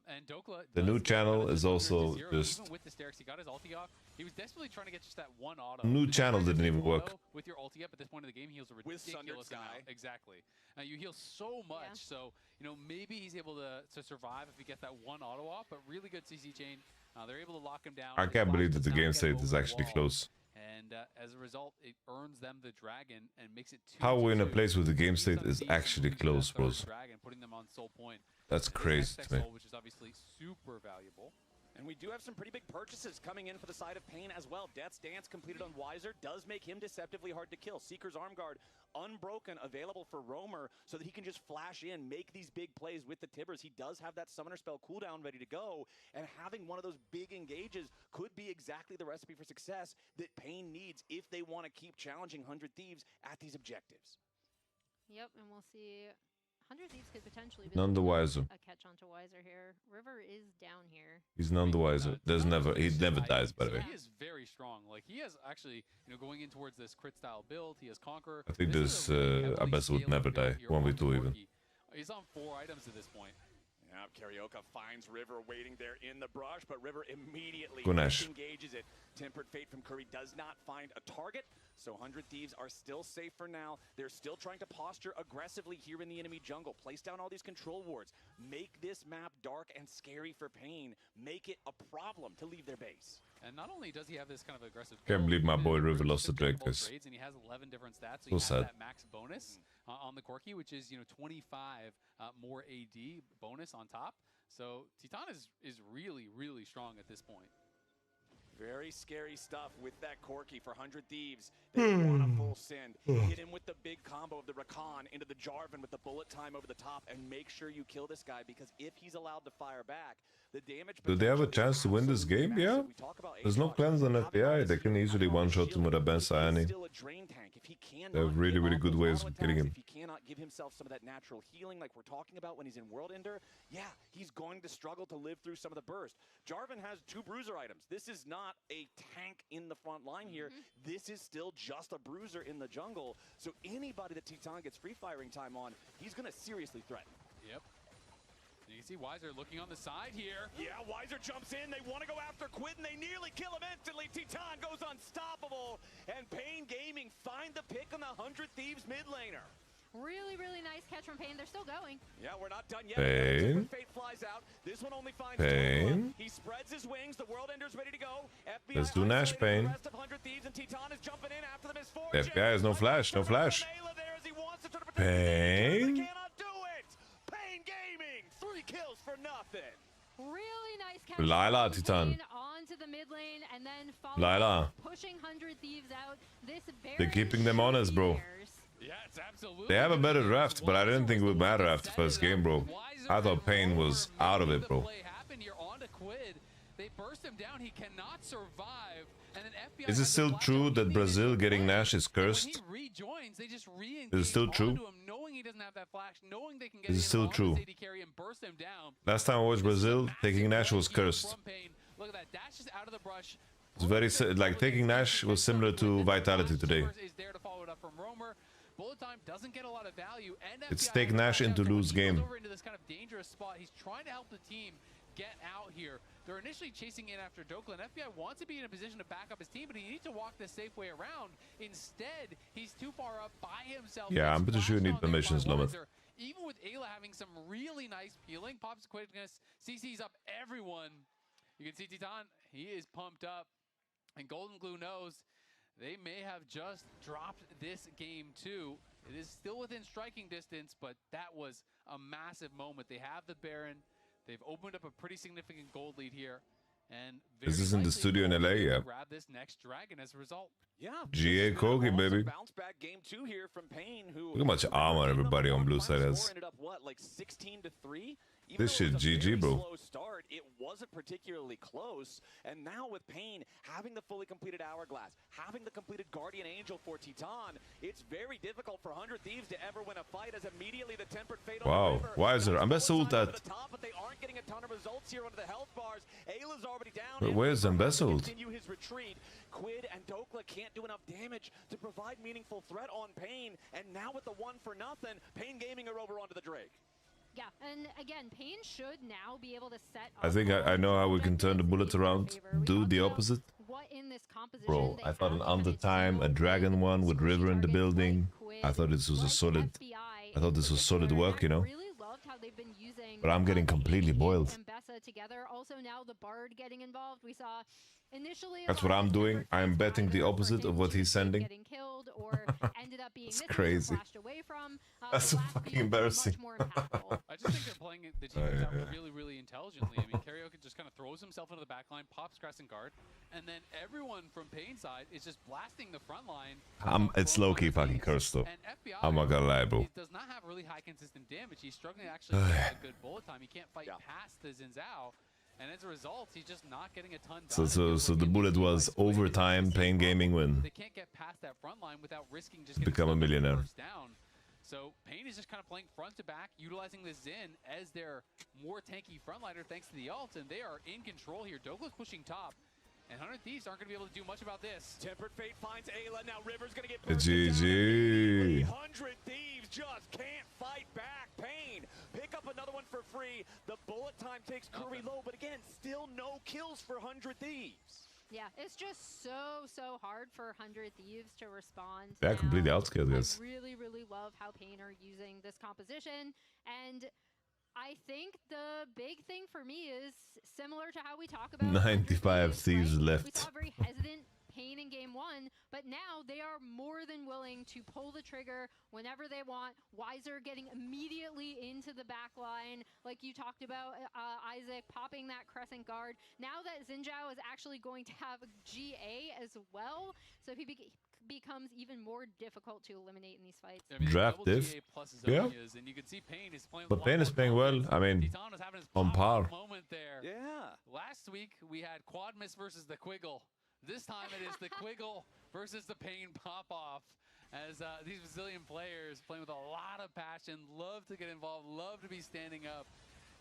And Dokla the new channel is also just... Even with the Sterix, he got his ulti off. He was desperately trying to get just that one auto. New channel didn't even work. With your ulti up at this point of the game, he heals a ridiculous amount. Exactly. Now you heal so much, so you know maybe he's able to survive if he gets that one auto off. But really good CC chain. They're able to lock him down. I can't believe that the game state is actually close. And as a result, it earns them the dragon and makes it 2-2. How we in a place with the game state is actually close, bros. Putting them on soul point. That's crazy to me. Which is obviously super valuable. And we do have some pretty big purchases coming in for the side of Pain as well. Death's Dance completed on Wiser does make him deceptively hard to kill. Seeker's Arm Guard unbroken, available for Roamer so that he can just flash in, make these big plays with the Tibbers. He does have that Summoner Spell cooldown ready to go, and having one of those big engages could be exactly the recipe for success that Pain needs if they want to keep challenging 100 Thieves at these objectives. Yep, and we'll see. 100 Thieves could potentially be none the wiser. A catch onto Wiser here. River is down here. He's none the wiser. He never dies, by the way. He is very strong. Like, he has actually, going in towards this crit style build. He has Conqueror. I think this Abyss would never die. 1v2 even. He's on 4 items at this point. Yeah, Carioca finds River waiting there in the brush, but River immediately engages it. Tempered Fate from Curry does not find a target, so 100 Thieves are still safe for now. They're still trying to posture aggressively here in the enemy jungle. Place down all these control wards. Make this map dark and scary for Pain. Make it a problem to leave their base. And not only does he have this kind of aggressive... Can't believe my boy River lost the Drake, guys. And he has 11 different stats, so he has that max bonus on the Corki, which is, 25 more AD bonus on top. So Titan is really, really strong at this point. Very scary stuff with that Corki for 100 Thieves. They want a full send. Hit him with the big combo of the Rakan into the Jarvan with the bullet time over the top, and make sure you kill this guy, because if he's allowed to fire back, the damage... Do they have a chance to win this game? Yeah. There's no cleanse on LTA. They can easily one-shot him with a Ben Sayani. They have really, really good ways of killing him. If he cannot give himself some of that natural healing like we're talking about when he's in World Ender, yeah, he's going to struggle to live through some of the burst. Jarvan has 2 bruiser items. This is not a tank in the front line here. This is still just a bruiser in the jungle. So anybody that Titan gets free firing time on, he's going to seriously threaten. Yep. And you can see Wiser looking on the side here. Yeah, Wiser jumps in. They want to go after Quid, and they nearly kill him instantly. Titan goes unstoppable. And Pain Gaming find the pick on the 100 Thieves mid laner. Really, really nice catch from Pain. They're still going. Yeah, we're not done yet. Pain. Fate flies out. This one only finds Pain. He spreads his wings. The World Ender's ready to go. FBI Let's do Nash Pain. The rest of 100 Thieves, and Titan is jumping in after the misfortune. FBI has no flash. No flash. Pain. Cannot do it. Pain Gaming. 3 kills for nothing. Really nice catch. Lila, Titan. Onto the mid lane, and then Lila. Pushing 100 Thieves out. This They're keeping them honest, bro. Yeah, it's absolutely. They have a better draft, but I didn't think it would matter after first game, bro. I thought Pain was out of it, bro. They burst him down. He cannot survive. And then FBI is it still true that Brazil getting Nash is cursed? When he rejoins, they just is it still true? Him, knowing he doesn't have that flash, knowing they can get is it still true? And burst him down. Last time I watched Brazil, taking Nash was cursed. Look at that. Dash is out of the brush. It's very like taking Nash was similar to Vitality today. Is there to follow it up from Roamer. Bullet time doesn't get a lot of value, and it's take Nash into lose game. Over into this kind of dangerous spot. He's trying to help the team get out here. They're initially chasing in after Dokla, and FBI wants to be in a position to back up his team, but he needs to walk the safe way around. Instead, he's too far up by himself. Yeah, I'm pretty sure you need permissions, Lomith. Even with Ayla having some really nice peeling, pops quickness, CC's up everyone. You can see Titan, he is pumped up, and Golden Glue knows they may have just dropped this game too. It is still within striking distance, but that was a massive moment. They have the Baron. They've opened up a pretty significant gold lead here. And this is in the studio in LA, yeah. Grab this next dragon as a result. Yeah. GA Kogi, baby. Bounce back game 2 here from Pain, who look how much armor everybody on blue side has. Ended up what, like 16-3? This shit GG, bro. Slow start, it wasn't particularly close, and now with Pain having the fully completed Hourglass, having the completed Guardian Angel for Titan, it's very difficult for 100 Thieves to ever win a fight, as immediately the Tempered Fate on the river. Why is there? Embezzled at the top, but they aren't getting a ton of results here under the health bars. Ayla's already down. But where's Embezzled? Continue his retreat. Quid and Dokla can't do enough damage to provide meaningful threat on Pain, and now with the 1 for nothing, Pain Gaming are over onto the Drake. Yeah, and again, Pain should now be able to set I think I know how we can turn the bullets around. Do the opposite. Bro, I thought an under time, a dragon one with River in the building. I thought this was a solid. I thought this was solid work, you know. But I'm getting completely boiled. together. Also now the Bard getting involved. We saw initially that's what I'm doing. I'm betting the opposite of what he's sending. getting killed or ended up being It's crazy. away from. That's so fucking embarrassing. I just think they're playing the team out really, really intelligently. I mean, Karaoke just kind of throws himself into the back line, pops Crescent Guard, and then everyone from Pain's side is just blasting the front line. It's low-key fucking cursed though. I'm not gonna lie, bro. He does not have really high consistent damage. He's struggling to actually get a good bullet time. He can't fight past the Xin Zhao. And as a result, he's just not getting a ton done. So the bullet was overtime, Pain Gaming win. They can't get past that front line without risking just become a millionaire. Down. So Pain is just kind of playing front to back, utilizing the Xin as their more tanky frontliner thanks to the ult, and they are in control here. Douglas pushing top, and 100 Thieves aren't going to be able to do much about this. Tempered Fate finds Ayla. Now River's going to get GG. 100 Thieves just can't fight back. Pain pick up another one for free. The bullet time takes Curry low, but again, still no kills for 100 Thieves. Yeah, it's just so hard for 100 Thieves to respond. Yeah, completely outscaled, guys. I really love how Pain are using this composition, and I think the big thing for me is similar to how we talk about 95 Thieves left. We saw very hesitant Pain in game 1, but now they are more than willing to pull the trigger whenever they want. Wiser getting immediately into the back line, like you talked about, Isaac, popping that Crescent Guard. Now that Xin Zhao is actually going to have GA as well, so he becomes even more difficult to eliminate in these fights. I mean, Draft diff. Yeah. And you can see Pain is playing But Pain is playing well. I mean, on par. Moment there. Yeah. Last week we had Quad Miss versus the Quiggle. This time it is the Quiggle versus the Pain pop-off, as these Brazilian players playing with a lot of passion, love to get involved, love to be standing up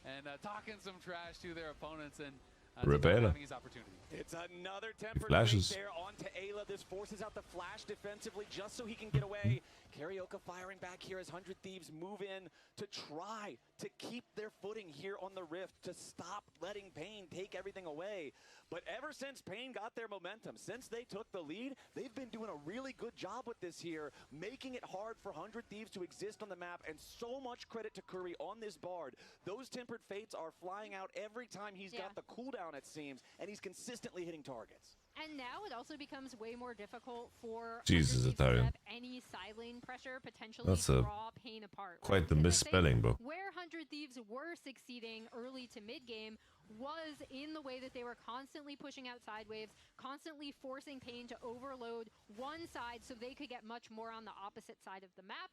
and talking some trash to their opponents, and having his opportunity. It's another tempered flashes there onto Ayla. This forces out the flash defensively just so he can get away. Karaoke firing back here as 100 Thieves move in to try to keep their footing here on the Rift, to stop letting Pain take everything away. But ever since Pain got their momentum, since they took the lead, they've been doing a really good job with this here, making it hard for 100 Thieves to exist on the map, and so much credit to Curry on this Bard. Those Tempered Fates are flying out every time he's got the cooldown, it seems, and he's consistently hitting targets. And now it also becomes way more difficult for Jesus, Italian. any side lane pressure, potentially That's draw Pain apart. Quite the misspelling, bro. Where 100 Thieves were succeeding early to mid game was in the way that they were constantly pushing out side waves, constantly forcing Pain to overload one side so they could get much more on the opposite side of the map.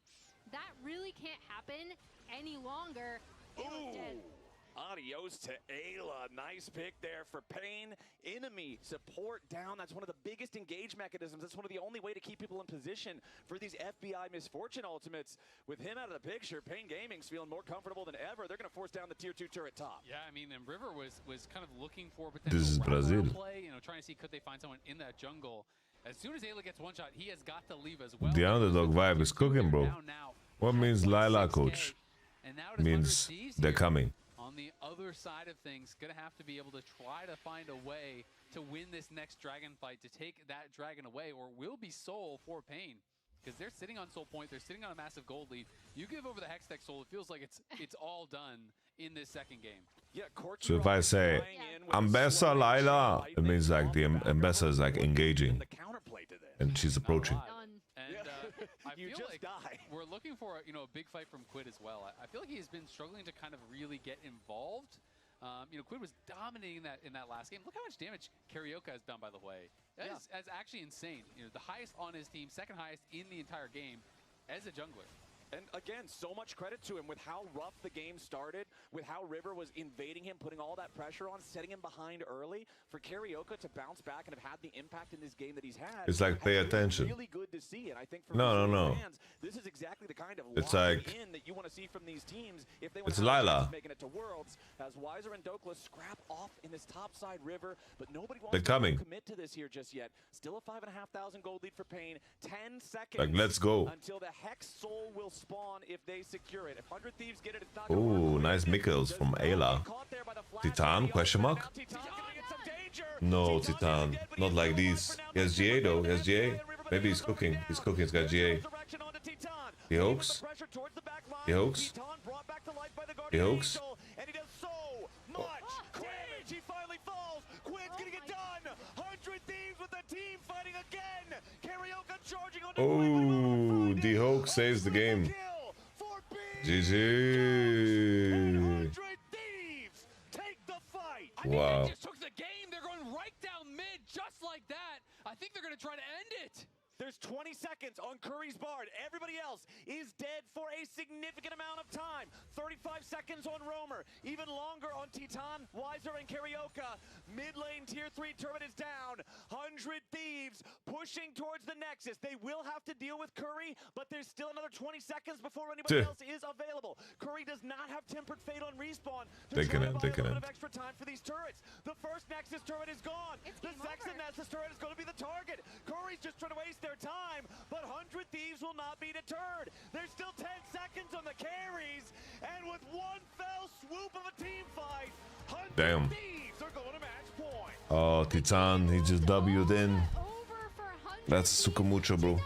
That really can't happen any longer. Ayla's dead. Adios to Ayla. Nice pick there for Pain. Enemy support down. That's one of the biggest engage mechanisms. That's one of the only way to keep people in position for these FBI Misfortune ultimates. With him out of the picture, Pain Gaming's feeling more comfortable than ever. They're going to force down the tier 2 turret top. Yeah, I mean, and River was kind of looking for potential This is Brazil. play, you know, trying to see could they find someone in that jungle. As soon as Ayla gets one shot, he has got to leave as well. The underdog vibe is cooking, bro. What means Lila, coach? Means they're coming. On the other side of things, gonna have to be able to try to find a way to win this next dragon fight, to take that dragon away, or will be soul for Pain. Because they're sitting on soul point, they're sitting on a massive gold lead. You give over the Hextech soul, it feels like it's all done in this second game. Yeah, So if I say Ambessa Lila, it means like the Ambessa is like engaging, and she's approaching. And I feel like we're looking for a big fight from Quid as well. I feel like he's been struggling to kind of really get involved. Quid was dominating that in that last game. Look how much damage Karaoke has done, by the way. That's actually insane. The highest on his team, second highest in the entire game as a jungler. And again, so much credit to him with how rough the game started, with how River was invading him, putting all that pressure on, setting him behind early. For Karaoke to bounce back and have had the impact in this game that he's had, it's like pay attention. Really good to see, and I think for no. fans, this is exactly the kind of in that you want to see from these teams if they want to making it to Worlds. As Wiser and Dokla scrap off in this topside River, but nobody wants to commit to this here just yet. Still a 5,500 gold lead for Pain. 10 seconds. Like, let's go until the Hex Soul will spawn if they secure it. If 100 Thieves get it, it's not Ooh, nice Mikkels from Ayla. Titan, question mark? No, Titan. Not like these. He has GA though, he has GA. Maybe he's cooking. He's cooking, he's got GA. He hoax. He hoax. He hoax. Oh, D-Hawk saves the game. GG. Wow. They just took the game. They're going right down mid, just like that. I think they're going to try to end it. There's 20 seconds on Curry's Bard. Everybody else is dead for a significant amount of time. 35 seconds on Roamer. Even longer on Titan, Weiser, and Carioca. Mid lane tier 3 turret is down. 100 Thieves pushing towards the Nexus. They will have to deal with Curry, but there's still another 20 seconds before anybody else is available. Curry does not have Tempered Fate on respawn to try to buy a little bit of extra time for these turrets. The first Nexus turret is gone. The second Nexus turret is going to be the target. Curry's just trying to waste their time, but 100 Thieves will not be deterred. There's still 10 seconds on the carries, and with one fell swoop of a team fight, 100 Thieves are going to match point. Oh, Titan, he just W'd in. That's Sukamucho, bro.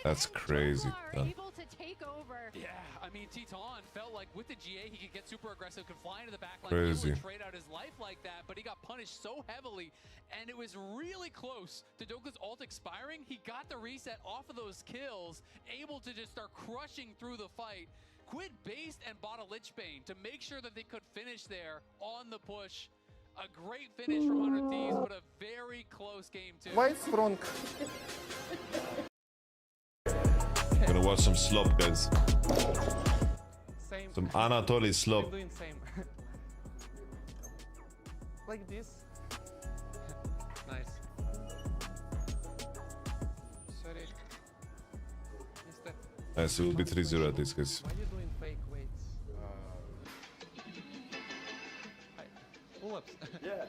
That's crazy. Yeah, I mean, Titan felt like with the GA he could get super aggressive, could fly into the backline, crazy. Trade out his life like that, but he got punished so heavily, and it was really close to Doku's ult expiring. He got the reset off of those kills, able to just start crushing through the fight. Quid based and bought a Lich Bane to make sure that they could finish there on the push. A great finish from 100 Thieves, but a very close game too. Why is wrong? Gonna watch some slop, guys. Same. Some Anatoly slop. I'm doing same. Like this. Nice. Sorry. Mister. Nice, it will be 3-0 at this, guys. Why are you doing fake weights? Pull-ups. Yeah.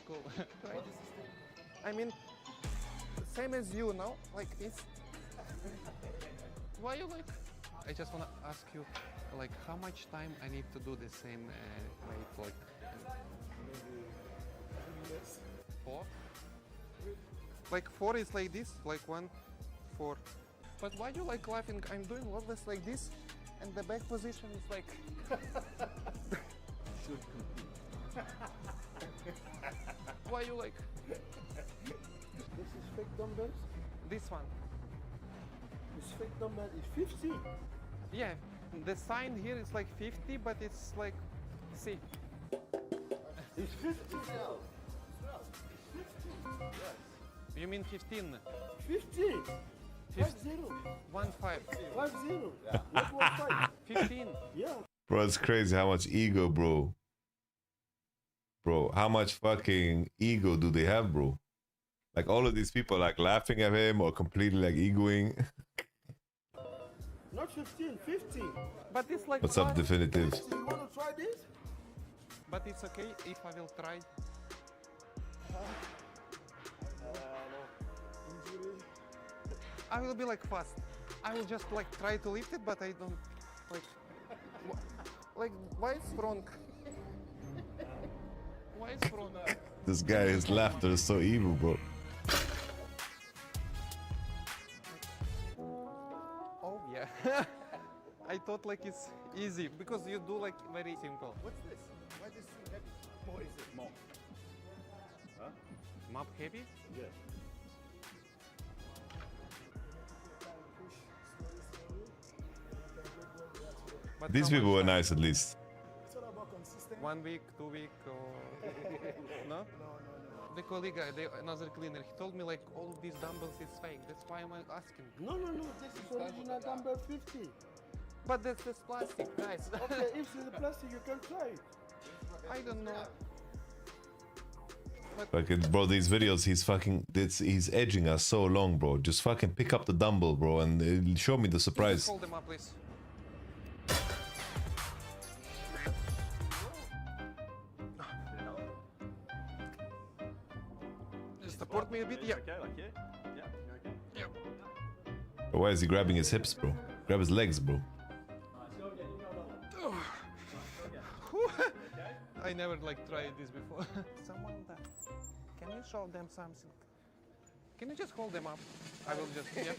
Cool. I mean, same as you now, like this. Why you like? I just wanna ask you, like, how much time I need to do the same weight, like? Maybe 3 minutes. 4? Like 4 is like this, like 1, 4. But why you like laughing? I'm doing always like this, and the back position is like. Should compete. Why you like? This is fake dumbbells. This one. This fake dumbbell is 50. Yeah, the sign here is like 50, but it's like, see. It's 50 now. 50. Yes. You mean 15? 50. 50. 1-5. 50. Yeah. What was 5? 15. Yeah. Bro, it's crazy how much ego, bro. Bro, how much fucking ego do they have, bro? Like all of these people like laughing at him or completely like egoing. Not 15, 50. But it's like. What's up, Definitive? 50. You want to try this? But it's okay if I will try. No. Injury. I will be like fast. I will just like try to lift it, but I don't like. Like, why is wrong? Why is wrong? This guy, his laughter is so evil, bro. Oh yeah. I thought like it's easy because you do like very simple. What's this? Why this thing heavy? What is it? Mop. Huh? Mop heavy? Yeah. But These people were nice at least. It's all about consistency. 1 week, 2 week, or no? No. The colleague, another cleaner, he told me like all of these dumbbells is fake. That's why I'm asking. No. This is original dumbbell 50. But that's just plastic, guys. Okay, if it's plastic, you can try it. I don't know. Fucking bro, these videos, he's edging us so long, bro. Just fucking pick up the dumbbell, bro, and show me the surprise. Just hold them up, please. Support me a bit, yeah. Okay, like here? Yeah. You okay? Yeah. Why is he grabbing his hips, bro? Grab his legs, bro. I never like tried this before. Samantha, can you show them something? Can you just hold them up? I will just, yeah.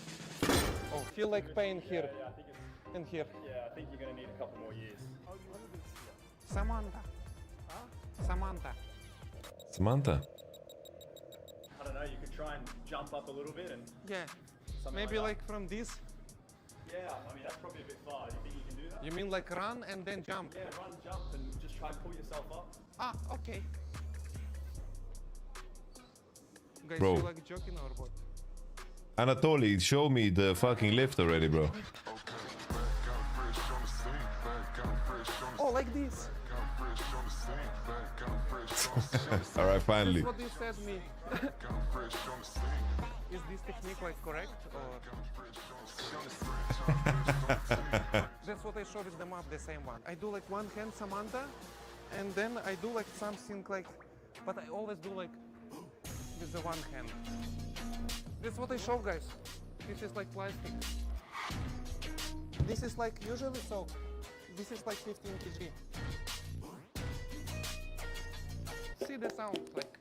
Oh, feel like pain here. Yeah, I think it's, and here. Yeah, I think you're going to need a couple more years. Samantha. Huh? Samantha. Samantha. try and jump up a little bit and Yeah. something Maybe like like from this. Yeah, I mean that's probably a bit far. Do you think you can do that? You mean like run and then jump? Yeah, run, jump, and just try and pull yourself up. Ah, okay. Guys, Bro. you like joking or what? Anatoly, show me the fucking lift already, bro. Oh, like this. Alright, finally. That's what you said me. Is this technique like correct or? That's what I showed with the map, the same one. I do like one hand Samantha, and then I do like something like, but I always do like with the one hand. That's what I show, guys. This is like plastic. This is like usually so. This is like 15 kg. See the sound, like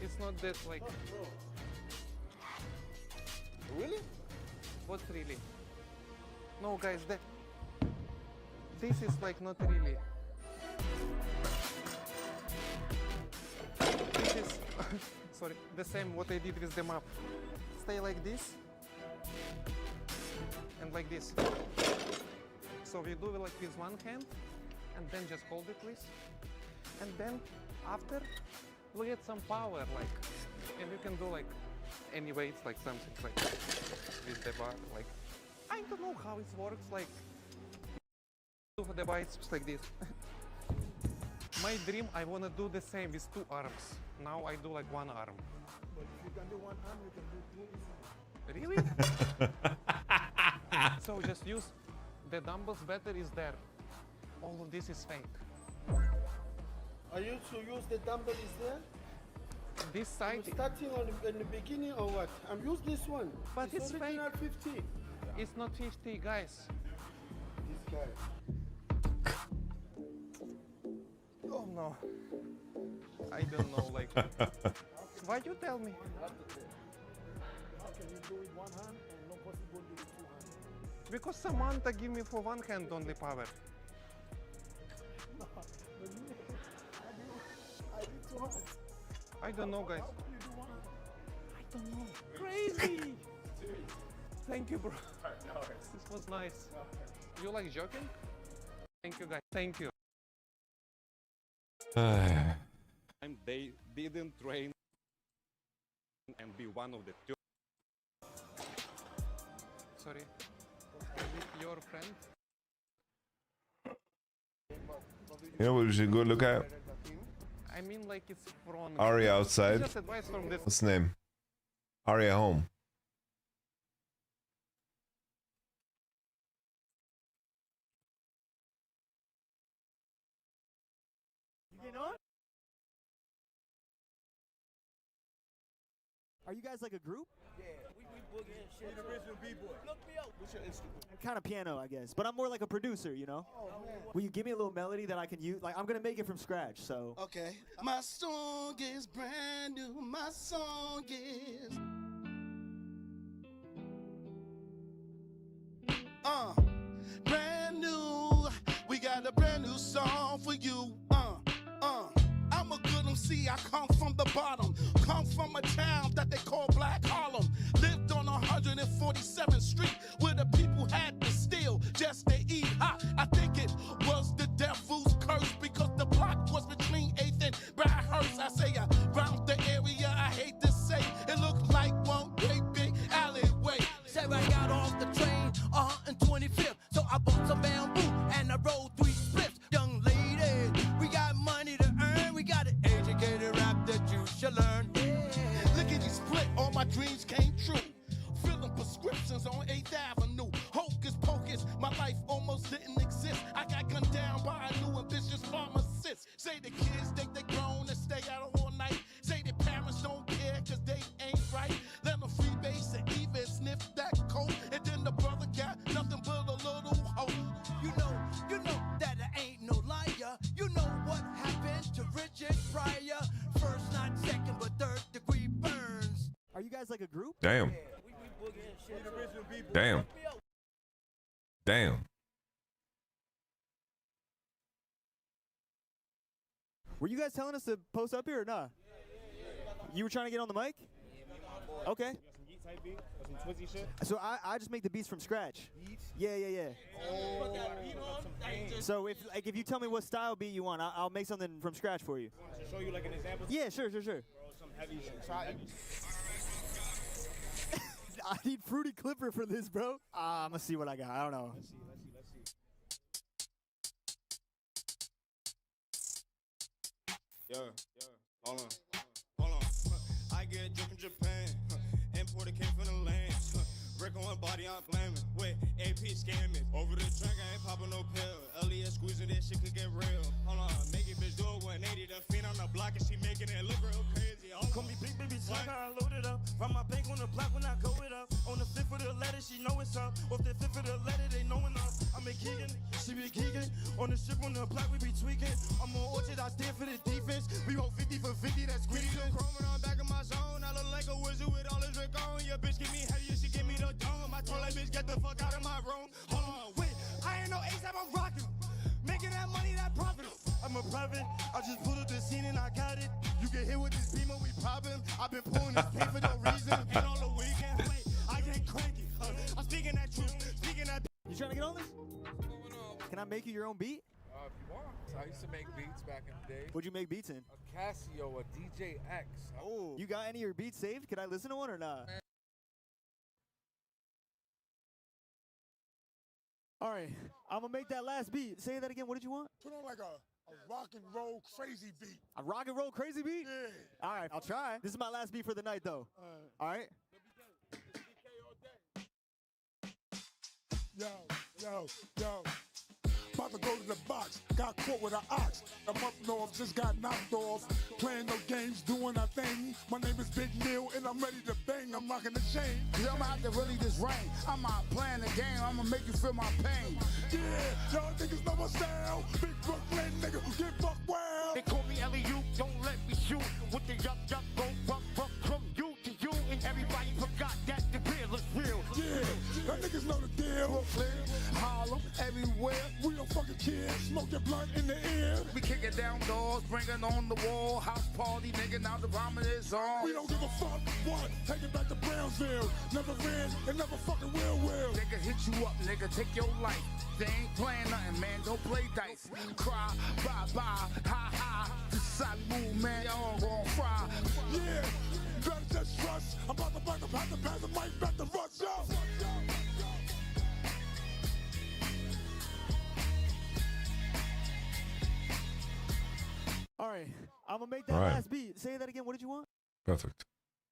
it's not that like. Really? What's really? No, guys, this is like not really. This is sorry, the same what I did with the map. Stay like this and like this. So we do it like with one hand and then just hold it, please. And then after we get some power, like, and you can do like any weights, like something like with the bar, like I don't know how it works, like do the biceps like this. My dream, I wanna do the same with 2 arms. Now I do like 1 arm. But if you can do 1 arm, you can do 2 easily. Really? So just use the dumbbells better is there. All of this is fake. Are you to use the dumbbell is there? This side. You're starting on in the beginning or what? I'm use this one. But it's only fake. 50. It's not 50, guys. This guy. Oh no. I don't know, like. Why you tell me? How can you do it 1 hand and not possible do it 2 hands? Because Samantha give me for 1 hand only power. No, but me, I did 2 hands. I don't know, guys. How can you do 1 hand? I don't know. Crazy! Thank you, bro. This was nice. You like joking? Thank you, guys. Thank you. They didn't train and be one of the 2. Sorry. Is it your friend? You know what we should go look at? I mean, like it's from. Aria outside. Just advice from this. What's the name? Aria home. You getting on? Are you guys like a group? Yeah, we boogie and shit. The original B-boy. Look me up. What's your Instagram? I'm kind of piano, I guess, but I'm more like a producer, you know? Oh, man. Will you give me a little melody that I can use? Like, I'm gonna make it from scratch, so. Okay. My song is brand new. My song is. Brand new. We got a brand new song for you. I'm a good MC. I come from the bottom. Come from a town that they call Black Harlem. Lived on 147th Street where the people had to steal just to eat hot. I think it was the devil's curse because the block was between 8th and Browhurst. I say around the area, I hate to say it looked like one great big alleyway. Say I got off the train 125th, so I bought some bamboo and I rolled 3 spliffs. Young lady, we got money to earn, we got an educated rap that you should learn. Yeah. Lickety split, all my dreams came true. Filling prescriptions on 8th Avenue. Hocus pocus, my life almost didn't exist. I got gunned down by a new ambitious pharmacist. Say the kids think they grown and stay out all night. Say their parents don't care cause they ain't right. Let them freebase and even sniff that coat. And then the brother got nothing but a little hope. You know that I ain't no liar. You know what happened to Richard Pryor. First, not second, but 3rd degree burns. Are you guys like a group? Damn. Damn. Damn. Were you guys telling us to post up here or not? You were trying to get on the mic? Okay. You got some Yeet type beats or some Twizzy shit? So I just make the beats from scratch. Yeah. Oh. So if you tell me what style beat you want, I'll make something from scratch for you. Want to show you like an example? Yeah, sure. Bro, some heavy shit. I need Fruity Clipper for this, bro. I'm gonna see what I got. I don't know. Let's see. Yeah. Hold on. I get drip in Japan. Importer came from the land. Brick on body, I'm flaming. Wait, AP scamming. Over the track, I ain't popping no pill. LES squeezing that shit could get real. Hold on, make it bitch do it 180. The fiend on the block and she making it look real crazy. Call me big baby Jack, I load it up. From my bank on the block when I go it up. On the fifth of the letter, she know it's up. Off the fifth of the letter, they know enough. I'm a Keegan, she be Keegan. On the strip on the block, we be tweaking. I'm on Orchard, I stand for the defense. We roll 50 for 50, that's greedy. Chroming on back of my zone. I look like a wizard with all this Rick on. Your bitch give me heavy, she give me the dome. I told that bitch, get the fuck out of my room. Hold on, wait, I ain't no ASAP, I'm rocking. Making that money, that profit. I'm a private, I just pulled up the scene and I got it. You can hear with this beamer, we poppin'. I've been pulling this pin for no reason. And on the weekend, wait, I get cranky. I'm speaking that truth, speaking that. You trying to get on this? Can I make you your own beat? If you want. I used to make beats back in the day. What'd you make beats in? A Casio, a DJ X. Oh, you got any of your beats saved? Can I listen to one or not? All right, I'm gonna make that last beat. Say that again. What did you want? Put on like a rock and roll crazy beat. A rock and roll crazy beat? Yeah. All right, I'll try. This is my last beat for the night, though. All right. Yo. About to go to the box. Got caught with an ox. I'm up north, just got knocked off. Playing no games, doing a thing. My name is Big Neil, and I'm ready to bang. I'm rocking the chain. Yo, I'm out to really this rain. I'm out playing the game. I'm gonna make you feel my pain. Yeah, y'all niggas know my style. Big Brooklyn nigga, get fucked well. They call me Ellie-U, don't let me shoot. With the yuck, go rough from you to you. And everybody forgot that the real is real. Yeah, y'all niggas know the deal. Brooklyn, Harlem, everywhere. We don't fucking care. Smoke your blunt in the air. We kick it down doors, bring it on the wall. House party, nigga, now the vomit is on. We don't give a fuck. What? Take it back to Brownsville. Never ran and never fucking will. Nigga hit you up, nigga, take your life. They ain't playing nothing, man, don't play dice. Cry, bye-bye, ha-ha. This is how we move, man, y'all gon' fry. Yeah, you better just trust. I'm about to pass the mic back to Russ, yo. All right, I'm gonna make that last beat. Say that again. What did you want? Perfect.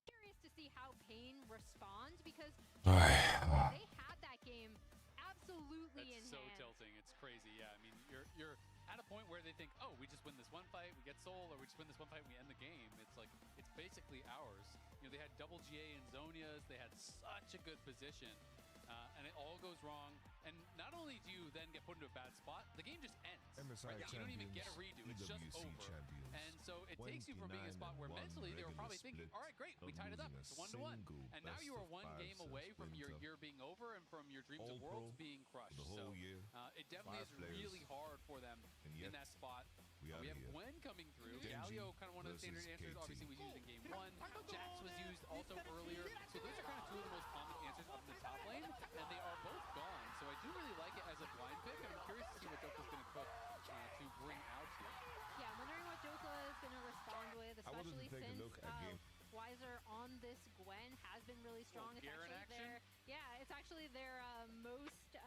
Curious to see how Pain responds because All they right. had that game absolutely in so hand. tilting. It's crazy. Yeah, I mean, you're at a point where they think, oh, we just win this one fight, we get soul, or we just win this one fight, we end the game. It's like it's basically ours. You know, they had double GA and Zonias. They had such a good position, and it all goes wrong. And not only do you then get put into a bad spot, the game just ends. Right? You don't even get a redo. It's just over. And so it takes you from being in a spot where mentally they were probably thinking, all right, great, we tied it up. It's 1-1. And now you are one game away from your year being over and from your dreams of worlds being crushed. So it definitely is really hard for them in that spot. We have Gwen coming through. Galio, kind of one of the standard answers, obviously was used in game 1. Jax was used also earlier. So those are kind of two of the most common answers up in the top lane, and they are both gone. So I do really like it as a blind pick, and I'm curious to see what Joka's going to cook to bring out here. Yeah, I'm wondering what Joka is going to respond with, especially since Weiser on this Gwen has been really strong. It's actually their most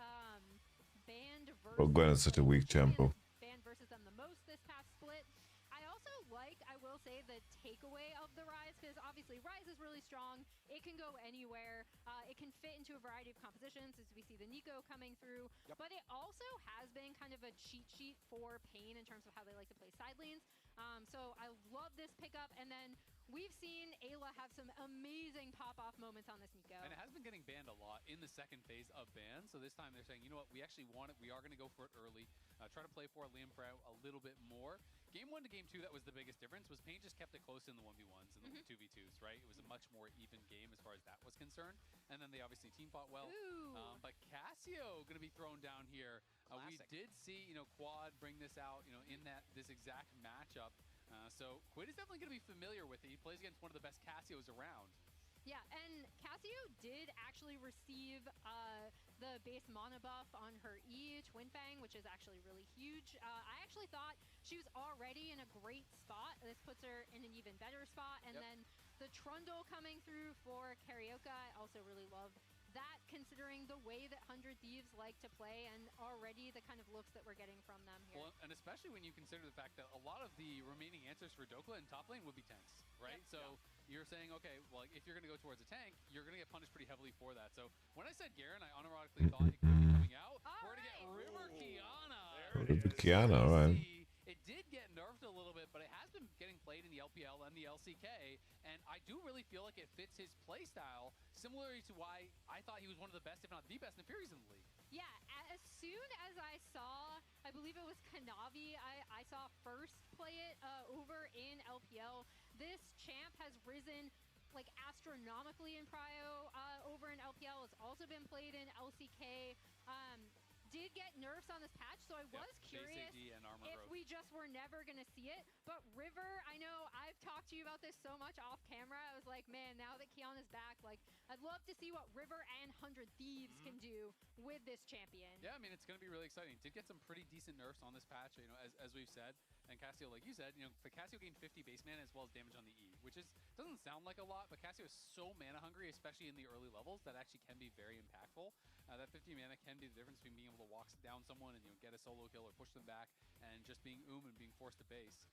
banned versus. Well, Gwen is such a weak champo. Banned versus them the most this past split. I also like, I will say, the takeaway of the Rise, because obviously Rise is really strong. It can go anywhere. It can fit into a variety of compositions, as we see the Nico coming through. But it also has been kind of a cheat sheet for Pain in terms of how they like to play side lanes. So I love this pickup. And then we've seen Ayla have some amazing pop-off moments on this Nico. And it has been getting banned a lot in the second phase of ban. So this time they're saying, you know what, we actually want it. We are going to go for it early. Try to play for Liam Prout a little bit more. Game 1 to game 2, that was the biggest difference, was Pain just kept it close in the 1v1s and the 2v2s, right? It was a much more even game as far as that was concerned. And then they obviously team fought well. But Casio going to be thrown down here. We did see, you know, Quad bring this out, you know, in this exact matchup. So Quid is definitely going to be familiar with it. He plays against one of the best Casios around. Yeah, and Cassio did actually receive the base mana buff on her E, Twin Fang, which is actually really huge. I actually thought she was already in a great spot. This puts her in an even better spot. And then the Trundle coming through for Carioca, I also really love that, considering the way that 100 Thieves like to play and already the kind of looks that we're getting from them here. Well, and especially when you consider the fact that a lot of the remaining answers for Dokla in top lane would be tanks, right? So you're saying, okay, well, if you're going to go towards a tank, you're going to get punished pretty heavily for that. So when I said Garen, I unironically thought it could be coming out. We're going to get River Kiana. Kiana, all right. It did get nerfed a little bit, but it has been getting played in the LPL and the LCK, and I do really feel like it fits his playstyle, similarly to why I thought he was one of the best, if not the best, Furies in the league. Yeah, as soon as I saw, I believe it was Kanavi, I saw first play it over in LPL. This champ has risen like astronomically in prio over in LPL. It's also been played in LCK. Did get nerfs on this patch, so I was curious if we just were never going to see it. But River, I know I've talked to you about this so much off camera. I was like, man, now that Kiana's back, like, I'd love to see what River and 100 Thieves can do with this champion. Yeah, I mean, it's going to be really exciting. Did get some pretty decent nerfs on this patch, you know, as we've said. And Cassio, like you said, you know, Cassio gained 50 base mana as well as damage on the E, which doesn't sound like a lot, but Cassio is so mana hungry, especially in the early levels, that actually can be very impactful. That 50 mana can be the difference between being able to walk down someone and, you know, get a solo kill or push them back, and just being and being forced to base.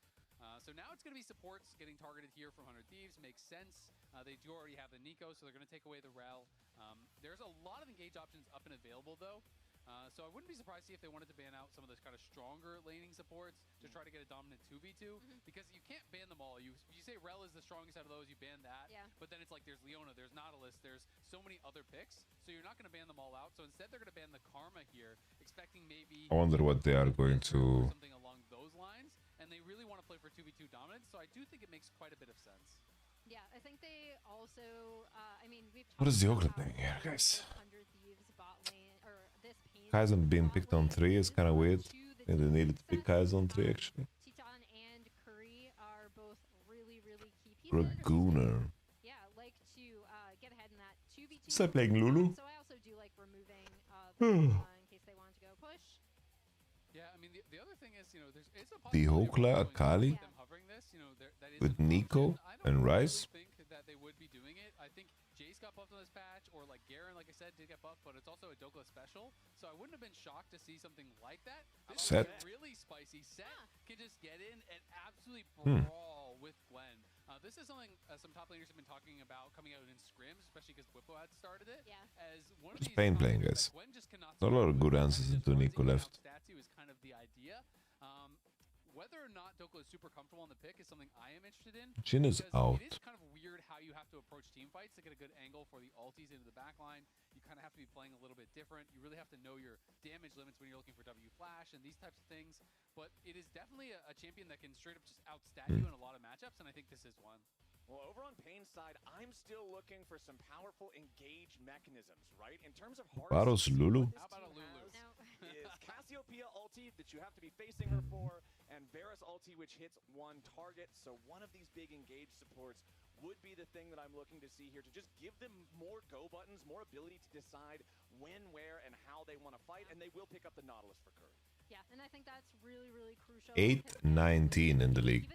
So now it's going to be supports getting targeted here from 100 Thieves. Makes sense. They do already have the Nico, so they're going to take away the Rel. There's a lot of engage options up and available, though. So I wouldn't be surprised to see if they wanted to ban out some of those kind of stronger laning supports to try to get a dominant 2v2, because you can't ban them all. You say Rel is the strongest out of those, you ban that, but then it's like there's Leona, there's Nautilus, there's so many other picks, so you're not going to ban them all out. So instead they're going to ban the Karma here, expecting maybe... I wonder what they are going to... something along those lines, and they really want to play for 2v2 dominance, so I do think it makes quite a bit of sense. Yeah, I think they also, I mean, we've What is the Ogre doing here, guys? 100 Thieves bot lane, or this Kaizen being picked on 3 is kind of weird. And they needed to pick Kaizen on 3, actually. Titan and Curry are both really, really key pieces. Dragooner. Yeah, like to get ahead in that 2v2. Start playing Lulu. So I also do like removing the in case they wanted to go push. Yeah, I mean, the other thing is, you know, it's a The Hokla Akali with Nico and Rice. I think that they would be doing it. I think Jace got buffed on this patch, or like Garen, like I said, did get buffed, but it's also a Dokla special, so I wouldn't have been shocked to see something like that. This Set. is really spicy. Set can just get in and absolutely brawl with Gwen. This is something some top laners have been talking about coming out in scrims, especially because Whippo had started it. Yeah. As one of It's these pain playing, guys. Gwen just cannot Not a lot of good answers into Nico left. Statue is kind of the idea. Whether or not Dokla is super comfortable on the pick is something I am interested in. Jhin is out. It is kind of weird how you have to approach team fights to get a good angle for the ultis into the backline. You kind of have to be playing a little bit different. You really have to know your damage limits when you're looking for W flash and these types of things. But it is definitely a champion that can straight up just outstat you in a lot of matchups, and I think this is one. Well, over on Pain's side, I'm still looking for some powerful engage mechanisms, right? In terms of hard... Battles Lulu. How about a Lulu? Is Cassiopeia ulti that you have to be facing her for, and Varus ulti which hits one target. So one of these big engage supports would be the thing that I'm looking to see here, to just give them more go buttons, more ability to decide when, where, and how they want to fight, and they will pick up the Nautilus for Curry. Yeah, and I think that's really, really crucial. 8-19 in the league.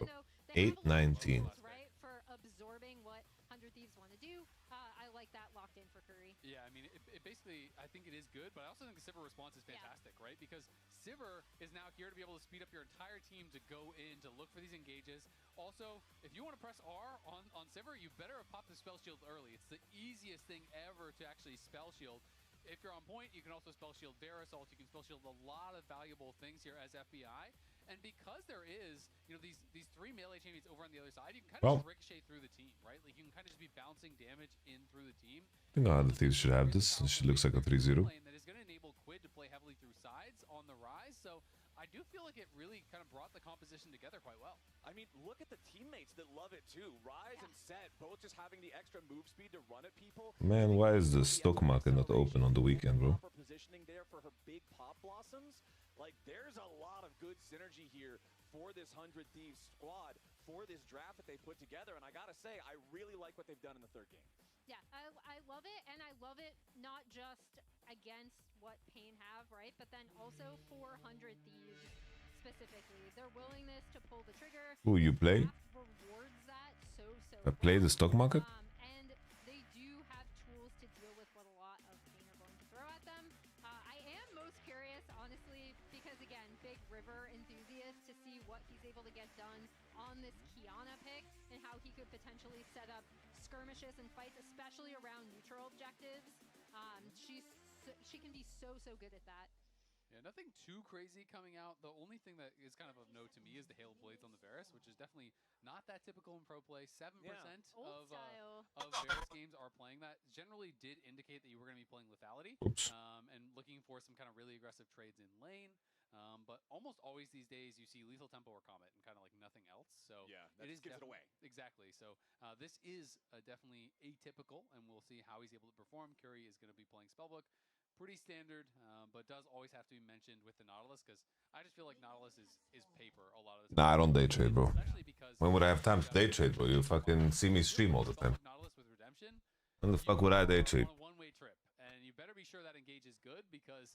8-19. Right, for absorbing what 100 Thieves want to do. I like that locked in for Curry. Yeah, I mean, it basically, I think it is good, but I also think the Sivir response is fantastic, right? Because Sivir is now here to be able to speed up your entire team to go in, to look for these engages. Also, if you want to press R on Sivir, you better have popped the spell shield early. It's the easiest thing ever to actually spell shield. If you're on point, you can also spell shield Varus ult. You can spell shield a lot of valuable things here as FBI. And because there is, you know, these three melee champions over on the other side, you can kind of just ricochet through the team, right? Like you can kind of just be bouncing damage in through the team. I think the Thieves should have this. She looks like a 3-0. That is going to enable Quid to play heavily through sides on the rise. So I do feel like it really kind of brought the composition together quite well. I mean, look at the teammates that love it too. Rise and Set both just having the extra move speed to run at people. Man, why is the stock market not open on the weekend, bro? Positioning there for her big pop blossoms. Like, there's a lot of good synergy here for this 100 Thieves squad, for this draft that they put together. And I gotta say, I really like what they've done in the third game. Yeah, I love it, and I love it not just against what Pain have, right? But then also for 100 Thieves specifically. Their willingness to pull the trigger. Who you play? Rewards that so Play the stock market? and they do have tools to deal with what a lot of Pain are going to throw at them. I am most curious, honestly, because again, big River enthusiast, to see what he's able to get done on this Kiana pick and how he could potentially set up skirmishes and fights, especially around neutral objectives. She can be so good at that. Yeah, nothing too crazy coming out. The only thing that is kind of note to me is the Hail Blades on the Varus, which is definitely not that typical in pro play. 7% of Varus games are playing that. Generally did indicate that you were going to be playing lethality and looking for some kind of really aggressive trades in lane. But almost always these days you see Lethal Tempo or Comet and kind of like nothing else. So yeah, that just gives it away. Exactly. So this is definitely atypical, and we'll see how he's able to perform. Curry is going to be playing Spellbook. Pretty standard, but does always have to be mentioned with the Nautilus, because I just feel like Nautilus is paper a lot of the time. Nah, I don't day trade, bro. When would I have time to day trade, bro? You fucking see me stream all the time. When the fuck would I day trade? On a one-way trip, and you better be sure that engage is good, because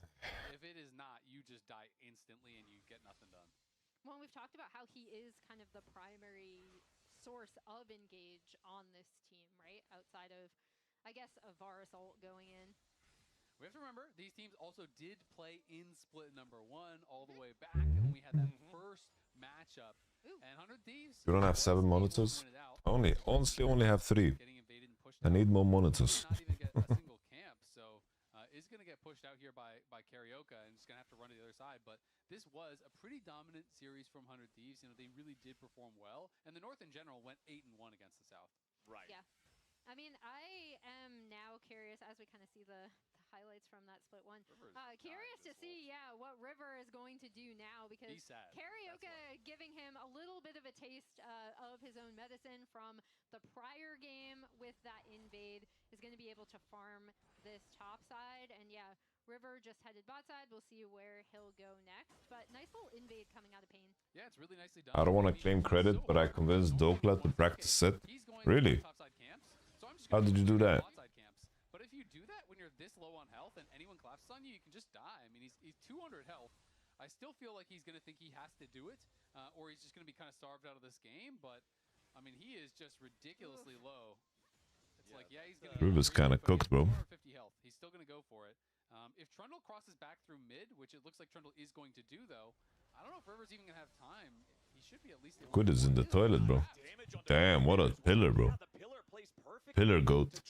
if it is not, you just die instantly and you get nothing done. Well, we've talked about how he is kind of the primary source of engage on this team, right? Outside of, I guess, a Varus ult going in. We have to remember, these teams also did play in split number 1 all the way back, and we had that first matchup. And 100 Thieves... You don't have 7 monitors? Honestly, only have 3. I need more monitors. Not even get a single camp, so is going to get pushed out here by Karaoke, and just going to have to run to the other side. But this was a pretty dominant series from 100 Thieves. You know, they really did perform well, and the North in general went 8-1 against the South. Right. Yeah. I mean, I am now curious, as we kind of see the highlights from that split one. Curious to see, what River is going to do now, because Karaoke giving him a little bit of a taste of his own medicine from the prior game with that invade, is going to be able to farm this top side. And River just headed bot side. We'll see where he'll go next. But nice little invade coming out of Pain. Yeah, it's really nicely done. I don't want to claim credit, but I convinced Dokla to practice it. Really? How did you do that? But if you do that when you're this low on health and anyone collapses on you, you can just die. I mean, he's 200 health. I still feel like he's going to think he has to do it, or he's just going to be kind of starved out of this game. But, I mean, he is just ridiculously low. It's like, he's going to... River's kind of cooked, bro. 50 health. He's still going to go for it. If Trundle crosses back through mid, which it looks like Trundle is going to do, though, I don't know if River's even going to have time. He should be at least... Good is in the toilet, bro. Damn, what a pillar, bro. Pillar goat.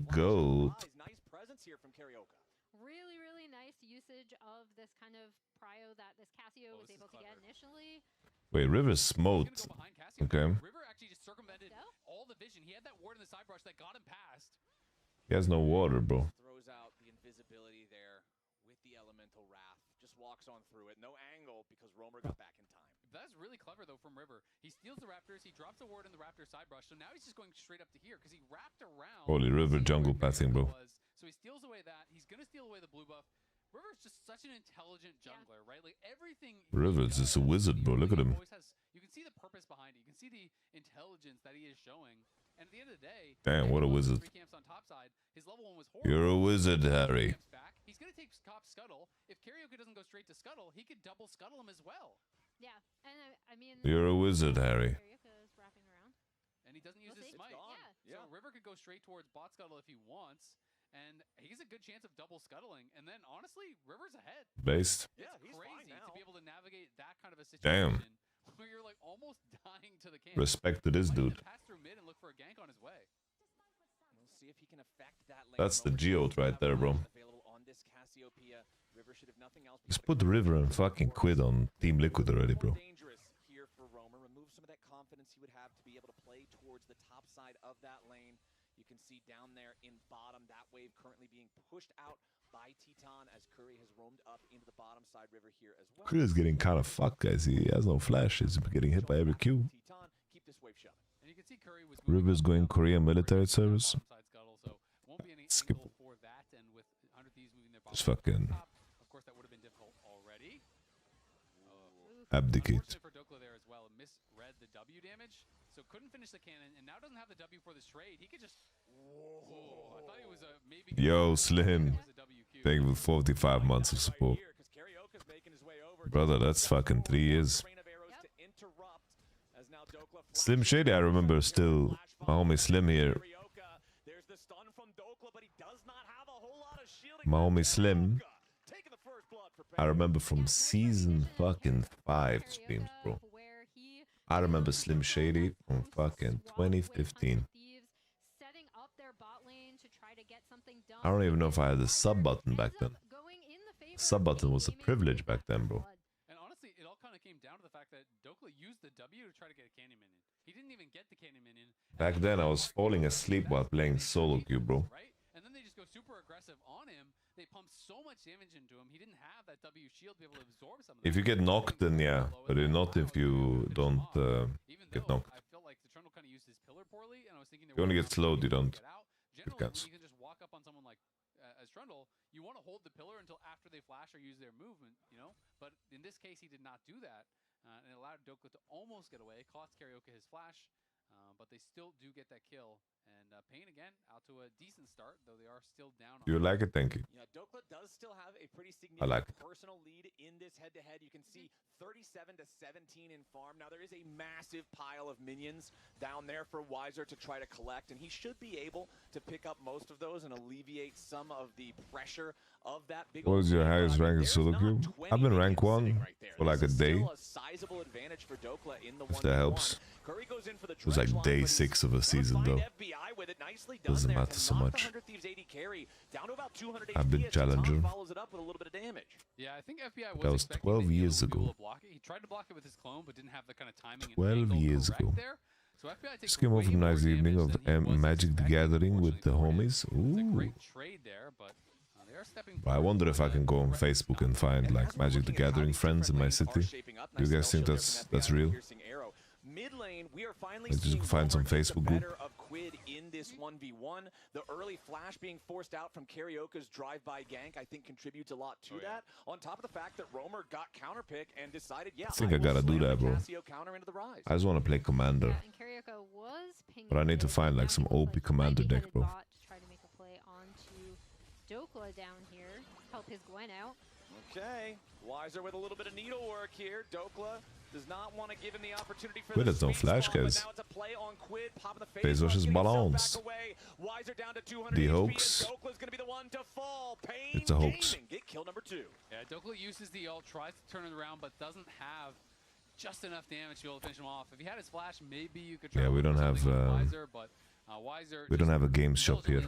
Goat. Nice presence here from Karaoke. Really nice usage of this kind of prio that this Casio was able to get initially. Wait, River smoked. Okay. River actually just circumvented all the vision. He had that ward in the side brush that got him past. He has no water, bro. Throws out the invisibility there with the elemental wrath. Just walks on through it. No angle because Roamer got back in time. That's really clever, though, from River. He steals the Raptors. He drops a ward in the Raptor side brush. So now he's just going straight up to here because he wrapped around. Holy River jungle pathing, bro. So he steals away that. He's going to steal away the blue buff. River's just such an intelligent jungler, right? Like everything. River's just a wizard, bro. Look at him. You can see the purpose behind it. You can see the intelligence that he is showing. And at the end of the day, damn, what a wizard. 3 camps on top side. His level 1 was horrible. You're a wizard, Harry. He's going to take top Scuttle. If Karaoke doesn't go straight to Scuttle, he could double Scuttle him as well. Yeah, and I mean... You're a wizard, Harry. Karaoke is wrapping around. And he doesn't use his smite. So River could go straight towards bot Scuttle if he wants. And he's a good chance of double scuttling. And then, honestly, River's ahead. Based. Yeah, he's crazy to be able to navigate that kind of a situation. Damn. Where you're like almost dying to the camp. Respect to this dude. Pass through mid and look for a gank on his way. We'll see if he can affect that lane. That's the geode right there, bro. On this Cassiopeia. River should have nothing else. Just put the River and fucking quit on Team Liquid already, bro. Dangerous here for Roamer. Remove some of that confidence he would have to be able to play towards the top side of that lane. You can see down there in bottom, that wave currently being pushed out by Teton as Curry has roamed up into the bottom side river here as well. Curry's getting kind of fucked, guys. He has no flash. He's getting hit by every Q. Teton, keep this wave shoving. And you can see Curry was River's going Korean military service. Skip. For that, and with 100 Thieves moving their Just fucking of course, that would have been difficult already. abdicate. For Dokla there as well, misread the W damage, so couldn't finish finish the cannon and now doesn't have the W for this trade. He could just. Whoa! I thought he was a maybe. Yo, Slim. Thank you for 45 months of support. Brother, that's fucking 3 years. Slim Shady, I remember still. My homie Slim here. My homie Slim. I remember from season fucking 5 streams, bro. I remember Slim Shady from fucking 2015. I don't even know if I had the sub button back then. Sub button was a privilege back then, bro. And honestly, it all kind of came down to the fact that Dokla used the W to try to get a cannon minion. He didn't even get the cannon minion. Back then, I was falling asleep while playing solo queue, bro. Right? And then they just go super aggressive on him. They pump so much damage into him. He didn't have that W shield to be able to absorb some of that. If you get knocked, then yeah, but not if you don't get knocked. I felt like the Trundle kind of used his pillar poorly, and I was thinking If you only get slowed, you don't get Generally, cancelled. you can just walk up on someone like as Trundle. You want to hold the pillar until after they flash or use their movement, you know. But in this case, he did not do that, and it allowed Dokla to almost get away. Cost Karaoke his flash, but they still do get that kill. And Pain again out to a decent start, though they are still down. You like it? Thank you. Yeah, Dokla does still have a pretty I like significant personal lead in this head-to-head. You can see 37 to 17 in farm. Now there is a massive pile of minions down there for Weiser to try to collect, and he should be able to pick up most of those and alleviate some of the pressure of that big. What was your highest rank in solo queue? I've been rank 1 for like a day. A sizable advantage for Dokla in the If that helps. It was like day 6 of a season though. Doesn't matter so much. I've been challenger. Yeah, I think FBI That was 12 years ago. He tried to block it with his clone, but didn't have the kind of timing. 12 years ago. There. So FBI takes Just came off a nice evening of Magic the Gathering with the homies. Ooh. Trade there, but they are stepping I wonder if I can go on Facebook and find like Magic the Gathering friends in my city. Do you guys think that's real? Mid lane, we are finally Let's just find some Facebook group. better of Quid in this 1v1. The early flash being forced out from Karioka's drive-by gank, I think, contributes a lot to that. On top of the fact that Roamer got counterpick and decided, yeah, I think I gotta do that, bro. Counter into the rise. I just want to play Commander. But I need to find like some OP Commander deck, bro. Try to make a play onto Dokla down here, help his Gwen out. Okay, Weiser with a little bit of needlework here. Dokla does not want to give him the opportunity for Quid has no flash, guys. Bezos' balance. The hoax. It's a hoax. Get kill number 2. Yeah, Dokla uses the ult, tries to turn it around, but doesn't have just enough damage to be able to finish him off. If he had his flash, maybe you could try. Yeah, we don't have Weiser, but we don't have a games shop here. The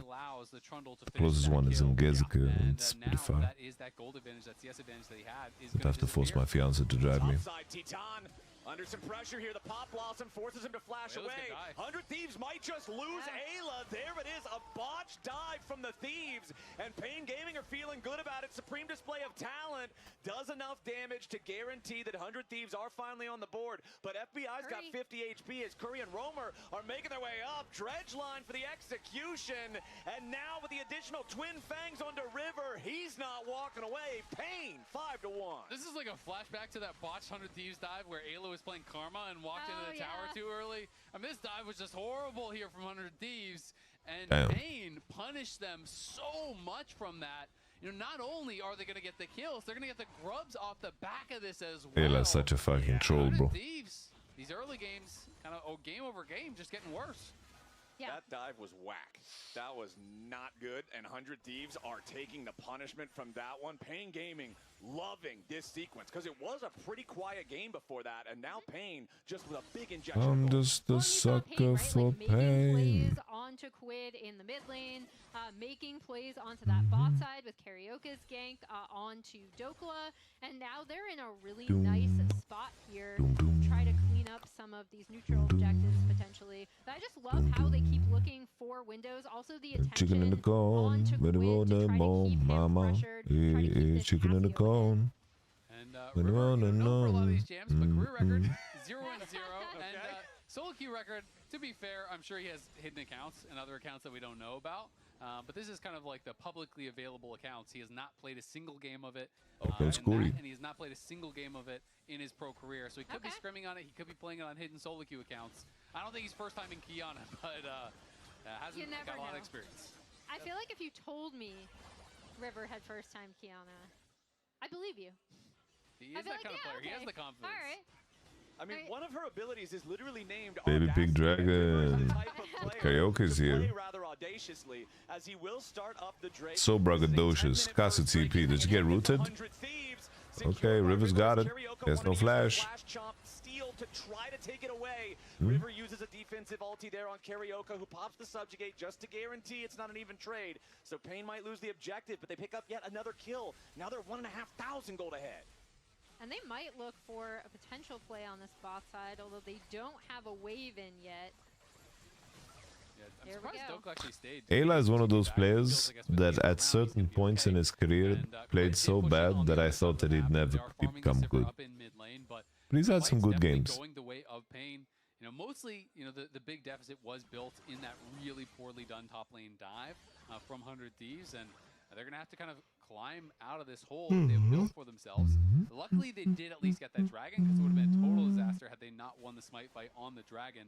closest one is in Gezeke, and it's pretty far. That is that gold advantage, that CS advantage that he had. I'd have to force my fiance to drive me. Under some pressure here, the Pop Blossom forces him to flash away. 100 Thieves might just lose Ayla. There it is, a botched dive from the Thieves. And Pain Gaming are feeling good about it. Supreme display of talent does enough damage to guarantee that 100 Thieves are finally on the board. But FBI's got 50 HP as Curry and Roamer are making their way up. Dredge line for the execution. And now with the additional Twin Fangs onto River, he's not walking away. Pain, 5-1. This is like a flashback to that botched 100 Thieves dive where Ayla was playing Karma and walked into the tower too early. I mean, this dive was just horrible here from 100 Thieves, and Pain punished them so much from that. You know, not only are they going to get the kills, they're going to get the grubs off the back of this as well. Ayla's such a fucking troll, bro. Thieves, these early games, kind of game over game, just getting worse. Yeah. That dive was whack. That was not good, and 100 Thieves are taking the punishment from that one. Pain Gaming loving this sequence, because it was a pretty quiet game before that, and now Pain just with a big injection. I'm just a sucker for Pain. Onto Quid in the mid lane, making plays onto that bot side with Karioka's gank onto Dokla, and now they're in a really nice spot here to try to clean up some of these neutral objectives potentially. But I just love how they keep looking for windows. Also the attention Chicken in the cone, ready for the bone, mama. Chicken in the cone. And River, known for a lot of these jams, but career record 0-0, and solo queue record. To be fair, I'm sure he has hidden accounts and other accounts that we don't know about. But this is kind of like the publicly available accounts. He has not played a single game of it. And he has not played a single game of it in his pro career. So he could be scrimming on it. He could be playing it on hidden solo queue accounts. I don't think he's first time in Kiana, but hasn't got a lot of experience. I feel like if you told me River had first time Kiana, I believe you. He is that kind of player. He has the confidence. All right. I mean, one of her abilities is literally named Baby Big Dragon. Karaoke's here. rather audaciously, as he will start up the Drake. So braggadocious. Casa TP. Did you get rooted? Okay, River's got it. There's no flash. Steal to try to take it away. River uses a defensive ulti there on Carioca, who pops the subjugate just to guarantee it's not an even trade. So Pain might lose the objective, but they pick up yet another kill. Now they're 1,500 gold ahead. And they might look for a potential play on this bot side, although they don't have a wave in yet. I'm surprised Doka actually stayed. Ayla is one of those players that at certain points in his career played so bad that I thought that he'd never become good. But he's had some good games. Going the way of Pain. You know, mostly, you know, the big deficit was built in that really poorly done top lane dive from 100 Thieves, and they're going to have to kind of climb out of this hole that they've built for themselves. Luckily, they did at least get that dragon, because it would have been a total disaster had they not won the smite fight on the dragon.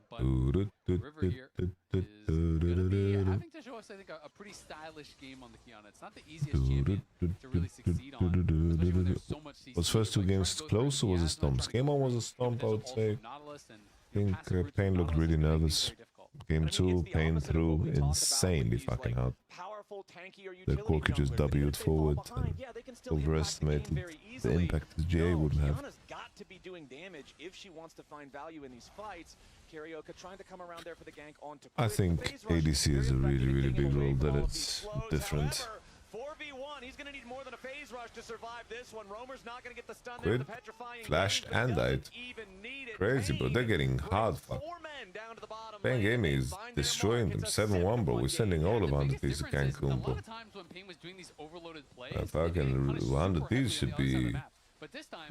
But River here is going to be having to show us, I think, a pretty stylish game on the Kiana. It's not the easiest champion to really succeed on, especially when there's so much CC. Was first two games close or was it stomps? Game 1 was a stomp, I would say. I think Pain looked really nervous. Game 2, Pain threw insanely fucking hard. The Corki just W'd forward and overestimated the impact his GA would have. Got to be doing damage if she wants to find value in these fights. Carioca trying to come around there for the gank onto I think ADC is a really, really big role that it's different. 4v1, he's going to need more than a phase rush to survive this one. Roamer's not going to get the stun there. The petrifying flashed and died. Crazy, bro. They're getting hard fucked. Pain Gaming is destroying them. 7-1, bro. We're sending all of 100 Thieves to Cancun, bro. Fucking 100 Thieves should be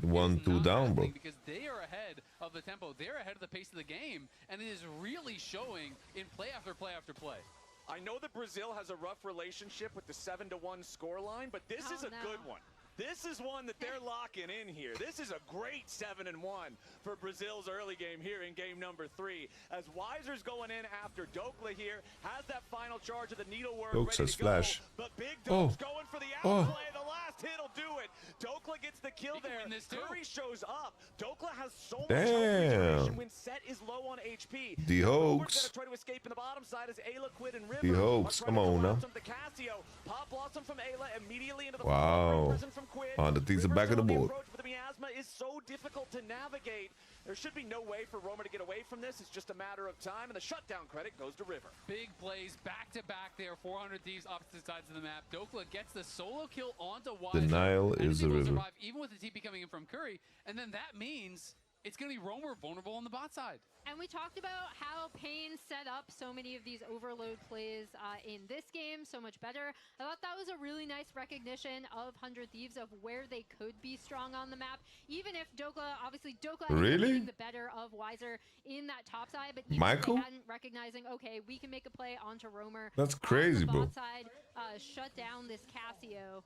1-2 down, bro. Because they are ahead of the tempo. They're ahead of the pace of the game, and it is really showing in play after play after play. I know that Brazil has a rough relationship with the 7-1 scoreline, but this is a good one. This is one that they're locking in here. This is a great 7-1 for Brazil's early game here in game number 3. As Weiser's going in after Dokla here, has that final charge of the needlework ready to go. But Big Doke's going for the outplay. The last hit'll do it. Dokla gets the kill there. Curry shows up. Dokla has so much health when Set is low on HP. The Hoax. Try to escape in the bottom side as Ayla, Quid, and River. The Hoax, come on now. Pop Blossom from Ayla immediately into the wow. The Thieves are back at the board. The miasma is so difficult to navigate. There should be no way for Romer to get away from this. It's just a matter of time, and the shutdown credit goes to River. Big plays back to back there. 400 Thieves opposite sides of the map. Dokla gets the solo kill onto Weiser. Denial is a River. Even with the TP coming in from Curry, and then that means it's going to be Romer vulnerable on the bot side. And we talked about how Pain set up so many of these overload plays in this game so much better. I thought that was a really nice recognition of 100 Thieves of where they could be strong on the map. Even if Dokla, obviously Dokla is getting the better of Weiser in that top side, but even if they hadn't recognizing, okay, we can make a play onto Romer. That's crazy, on the bro. bot side, shut down this Cassio.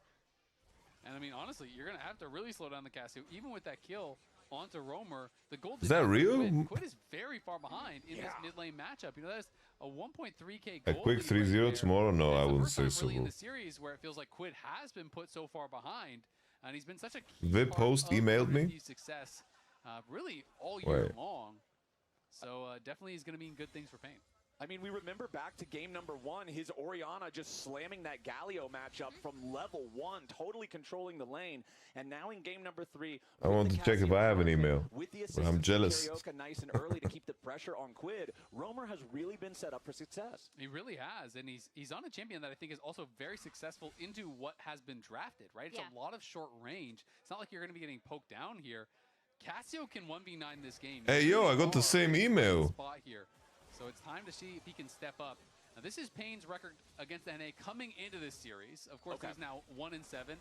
And I mean, honestly, you're going to have to really slow down the Cassio, even with that kill onto Romer. The gold is that real? Quid is very far behind in this mid lane matchup. You know, that's a 1.3k gold. A quick 3-0 tomorrow? No, I wouldn't say so. Really in the series where it feels like Quid has been put so far behind, and he's been such a key Vip Post emailed me. Success, really all year long. So definitely is going to mean good things for Pain. I mean, we remember back to game number 1, his Orianna just slamming that Galio matchup from level 1, totally controlling the lane. And now in game number 3, I want to check if I have an email, but I'm jealous. Nice and early to keep the pressure on Quid. Romer has really been set up for success. He really has, and he's on a champion that I think is also very successful into what has been drafted, right? It's a lot of short range. It's not like you're going to be getting poked down here. Cassio can 1v9 this game. Hey, yo, I got the same email. Spot here. So it's time to see if he can step up. Now, this is Pain's record against the NA coming into this series. Of course, he's now 1-7,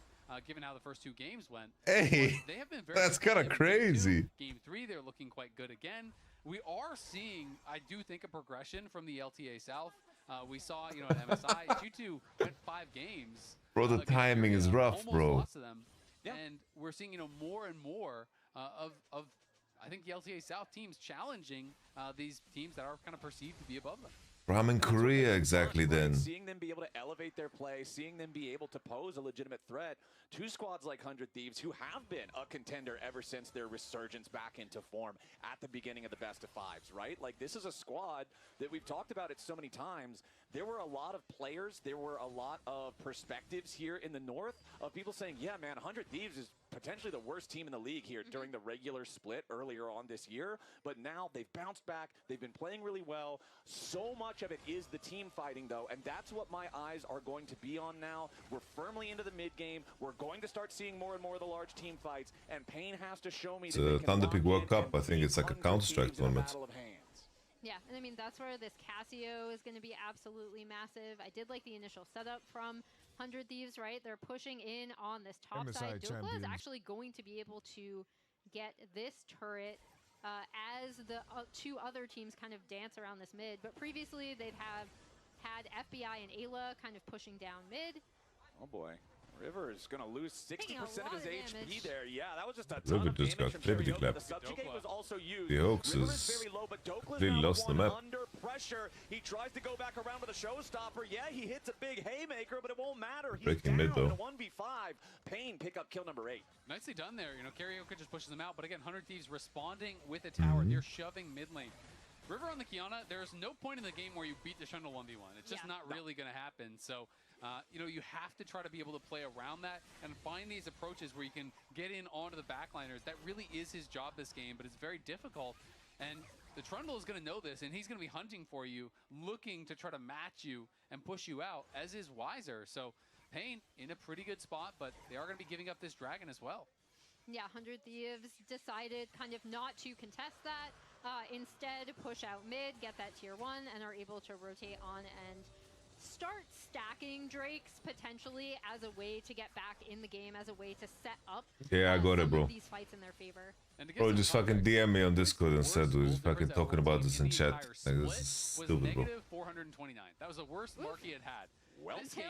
given how the first 2 games went. Hey, they have been very that's kind of crazy. Game 3, they're looking quite good again. We are seeing, I do think, a progression from the LTA South. We saw, you know, at MSI, G2 went 5 games. Bro, the timing is rough, bro. Lost to them. Yeah. And we're seeing, you know, more and more of I think the LTA South teams challenging these teams that are kind of perceived to be above them. Bro, I'm in Korea exactly then. Seeing them be able to elevate their play, seeing them be able to pose a legitimate threat to squads like 100 Thieves, who have been a contender ever since their resurgence back into form at the beginning of the best of fives, right? Like, this is a squad that we've talked about it so many times. There were a lot of players, there were a lot of perspectives here in the North of people saying, yeah, man, 100 Thieves is potentially the worst team in the league here during the regular split earlier on this year. But now they've bounced back. They've been playing really well. So much of it is the team fighting, though, and that's what my eyes are going to be on now. We're firmly into the mid-game. We're going to start seeing more and more of the large team fights, and Pain has to show me It's a Thunderpeak World Cup. I think it's like a Counter-Strike tournament. Yeah, and I mean, that's where this Casio is going to be absolutely massive. I did like the initial setup from 100 Thieves, right? They're pushing in on this top side. Dokla is actually going to be able to get this turret as the 2 other teams kind of dance around this mid. But previously, they'd have had FBI and Ayla kind of pushing down mid. Oh, boy. River is going to lose 60% of his HP there. Yeah, that was just a ton River of just got flippity clapped. The subjugate was also used. The Hoax is completely lost the map. Under pressure. He tries to go back around with a showstopper. Yeah, he hits a big haymaker, but it won't matter. He's Breaking down mid, though. in a 1v5. Pain pick up kill number 8. Nicely done there. You know, Karaoke just pushes them out, but again, 100 Thieves responding with a tower. They're shoving mid lane. River on the Kiana, there's no point in the game where you beat the Shundle 1v1. It's just not really going to happen. So, you know, you have to try to be able to play around that and find these approaches where you can get in onto the backliners. That really is his job this game, but it's very difficult. And the Trundle is going to know this, and he's going to be hunting for you, looking to try to match you and push you out, as is Wiser. So, Pain in a pretty good spot, but they are going to be giving up this dragon as well. Yeah, 100 Thieves decided kind of not to contest that. Instead, push out mid, get that tier 1, and are able to rotate on and start stacking Drakes potentially as a way to get back in the game, as a way to set up I got it, bro. these fights in their favor. Bro, just fucking DM me on Discord instead. We're just fucking talking about this in chat. Like, this is stupid, bro. Negative 429. That was the worst mark he had had. Well, this game,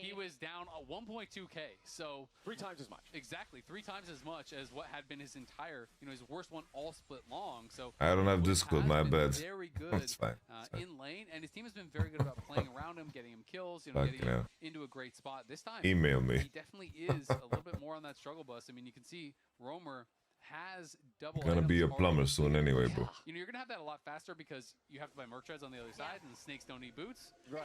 he was down a 1.2k, so 3 times as much. Exactly, 3 times as much as what had been his entire, you know, his worst one all split long. So I don't have Discord, my bad. Very good It's fine. in lane, and his team has been very good about playing around him, getting him kills, you know, getting him into a great spot. This time, Email me. He definitely is a little bit more on that struggle bus. I mean, you can see Roamer has double. Gonna be a plumber soon anyway, bro. You know, you're gonna have that a lot faster because you have to buy merch treads on the other side, and the snakes don't eat boots. Right.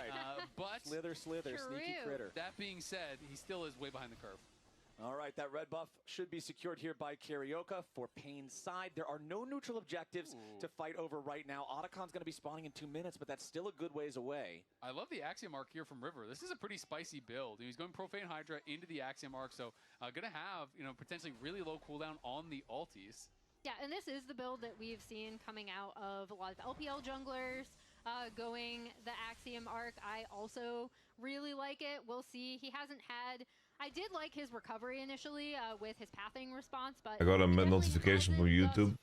But slither, sneaky critter. That being said, he still is way behind the curve. All right, that red buff should be secured here by Karaoke for Pain's side. There are no neutral objectives to fight over right now. Otacon's going to be spawning in 2 minutes, but that's still a good ways away. I love the Axiom Arc here from River. This is a pretty spicy build. He's going Profane Hydra into the Axiom Arc, so going to have, you know, potentially really low cooldown on the ultis. Yeah, and this is the build that we've seen coming out of a lot of LPL junglers going the Axiom Arc. I also really like it. We'll see. He hasn't had... I did like his recovery initially with his pathing response, but... I got a notification from YouTube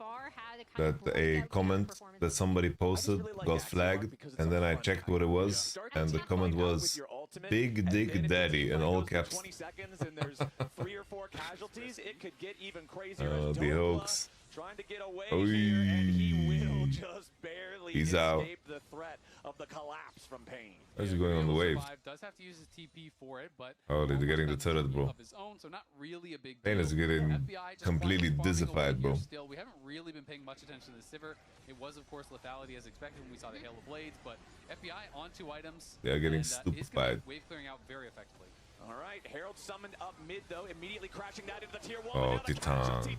that a comment that somebody posted got flagged, and then I checked what it was, and the comment was, "Big Dick Daddy," in all caps. 20 seconds and there's 3 or 4 casualties. It could get even crazier. The Hoax. Trying to get away here, and he will just barely escape the threat of the collapse from Pain. How's he going on the wave? Does have to use his TP for it, but oh, they're getting the turret, bro. Of his own, so not really a big Pain is getting completely dizzified, bro. Still, we haven't really been paying much attention to the Sivir. It was, of course, lethality as expected when we saw the Hail of Blades, but FBI on 2 items. They are getting and, stupefied. Wave clearing out very effectively. All right, Herald summoned up mid, though, immediately crashing that into the tier 1. Oh, Titan.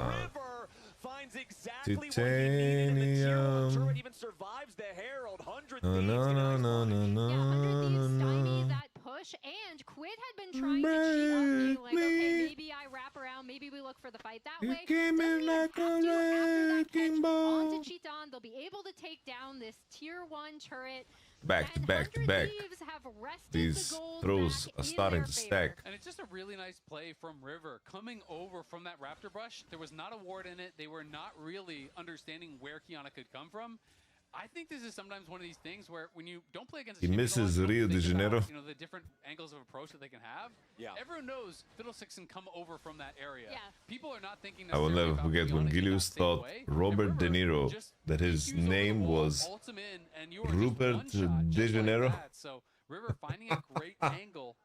River finds exactly what he needed in the tier 1 turret, even survives the Herald. 100 Thieves. Yeah, 100 Thieves stymied that push, and Quid had been trying to cheat up, being like, okay, maybe I wrap around, maybe we look for the fight that way. Came in like a wrecking ball. Onto Cheaton, they'll be able to take down this tier 1 turret. Back to back to back. These throws are starting to stack. And it's just a really nice play from River coming over from that Raptor Brush. There was not a ward in it. They were not really understanding where Kiana could come from. I think this is sometimes one of these things where when you don't play against He misses Rio de Janeiro. you know, the different angles of approach that they can have. Yeah. Everyone knows Fiddlesticks can come over from that area. Yeah. People are not thinking I will never forget when Gilius thought Robert De Niro, that his name was Rupert De Janeiro. So River finding a great angle.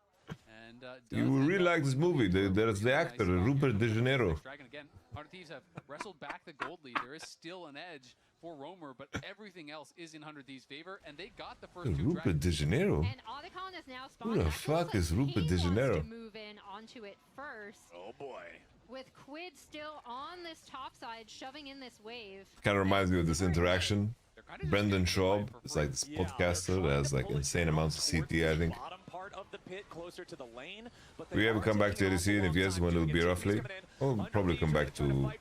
And You will really like this movie. There's the actor, Rupert De Janeiro. Dragon again. 100 Thieves have wrestled back the gold lead. There is still an edge for Romer, but everything else is in 100 Thieves' favor, and they got the first two Rupert De Janeiro? And Otacon is now spawned. Who the fuck is Rupert De Janeiro? To move in onto it first. Oh boy. With Quid still on this top side, shoving in this wave. Kind of reminds me of this interaction. Brendan Schaub is like this podcaster that has like insane amounts of CT, I think. Will you ever come back to ADC? And if yes, when it will be roughly? I'll probably come back to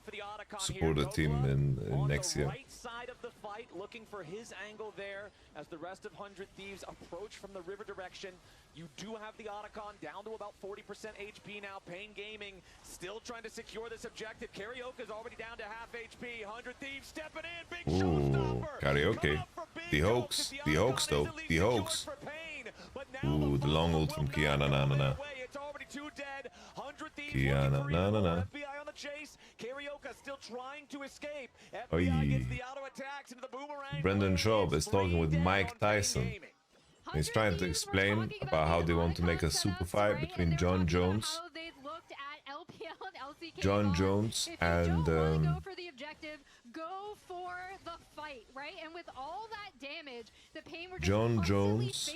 support the team in next year. Right side of the fight, looking for his angle there as the rest of 100 Thieves approach from the river direction. You do have the Otacon down to about 40% HP now. Pain Gaming still trying to secure this objective. Karaoke's already down to half HP. 100 Thieves stepping in. Big showstopper. Karaoke. The hoax. The hoax though. The hoax. Ooh, the long ult from Kiana na. It's already too dead. 100 Thieves Kiana na. FBI on the chase. Karaoke still trying to escape. FBI gets the auto attacks into the boomerang. Brendan Schaub is talking with Mike Tyson. He's trying to explain about how they want to make a super fight between John Jones and go for the fight, right? And with all that damage, the Pain were John Jones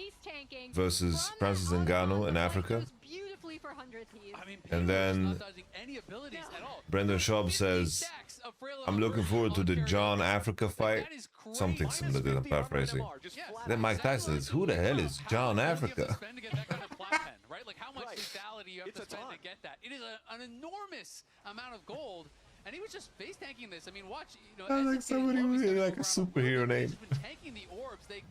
versus Francis Ngannou in Africa. Beautifully for 100 Thieves. And then Brendan Schaub says, I'm looking forward to the John Africa fight. Something similar to that, I'm paraphrasing. Then Mike Tyson says, who the hell is John Africa? Like how much lethality you have to spend to get that. It is an enormous amount of gold. And he was just face tanking this. I mean, watch, you know, I like somebody with like a superhero name.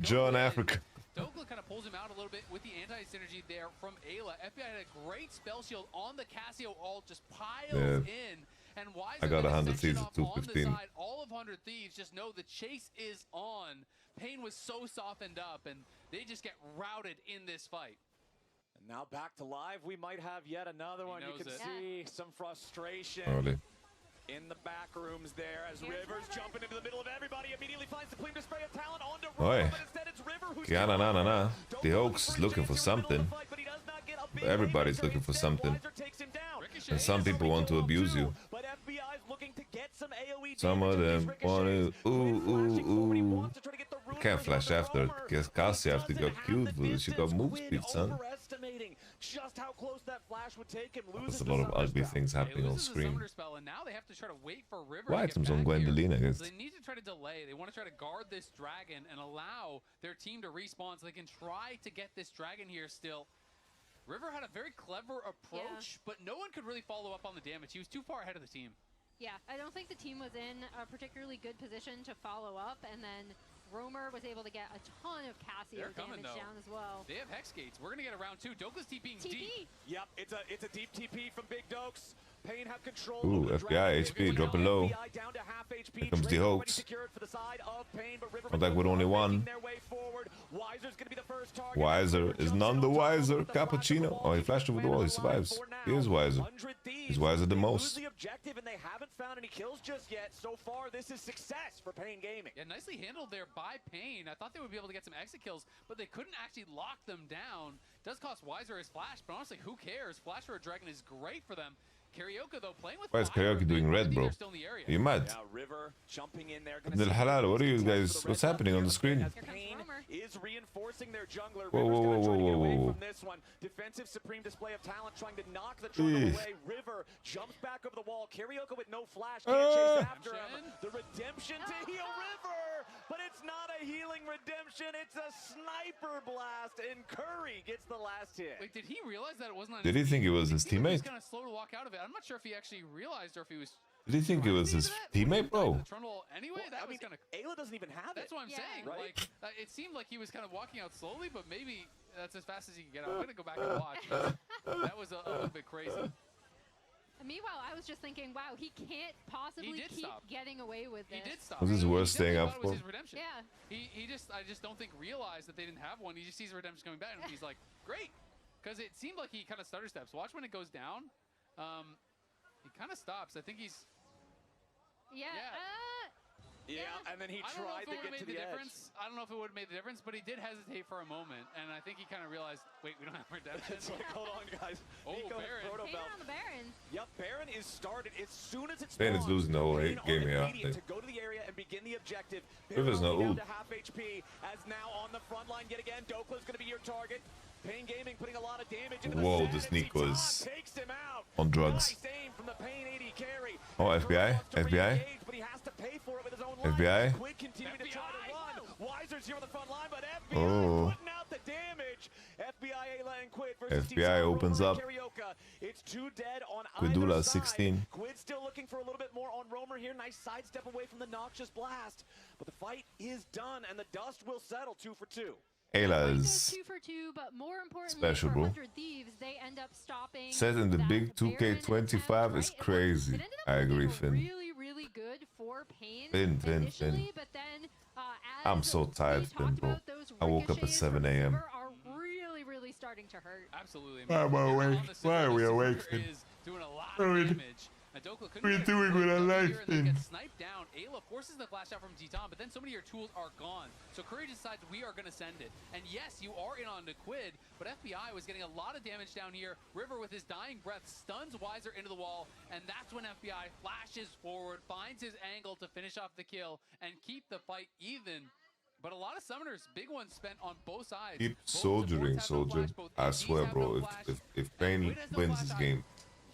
John Africa. Dokla kind of pulls him out a little bit with the anti-synergy there from Ayla. FBI had a great spell shield on the Casio ult, just piles in. And Wiser I got 100 Thieves at 215. All of 100 Thieves just know the chase is on. Pain was so softened up, and they just get routed in this fight. And now back to live, we might have yet another one. You can see some frustration. Early. In the back rooms there as Rivers jumping into the middle of everybody, immediately finds the clean display of talent onto River, but instead it's River who's Kiana The hoax is looking for something. Everybody's looking for something. And some people want to abuse you. Some of them want to ooh. You can't flash after. Guess Cassie after got cute, but she got move speed, son. Just how close that flash would take him. There's a lot of ugly things happening on screen. And now they have to try to wait for River Why items on Gwendoline, I guess. So they need to try to delay. They want to try to guard this dragon and allow their team to respawn so they can try to get this dragon here still. River had a very clever approach, but no one could really follow up on the damage. He was too far ahead of the team. Yeah, I don't think the team was in a particularly good position to follow up, and then Romer was able to get a ton of Casio damage down as well. They have Hex Gates. We're going to get a round two. Dokla's TPing deep. Yep, it's a deep TP from Big Dokes. Pain have control. Ooh, FBI HP dropping low. Here comes the hoax. Contact with only one. Wiser is none the wiser. Cappuccino. Oh, he flashed over the wall. He survives. He is wiser. He's wiser than most. The objective, and they haven't found any kills just yet. So far, this is success for Pain Gaming. Yeah, nicely handled there by Pain. I thought they would be able to get some exit kills, but they couldn't actually lock them down. Does cost Wiser his flash, but honestly, who cares? Flash for a dragon is great for them. Karaoke though playing with. Why is Karaoke doing red, bro? Are you mad? Yeah, River jumping in there. Del Halal, what are you guys? What's happening on the screen? Pain is reinforcing their jungler. Whoa. From this one. Defensive supreme display of talent trying to knock the trundle away. River jumps back over the wall. Karaoke with no flash can't chase after him. The redemption to heal River, but it's not a healing redemption. It's a sniper blast, and Curry gets the last hit. Wait, did he realize that it wasn't? Did he think it was his teammate? He's kind of slow to walk out of it. I'm not sure if he actually realized or if he was. Did he think it was his teammait, bro? Anyway, that was kind of. Ayla doesn't even have it. That's what I'm saying. Right? Like, it seemed like he was kind of walking out slowly, but maybe that's as fast as he can get out. I'm gonna go back and watch. That was a little bit crazy. Meanwhile, I was just thinking, wow, he can't possibly keep getting away with this. He did stop. Was this worth staying up for? Yeah. I just don't think realized that they didn't have one. He just sees redemption coming back, and he's like, great, because it seemed like he kind of stutter steps. Watch when it goes down. He kind of stops. I think he's. Yeah. Yeah, and then he tried to get to the difference. I don't know if it would have made the difference, but he did hesitate for a moment, and I think he kind of realized, wait, we don't have redemption. It's like, hold on, guys. Oh, Baron. Pain on the Baron. Yep, Baron is started as soon as it's Baron is losing the whole game here. To go to the area and begin the objective. River's not down old. to half HP, as now on the front line yet again. Dokla's going to be your target. Pain Gaming putting a lot of damage into Whoa, this Nico is on drugs. Oh, FBI? FBI? FBI? Oh. FBI opens up. Quidula 16. Quid still looking for a little bit more on Romer here. Nice sidestep away from the noxious blast. But the fight is done, and the dust will settle 2 for 2. Ayla is 2 for 2, but more importantly, special, bro. Thieves, they end up stopping. Set in the big 2K25 is crazy. I agree, Finn. Really good for Pain. Finn. But then, I'm so tired, Finn, bro. I woke up at 7 a.m. Are really starting to hurt. Absolutely. Why am I awake? Why are we awake, Finn? Doing a lot of damage. What are you doing with our life, Finn? Sniped down. Ayla forces the flash out from Titan, but then so many of your tools are gone. So Curry decides we are going to send it. And yes, you are in on the Quid, but FBI was getting a lot of damage down here. River with his dying breath stuns Weiser into the wall, and that's when FBI flashes forward, finds his angle to finish off the kill and keep the fight even. But a lot of summoners, big ones spent on both sides. Keep soldiering, soldier. I swear, bro. If Pain wins this game,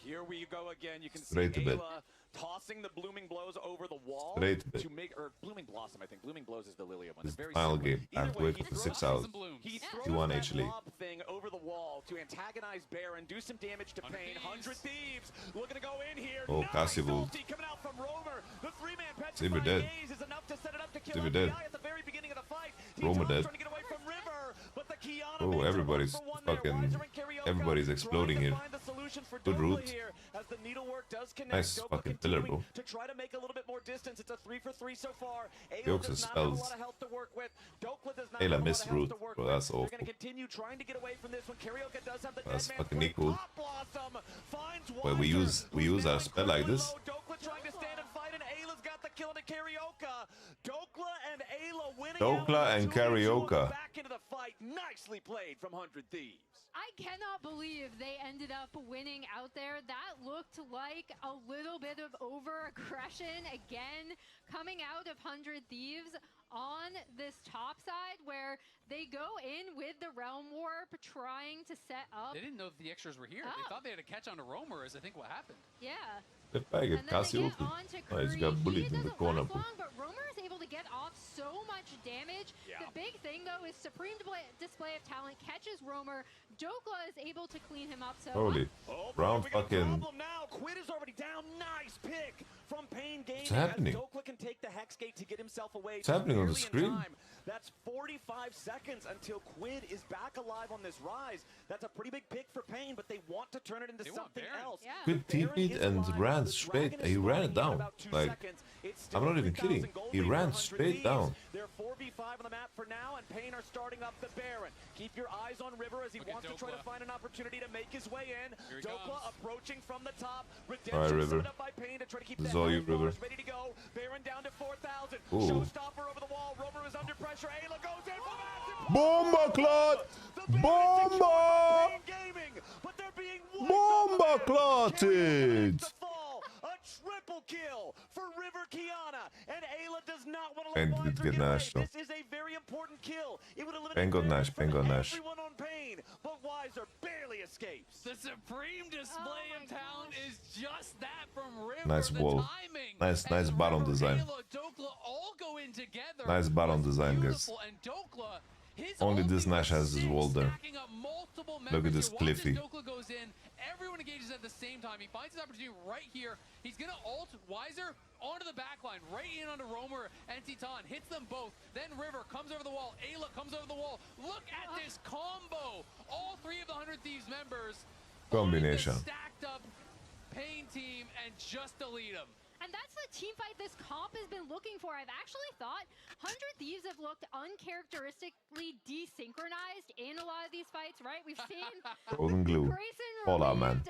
here we go again. You can straight see to bed. Ayla tossing the blooming blows over the wall to make, or blooming blossom, I think. Blooming blows is the Lilia one. This is very the final similar. game. I have to wait for 6 hours. He throws He won that actually. lob thing over the wall to antagonize Baron, do some damage to Pain. 100 Thieves looking to go in here. Oh, Cassie will. Coming out from Romer. The 3-man Saber dead. is enough to set it up to kill Saber dead. at the very beginning of the fight. Romer dead. Trying to get away from River, but the Kiana Oh, everybody's fucking. Everybody's exploding here. Good route. Nice fucking pillar, bro. To try to make a little bit more distance. It's a 3 for 3 so far. Jokes and spells. Ayla missed route, bro. That's awful. Gonna continue trying to get away from this one. Karaoke does have the That's dead fucking man. equal. Where we use our spell like this. Dokla trying to stand and fight, and Ayla's got the kill to Karaoke. Dokla and Ayla winning. Dokla and Karaoke. Back into the fight. Nicely played from 100 Thieves. I cannot believe they ended up winning out there. That looked like a little bit of over-aggression again coming out of 100 Thieves on this top side where they go in with the Realm Warp trying to set up. They didn't know if the extras were here. They thought they had to catch on to Romer, is I think what happened. Yeah. If I get Cassie open. Oh, he's got bullied in the corner. But Romer is able to get off so much damage. Yeah. The big thing, though, is Supreme Display of Talent catches Romer. Dokla is able to clean him up. So Holy. Brown fucking. Quid is already down. Nice pick from Pain Gaming. What's happening? Dokla can take the Hex Gate to get himself away. What's happening on the screen? That's 45 seconds until Quid is back alive on this rise. That's a pretty big pick for Pain, but they want to turn it into something else. Yeah. Quid TP'd and ran straight. He ran it down. Like, I'm not even kidding. He ran straight down. They're 4v5 on the map for now, and Pain are starting up the Baron. Keep your eyes on River as he wants to try to find an opportunity to make his way in. Dokla approaching from the top. Alright, River. Up by Pain to try to keep This is that all you, River. ready to go. Baron down to 4,000. Ooh. Showstopper over the wall. Romer is under pressure. Ayla goes in for massive. Bomba clot! Bomba! But they're being Bomba clotted! a triple kill for River Kiana, and Ayla does not want to And let did get Nash, though. This is a very important kill. It would eliminate Pain got Nash, Pain got Nash. everyone on Pain, but Weiser barely escapes. The supreme display of talent is just that from River. Nice wall. Nice bottom design. Ayla, Dokla all go in together. Nice bottom design, guys. Beautiful, and Dokla, his Only this Nash has his wall there. stacking up multiple Look at members this here. Watch as Cliffy. Dokla goes in. Everyone engages at the same time. He finds his opportunity right here. He's gonna ult Weiser onto the backline, right in onto Romer and Titan. Hits them both. Then River comes over the wall. Ayla comes over the wall. Look at this combo. All three of the 100 Thieves members. Combination. Stacked up Pain team and just delete them. And that's the team fight this comp has been looking for. I've actually thought 100 Thieves have looked uncharacteristically desynchronized in a lot of these fights, right? We've seen Golden glue. Grayson Fall out, man.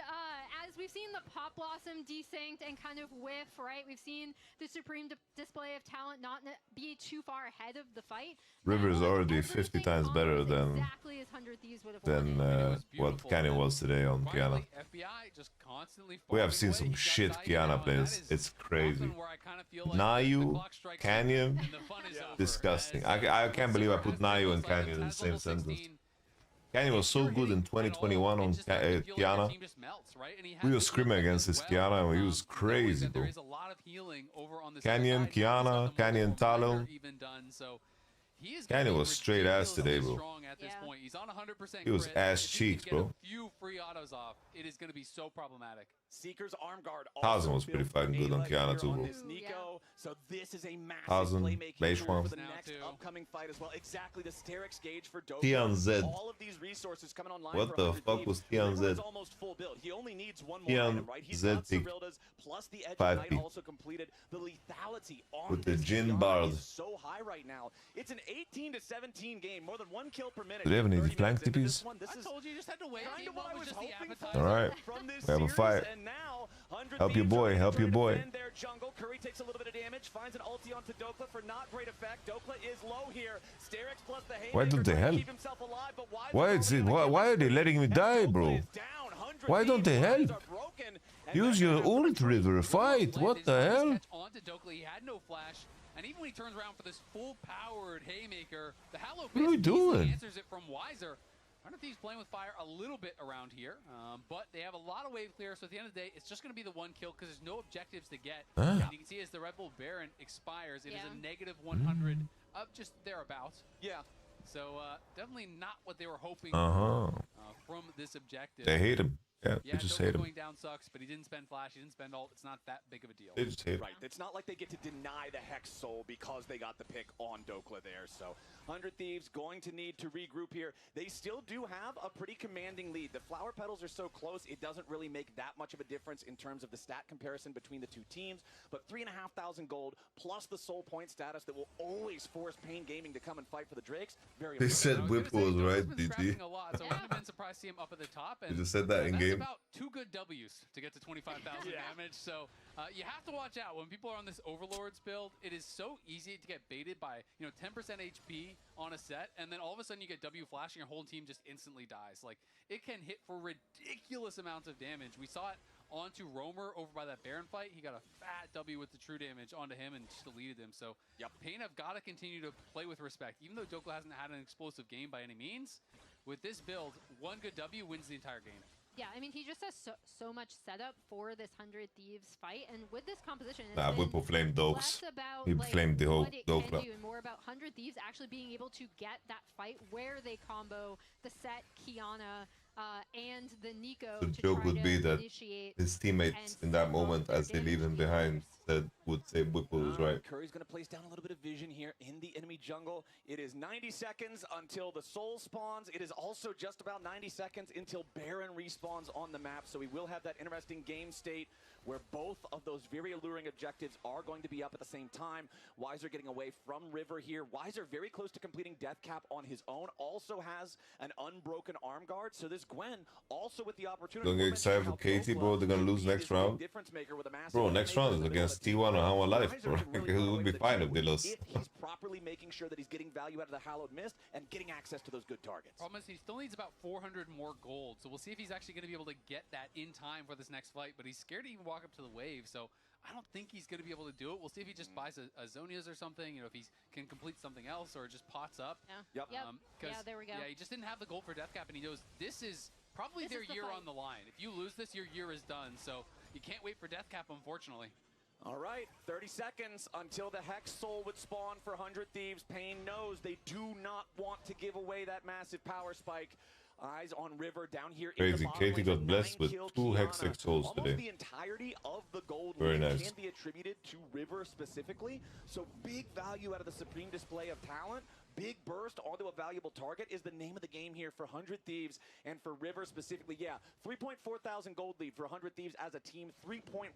as we've seen the Pop Blossom desynced and kind of whiff, right? We've seen the supreme display of talent not be too far ahead of the fight. River is already 50 times better than exactly as 100 Thieves would have what Canyon was today on Kiana. FBI just constantly We have seen some shit Kiana plays. It's crazy. Nayu, Canyon, disgusting. I can't believe I put Nayu and Canyon in the same sentence. Canyon was so good in 2021 on Kiana. We were screaming against his Kiana and he was crazy, bro. Canyon, Kiana, Canyon, Talon. Canyon was straight ass today, bro. He was ass cheeks, bro. Few free autos off. It is going to be so problematic. Seeker's arm guard. Thousand was pretty fucking good on Kiana too, bro. So this is a massive Thousand, playmaking tool Beishwan. for the next upcoming fight as well. Exactly the Sterix gauge for Dope. TNZ. All of these resources coming online. What the fuck was TNZ? Almost full build. He only needs one more item, right? He's got Serildas plus the Edge of Night also completed. The lethality on With the this Jin Kiana Bard. is so high right now. It's an 18 to 17 game, more than 1 kill per minute. Do they have any flank TPs? I told you just had to wait. Game one was just the appetizer. Alright. We have a fight. Help your boy, help your boy. Curry takes a little bit of damage, finds an ulti onto Dokla for not great effect. Dokla is low here. Sterix plus the Why don't they help? Why are they letting me die, bro? Why don't they help? Use your ult, River. Fight. What the hell? Onto Dokla, he had no flash. And even when he turns around for this full-powered haymaker, the Hallow What are we doing? answers it from Wiser. 100 Thieves playing with fire a little bit around here, but they have a lot of wave clear, so at the end of the day, it's just going to be the 1 kill because there's no objectives to get. And you can see as the Red Bull Baron expires, it is a negative 100 of just thereabouts. Yeah. So definitely not what they were hoping from this objective. They hate him. Yeah, they just hate him. Going down sucks, but he didn't spend flash, he didn't spend ult. It's not that big of a deal. They just hate him. Right, it's not like they get to deny the Hex Soul because they got the pick on Dokla there. So 100 Thieves going to need to regroup here. They still do have a pretty commanding lead. The Flower Petals are so close, it doesn't really make that much of a difference in terms of the stat comparison between the two teams. But 3,500 gold plus the soul point status that will always force Pain Gaming to come and fight for the Drakes. Very They said Whip was right, DT. A lot, so I wouldn't have been surprised to see him up at the top. And You just said that in that's game. about 2 good W's to get to 25,000 damage. So you have to watch out when people are on this Overlords build. It is so easy to get baited by 10% HP on a set, and then all of a sudden you get W flash and your whole team just instantly dies. Like, it can hit for ridiculous amounts of damage. We saw it onto Roamer over by that Baron fight. He got a fat W with the true damage onto him and just deleted him. So Pain have got to continue to play with respect. Even though Dokla hasn't had an explosive game by any means, with this build, 1 good W wins the entire game. Yeah, I mean, he just has so much setup for this 100 Thieves fight, and with this composition, Nah, Whip will flame Dokes. less about He flamed the whole what it can Dokla. do and more about 100 Thieves actually being able to get that fight where they combo the set, Kiana, and the Nico. The to joke try would to be that initiate his teammates in that moment, as they leave him behind, would say Whipple was right. Curry's going to place down a little bit of vision here in the enemy jungle. It is 90 seconds until the soul spawns. It is also just about 90 seconds until Baron respawns on the map. So we will have that interesting game state where both of those very alluring objectives are going to be up at the same time. Wiser getting away from River here. Wiser very close to completing death cap on his own. Also has an unbroken arm guard. So this Gwen also with the opportunity. Don't get excited for Katie, bro. They're gonna lose next round. Bro, next round is against T1 or How Life, bro. It would be fine if they lose. He's properly making sure that he's getting value out of the Hallowed Mist and getting access to those good targets. Problem is he still needs about 400 more gold, so we'll see if he's actually going to be able to get that in time for this next fight, but he's scared to even walk up to the wave, so I don't think he's going to be able to do it. We'll see if he just buys a Zonia's or something, if he can complete something else or just pots up. Yeah, there we go. Yeah, he just didn't have the gold for death cap, and he knows this is probably their year on the line. If you lose this, your year is done, so you can't wait for death cap, unfortunately. All right, 30 seconds until the Hex Soul would spawn for 100 Thieves. Pain knows they do not want to give away that massive power spike. Eyes on River down here. Crazy. Katie got blessed with 2 Hex souls today. The entirety of the gold Very nice. can be attributed to River specifically. So big value out of the supreme display of talent. big burst onto a valuable target is the name of the game here for 100 Thieves and for River specifically. Yeah, 3.4 thousand gold lead for 100 Thieves as a team, 3.1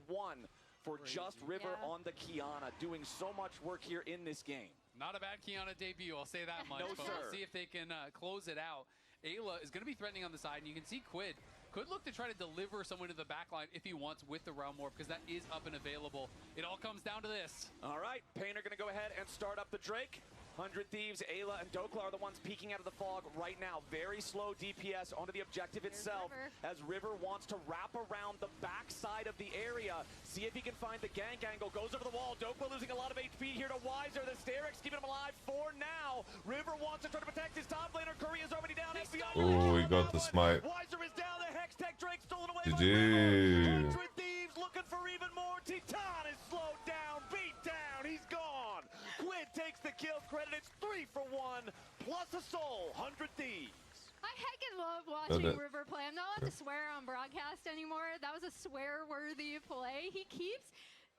for just River on the Kiana, doing so much work here in this game. Not a bad Kiana debut, I'll say that much. No, but sir. We'll see if they can close it out. Ayla is going to be threatening on the side, and you can see Quid could look to try to deliver someone to the back line if he wants with the Realm Warp, because that is up and available. It all comes down to this. All right, Painter going to go ahead and start up the Drake. 100 Thieves, Ayla, and Dokla are the ones peeking out of the fog right now. Very slow DPS onto the objective itself as River wants to wrap around the backside of the area. See if he can find the gank angle. Goes over the wall. Dokla losing a lot of HP here to Weiser. The Sterix keeping him alive for now. River wants to try to protect his top laner. Curry is already down. Oh, he got the smite. Weiser is down. The Hextech Drake stolen away GG. by 100 Thieves looking for even more. Titan is slowed down. Beat down. He's gone. Quid takes the kill credit. It's 3 for 1 plus a soul. 100 Thieves. I heckin' love watching River play. I'm not allowed to swear on broadcast anymore. That was a swear-worthy play. He keeps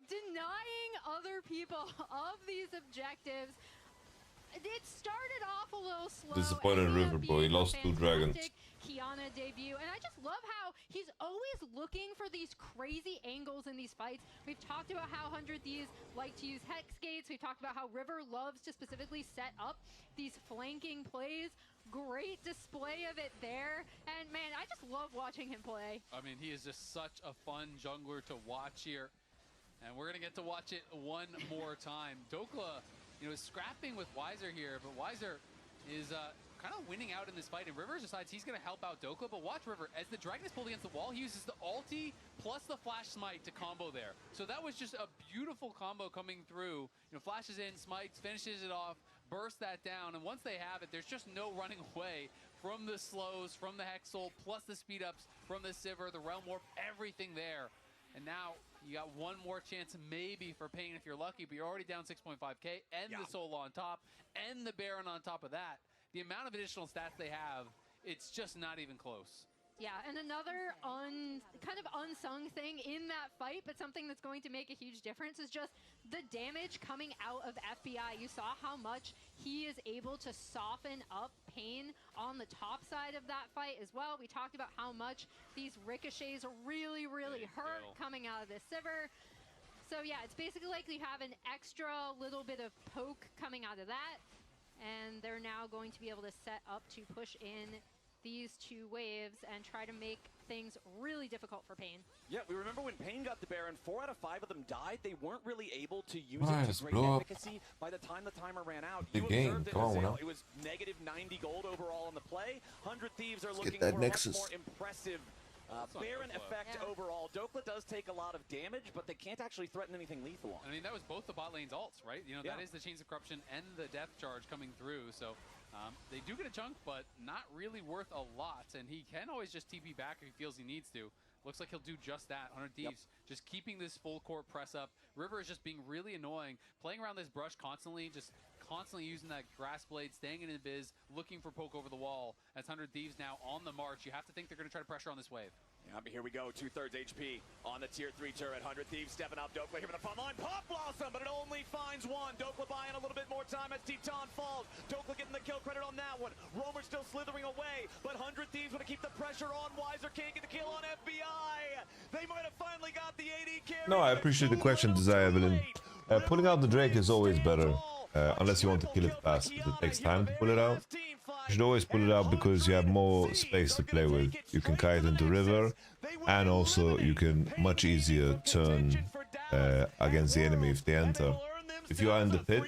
denying other people of these objectives. It started off a little slow. Disappointed River boy. He lost 2 dragons. Kiana debut, and I just love how he's always looking for these crazy angles in these fights. We've talked about how 100 Thieves like to use hex gates. We've talked about how River loves to specifically set up these flanking plays. Great display of it there, and man, I just love watching him play. I mean, he is just such a fun jungler to watch here, and we're gonna get to watch it one more time. Dokla, you know, is scrapping with Weiser here, but Weiser is kind of winning out in this fight, and River decides he's going to help out Dokla, but watch River, as the dragon is pulled against the wall, he uses the ulti plus the flash smite to combo there. So that was just a beautiful combo coming through. You know, flashes in, smites, finishes it off, bursts that down, and once they have it, there's just no running away from the slows, from the Hexal, plus the speed ups from the Sivir, the Realm Warp, everything there. And now you got one more chance maybe for Pain if you're lucky, but you're already down 6.5k, and the Soul on top, and the Baron on top of that. The amount of additional stats they have, it's just not even close. Yeah, and another kind of unsung thing in that fight, but something that's going to make a huge difference, is just the damage coming out of FBI. You saw how much he is able to soften up Pain on the top side of that fight as well. We talked about how much these ricochets really, really hurt coming out of this Sivir. So yeah, it's basically like you have an extra little bit of poke coming out of that, and they're now going to be able to set up to push in these 2 waves and try to make things really difficult for Pain. Yeah, we remember when Pain got the Baron, 4 out of 5 of them died. They weren't really able to use it to great efficacy. By the time the timer ran out, the game, come on now. It was negative 90 gold overall on the play. 100 Thieves are looking for a much more impressive Baron effect overall. Dokla does take a lot of damage, but they can't actually threaten anything lethal on. I mean, that was both the bot lane's ults, right? You know, that is the Chains of Corruption and the Death Charge coming through. So they do get a chunk, but not really worth a lot. And he can always just TP back if he feels he needs to. Looks like he'll do just that. 100 Thieves just keeping this full court press up. River is just being really annoying, playing around this brush constantly, just constantly using that grass blade, staying in biz, looking for poke over the wall. As 100 Thieves now on the march, you have to think they're going to try to pressure on this wave. Yeah, but here we go, 2/3 HP on the tier 3 turret. 100 Thieves stepping up. Dokla here in the front line. Pop Blossom, but it only finds one. Dokla buying a little bit more time as Titan falls. Dokla getting the kill credit on that one. Roamer still slithering away, but 100 Thieves want to keep the pressure on. Weiser can't get the kill on FBI. They might have finally got the AD carry. No, I appreciate the question, Desire Evelyn. Pulling out the Drake is always better, unless you want to kill it fast, because it takes time to pull it out. You should always pull it out because you have more space to play with. You can kite into river, and also you can much easier turn against the enemy if they enter. If you are in the pit,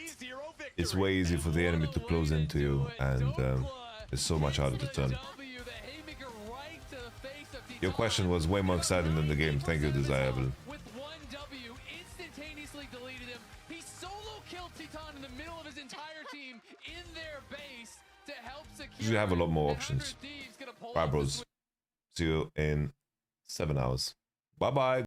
it's way easier for the enemy to close into you, and it's so much harder to turn. Your question was way more exciting than the game. Thank you, Desire Evelyn. With 1 W, instantaneously deleted him. He solo killed Titan in the middle of his entire team in their base to help secure. You have a lot more options. Bye, bros. See you in 7 hours. Bye-bye.